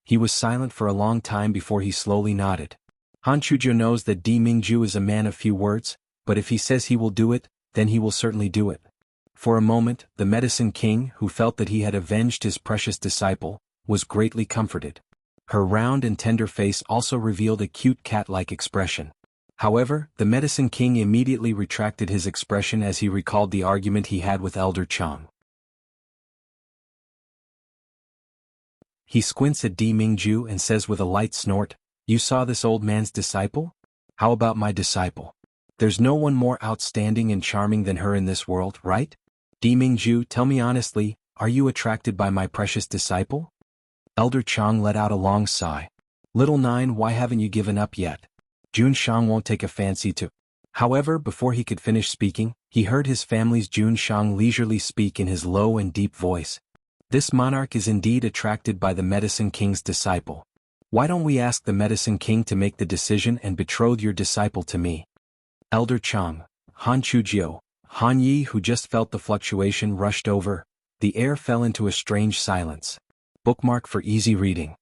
He was silent for a long time before he slowly nodded. Han Chujiu knows that Di Mingju is a man of few words, but if he says he will do it, then he will certainly do it. For a moment, the Medicine King, who felt that he had avenged his precious disciple, was greatly comforted. Her round and tender face also revealed a cute cat-like expression. However, the Medicine King immediately retracted his expression as he recalled the argument he had with Elder Chang. He squints at Di Mingju and says with a light snort, "You saw this old man's disciple? How about my disciple? There's no one more outstanding and charming than her in this world, right? Di Mingju, tell me honestly, are you attracted by my precious disciple?" Elder Chang let out a long sigh. "Little Nine, why haven't you given up yet? Jun Shang won't take a fancy to—" However, before he could finish speaking, he heard his family's Jun Shang leisurely speak in his low and deep voice. "This monarch is indeed attracted by the Medicine King's disciple. Why don't we ask the Medicine King to make the decision and betroth your disciple to me?" Elder Chang, Han Chujiu, Han Yi, who just felt the fluctuation, rushed over. The air fell into a strange silence. Bookmark for easy reading.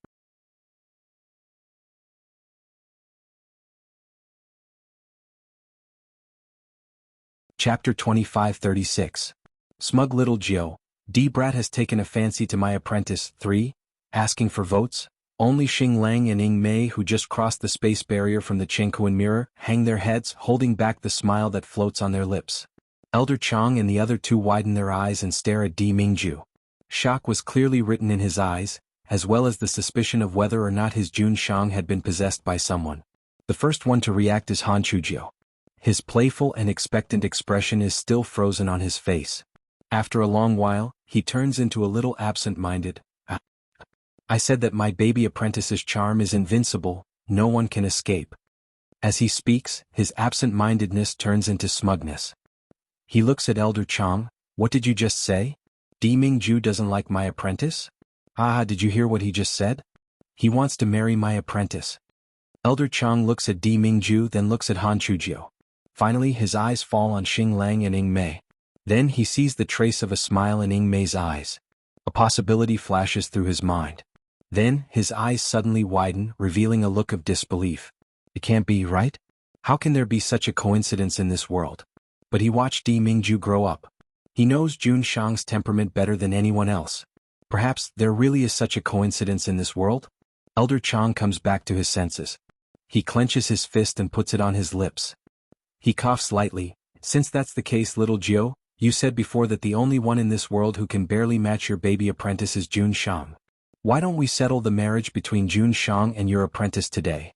Chapter 2536. Smug Little Jiu, D-Brat has taken a fancy to my apprentice, 3, asking for votes. Only Xing Lang and Ying Mei, who just crossed the space barrier from the Chengkuan mirror, hang their heads, holding back the smile that floats on their lips. Elder Chang and the other two widen their eyes and stare at Di Mingju. Shock was clearly written in his eyes, as well as the suspicion of whether or not his Jun Shang had been possessed by someone. The first one to react is Han Chujiu. His playful and expectant expression is still frozen on his face. After a long while, he turns into a little absent-minded. "I said that my baby apprentice's charm is invincible, no one can escape." As he speaks, his absent-mindedness turns into smugness. He looks at Elder Chang. "What did you just say? Di Mingju doesn't like my apprentice? Ah, did you hear what he just said? He wants to marry my apprentice." Elder Chang looks at Di Mingju, then looks at Han Chujiu. Finally, his eyes fall on Xing Lang and Ying Mei. Then he sees the trace of a smile in Ying Mei's eyes. A possibility flashes through his mind. Then, his eyes suddenly widen, revealing a look of disbelief. It can't be, right? How can there be such a coincidence in this world? But he watched Di Mingju grow up. He knows Jun Shang's temperament better than anyone else. Perhaps there really is such a coincidence in this world? Elder Chang comes back to his senses. He clenches his fist and puts it on his lips. He coughs lightly. "Since that's the case, little Jiu, you said before that the only one in this world who can barely match your baby apprentice is Jun Shang. Why don't we settle the marriage between Jun Shang and your apprentice today?"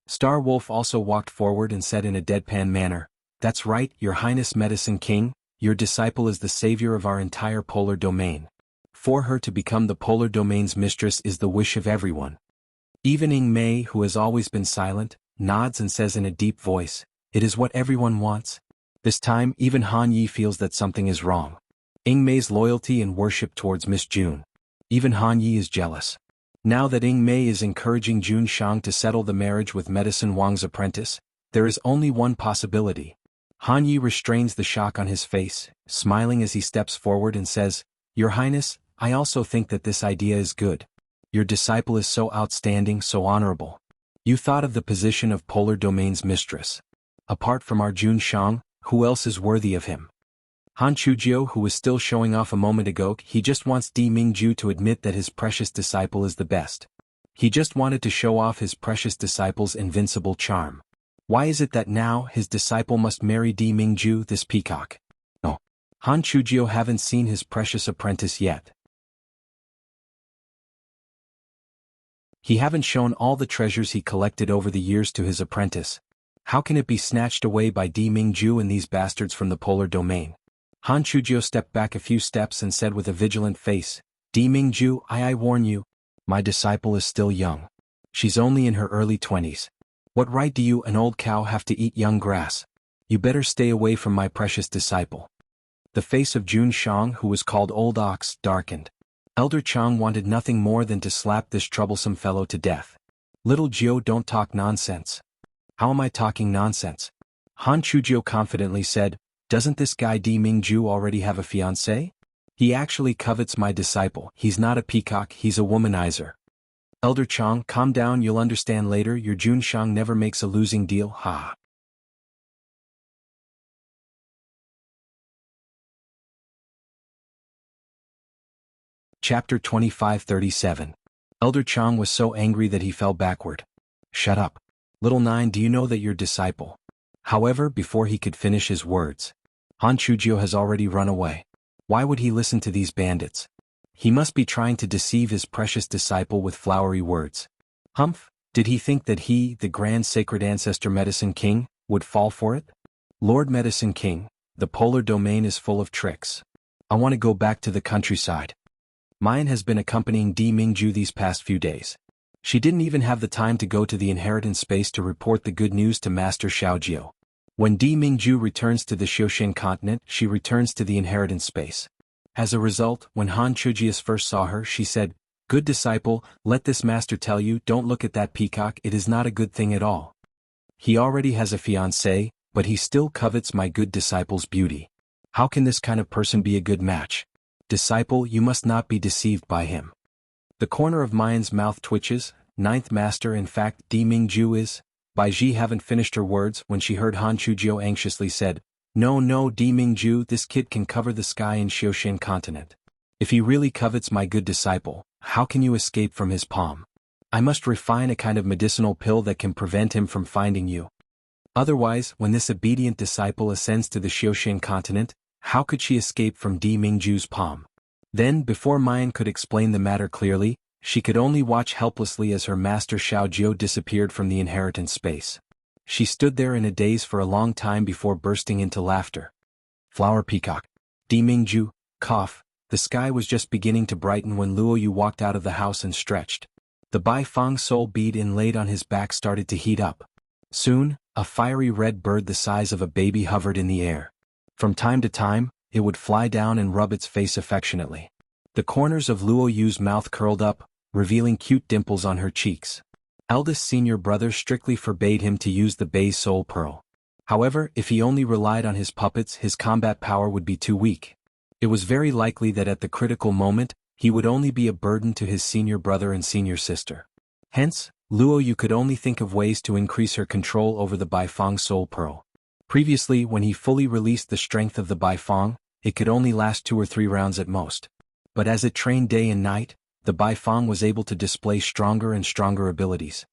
Star Wolf also walked forward and said in a deadpan manner, "That's right, Your Highness Medicine King, your disciple is the savior of our entire polar domain. For her to become the polar domain's mistress is the wish of everyone." Even Ying Mei, who has always been silent, nods and says in a deep voice, "It is what everyone wants." This time, even Han Yi feels that something is wrong. Ying Mei's loyalty and worship towards Miss June. Even Han Yi is jealous. Now that Ying Mei is encouraging Jun Shang to settle the marriage with Medicine Wang's apprentice, there is only one possibility. Han Yi restrains the shock on his face, smiling as he steps forward and says, "Your Highness, I also think that this idea is good. Your disciple is so outstanding, so honorable. You thought of the position of Polar Domain's mistress. Apart from our Jun Shang, who else is worthy of him?" Han Chujiu, who was still showing off a moment ago, he just wants Di Mingju to admit that his precious disciple is the best. He just wanted to show off his precious disciple's invincible charm. Why is it that now his disciple must marry Di Mingju, this peacock? No. Han Chujiu haven't seen his precious apprentice yet. He haven't shown all the treasures he collected over the years to his apprentice. How can it be snatched away by Di Mingju and these bastards from the polar domain? Han Chujiu stepped back a few steps and said with a vigilant face, "Di Mingju, I warn you. My disciple is still young. She's only in her early 20s. What right do you, an old cow, have to eat young grass? You better stay away from my precious disciple." The face of Jun Shang, who was called Old Ox, darkened. Elder Chang wanted nothing more than to slap this troublesome fellow to death. Little Jiu, don't talk nonsense. How am I talking nonsense? Han Chujiu confidently said, doesn't this guy Di Mingju already have a fiancé? He actually covets my disciple. He's not a peacock, he's a womanizer. Elder Chang, calm down, you'll understand later. Your Jun Shang never makes a losing deal, ha. Chapter 25:37. Elder Chang was so angry that he fell backward. Shut up. Little Nine, do you know that your disciple? However, before he could finish his words, Han Chujiu has already run away. Why would he listen to these bandits? He must be trying to deceive his precious disciple with flowery words. Humph, did he think that he, the grand sacred ancestor Medicine King, would fall for it? Lord Medicine King, the polar domain is full of tricks. I want to go back to the countryside. Mayan has been accompanying Di Mingju these past few days. She didn't even have the time to go to the inheritance space to report the good news to Master Xiaojiu. When Di Mingju returns to the Xiaoshan continent, she returns to the inheritance space. As a result, when Han Chujius first saw her, she said, good disciple, let this master tell you, don't look at that peacock, it is not a good thing at all. He already has a fiancé, but he still covets my good disciple's beauty. How can this kind of person be a good match? Disciple, you must not be deceived by him. The corner of Mayan's mouth twitches. Ninth master, in fact, Di Mingju is. Bai Ji haven't finished her words when she heard Han Chujiu anxiously said, no, Di Mingju, this kid can cover the sky in Xiaoshan continent. If he really covets my good disciple, how can you escape from his palm? I must refine a kind of medicinal pill that can prevent him from finding you. Otherwise, when this obedient disciple ascends to the Xiaoshan continent, how could she escape from Di Mingju's palm? Then, before Mayan could explain the matter clearly, she could only watch helplessly as her master Xiaojiu disappeared from the inheritance space. She stood there in a daze for a long time before bursting into laughter. Flower peacock. Di Mingju, cough. The sky was just beginning to brighten when Luo Yu walked out of the house and stretched. The Bai Fang soul bead inlaid on his back started to heat up. Soon, a fiery red bird the size of a baby hovered in the air. From time to time, it would fly down and rub its face affectionately. The corners of Luo Yu's mouth curled up, revealing cute dimples on her cheeks. Eldest senior brother strictly forbade him to use the Bai's soul pearl. However, if he only relied on his puppets, his combat power would be too weak. It was very likely that at the critical moment, he would only be a burden to his senior brother and senior sister. Hence, Luo Yu could only think of ways to increase her control over the Baifang soul pearl. Previously, when he fully released the strength of the Baifang, it could only last 2 or 3 rounds at most. But as it trained day and night, the Baifang was able to display stronger and stronger abilities.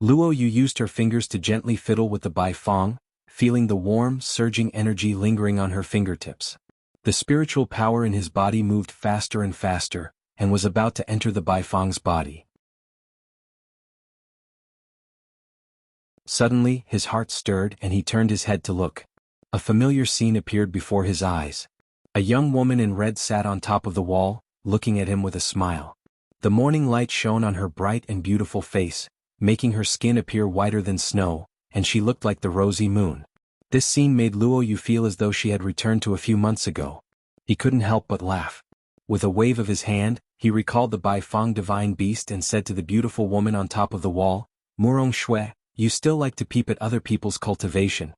Luo Yu used her fingers to gently fiddle with the Baifang, feeling the warm, surging energy lingering on her fingertips. The spiritual power in his body moved faster and faster, and was about to enter the Baifang's body. Suddenly, his heart stirred and he turned his head to look. A familiar scene appeared before his eyes. A young woman in red sat on top of the wall, looking at him with a smile. The morning light shone on her bright and beautiful face, making her skin appear whiter than snow, and she looked like the rosy moon. This scene made Luo Yu feel as though she had returned to a few months ago. He couldn't help but laugh. With a wave of his hand, he recalled the Baifang divine beast and said to the beautiful woman on top of the wall, Murong Shui, you still like to peep at other people's cultivation.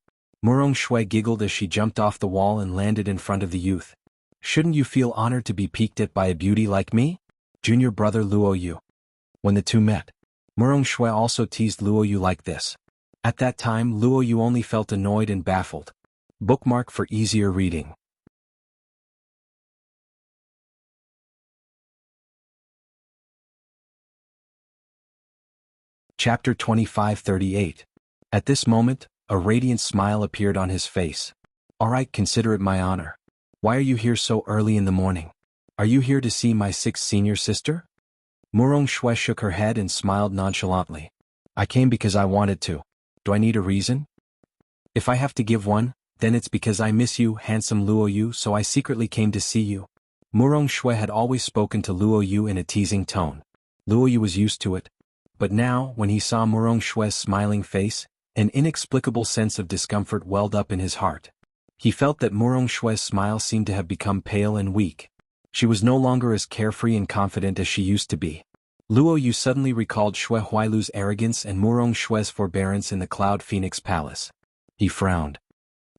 Murong Shui giggled as she jumped off the wall and landed in front of the youth. Shouldn't you feel honored to be peeked at by a beauty like me? Junior brother Luo Yu. When the two met, Murong Shui also teased Luo Yu like this. At that time Luo Yu only felt annoyed and baffled. Bookmark for easier reading. Chapter 25:38. At this moment, a radiant smile appeared on his face. All right, consider it my honor. Why are you here so early in the morning? Are you here to see my 6th senior sister? Murong Shui shook her head and smiled nonchalantly. I came because I wanted to. Do I need a reason? If I have to give one, then it's because I miss you, handsome Luo Yu, so I secretly came to see you. Murong Shui had always spoken to Luo Yu in a teasing tone. Luo Yu was used to it. But now, when he saw Murong Shui's smiling face, an inexplicable sense of discomfort welled up in his heart. He felt that Murong Shue's smile seemed to have become pale and weak. She was no longer as carefree and confident as she used to be. Luo Yu suddenly recalled Xue Huailu's arrogance and Murong Shue's forbearance in the Cloud Phoenix Palace. He frowned.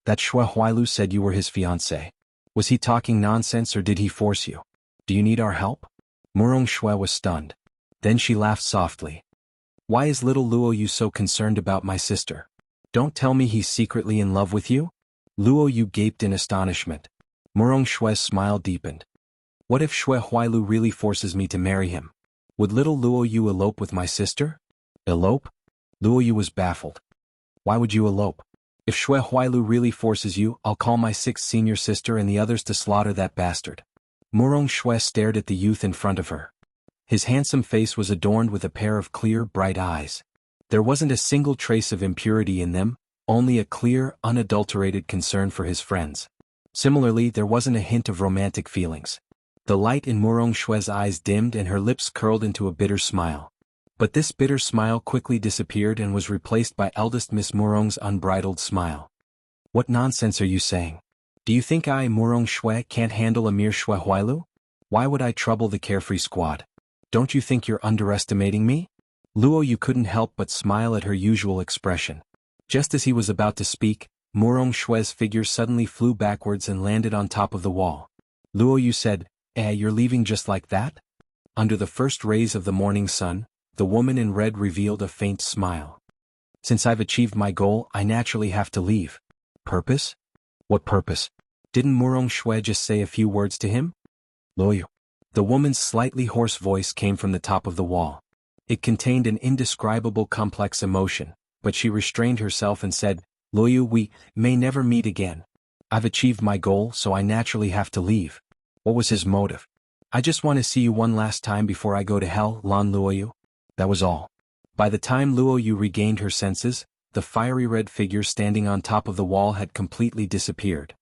That Xue Huailu said you were his fiancé. Was he talking nonsense or did he force you? Do you need our help? Murong Shui was stunned. Then she laughed softly. Why is little Luo Yu so concerned about my sister? Don't tell me he's secretly in love with you? Luo Yu gaped in astonishment. Murong Shui's smile deepened. What if Xue Huailu really forces me to marry him? Would little Luo Yu elope with my sister? Elope? Luo Yu was baffled. Why would you elope? If Xue Huailu really forces you, I'll call my 6th senior sister and the others to slaughter that bastard. Murong Shui stared at the youth in front of her. His handsome face was adorned with a pair of clear, bright eyes. There wasn't a single trace of impurity in them, only a clear, unadulterated concern for his friends. Similarly, there wasn't a hint of romantic feelings. The light in Murong Shui's eyes dimmed and her lips curled into a bitter smile. But this bitter smile quickly disappeared and was replaced by eldest Miss Murong's unbridled smile. What nonsense are you saying? Do you think I, Murong Shui, can't handle a mere Xue Huailu? Why would I trouble the carefree squad? Don't you think you're underestimating me? Luo Yu couldn't help but smile at her usual expression. Just as he was about to speak, Murong Shui's figure suddenly flew backwards and landed on top of the wall. Luo Yu said, you're leaving just like that? Under the first rays of the morning sun, the woman in red revealed a faint smile. Since I've achieved my goal, I naturally have to leave. Purpose? What purpose? Didn't Murong Shui just say a few words to him? Luo Yu. The woman's slightly hoarse voice came from the top of the wall. It contained an indescribable complex emotion, but she restrained herself and said, Luo Yu, we may never meet again. I've achieved my goal, so I naturally have to leave. What was his motive? I just want to see you one last time before I go to hell, Lan Luo Yu. That was all. By the time Luo Yu regained her senses, the fiery red figure standing on top of the wall had completely disappeared.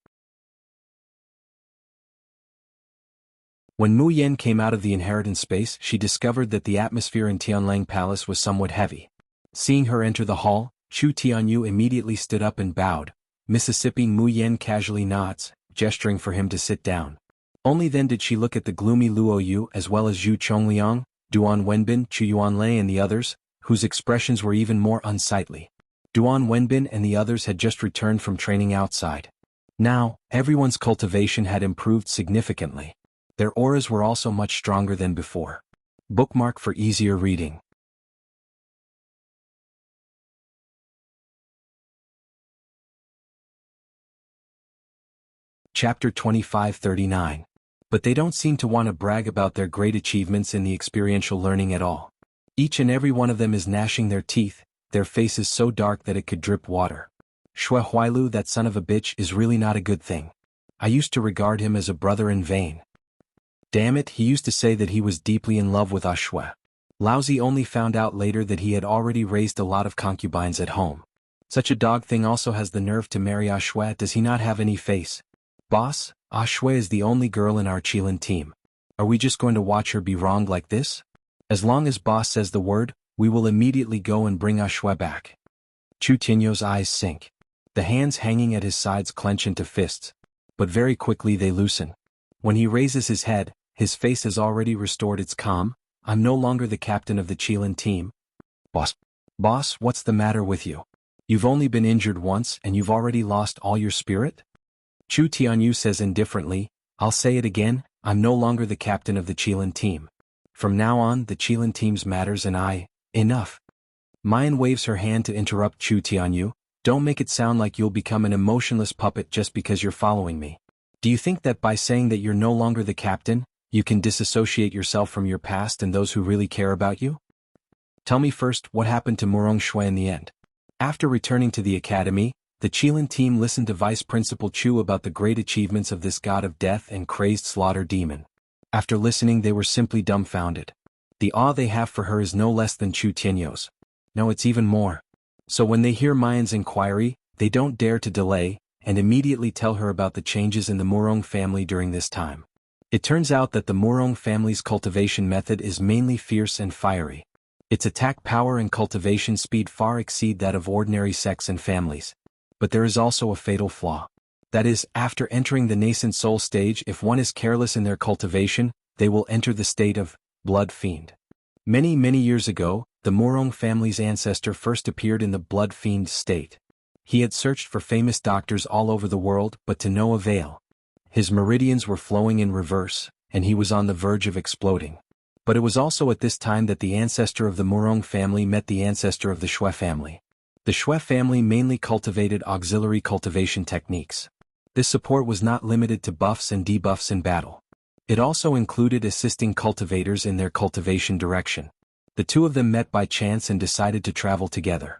When Mu Yan came out of the inheritance space, she discovered that the atmosphere in Tianlang Palace was somewhat heavy. Seeing her enter the hall, Chu Tianyu immediately stood up and bowed. Mississippi Mu Yan casually nods, gesturing for him to sit down. Only then did she look at the gloomy Luo Yu as well as Zhu Chongliang, Duan Wenbin, Chu Yuanlei and the others, whose expressions were even more unsightly. Duan Wenbin and the others had just returned from training outside. Now, everyone's cultivation had improved significantly. Their auras were also much stronger than before. Bookmark for easier reading. Chapter 2539. But they don't seem to want to brag about their great achievements in the experiential learning at all. Each and every one of them is gnashing their teeth, their faces so dark that it could drip water. Xue Huailu, that son of a bitch, is really not a good thing. I used to regard him as a brother in vain. Damn it, he used to say that he was deeply in love with Xue. Laozi only found out later that he had already raised a lot of concubines at home. Such a dog thing also has the nerve to marry Xue. Does he not have any face? Boss, Xue is the only girl in our Qilin team. Are we just going to watch her be wronged like this? As long as boss says the word, we will immediately go and bring Xue back. Chu Tianyu's eyes sink. The hands hanging at his sides clench into fists. But very quickly they loosen. When he raises his head, his face has already restored its calm. I'm no longer the captain of the Qilin team. Boss, what's the matter with you? You've only been injured once and you've already lost all your spirit? Chu Tianyu says indifferently, I'll say it again, I'm no longer the captain of the Qilin team. From now on, the Qilin team's matters and enough. Mayan waves her hand to interrupt Chu Tianyu. Don't make it sound like you'll become an emotionless puppet just because you're following me. Do you think that by saying that you're no longer the captain, you can disassociate yourself from your past and those who really care about you? Tell me first, what happened to Murong Shui in the end? After returning to the academy, the Qilin team listened to Vice Principal Chu about the great achievements of this god of death and crazed slaughter demon. After listening, they were simply dumbfounded. The awe they have for her is no less than Chu Tianyu's. No, it's even more. So when they hear Mayan's inquiry, they don't dare to delay, and immediately tell her about the changes in the Murong family during this time. It turns out that the Murong family's cultivation method is mainly fierce and fiery. Its attack power and cultivation speed far exceed that of ordinary sects and families. But there is also a fatal flaw. That is, after entering the nascent soul stage, if one is careless in their cultivation, they will enter the state of blood fiend. Many years ago, the Morong family's ancestor first appeared in the blood fiend state. He had searched for famous doctors all over the world, but to no avail. His meridians were flowing in reverse, and he was on the verge of exploding. But it was also at this time that the ancestor of the Morong family met the ancestor of the Shui family. The Shui family mainly cultivated auxiliary cultivation techniques. This support was not limited to buffs and debuffs in battle. It also included assisting cultivators in their cultivation direction. The two of them met by chance and decided to travel together.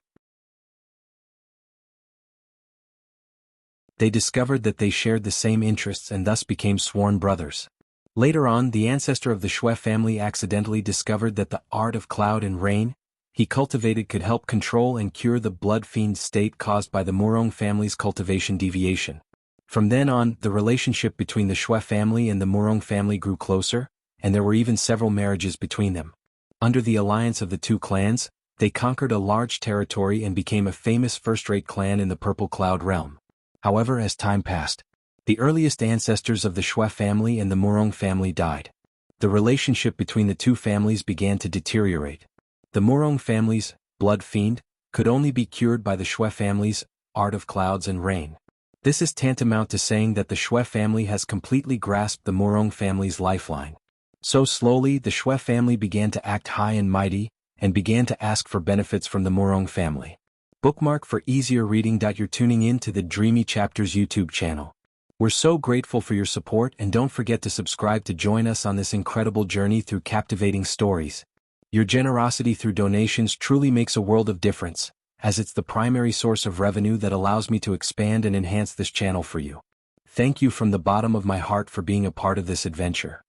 They discovered that they shared the same interests and thus became sworn brothers. Later on, the ancestor of the Shui family accidentally discovered that the art of cloud and rain he cultivated could help control and cure the blood fiend state caused by the Morong family's cultivation deviation. From then on, the relationship between the Shui family and the Morong family grew closer, and there were even several marriages between them. Under the alliance of the two clans, they conquered a large territory and became a famous first-rate clan in the Purple Cloud realm. However, as time passed, the earliest ancestors of the Shui family and the Morong family died. The relationship between the two families began to deteriorate. The Morong family's blood fiend could only be cured by the Shui family's art of clouds and rain. This is tantamount to saying that the Shui family has completely grasped the Morong family's lifeline. So slowly, the Shui family began to act high and mighty, and began to ask for benefits from the Morong family. Bookmark for easier reading. You're tuning in to the Dreamy Chapters YouTube channel. We're so grateful for your support, and don't forget to subscribe to join us on this incredible journey through captivating stories. Your generosity through donations truly makes a world of difference, as it's the primary source of revenue that allows me to expand and enhance this channel for you. Thank you from the bottom of my heart for being a part of this adventure.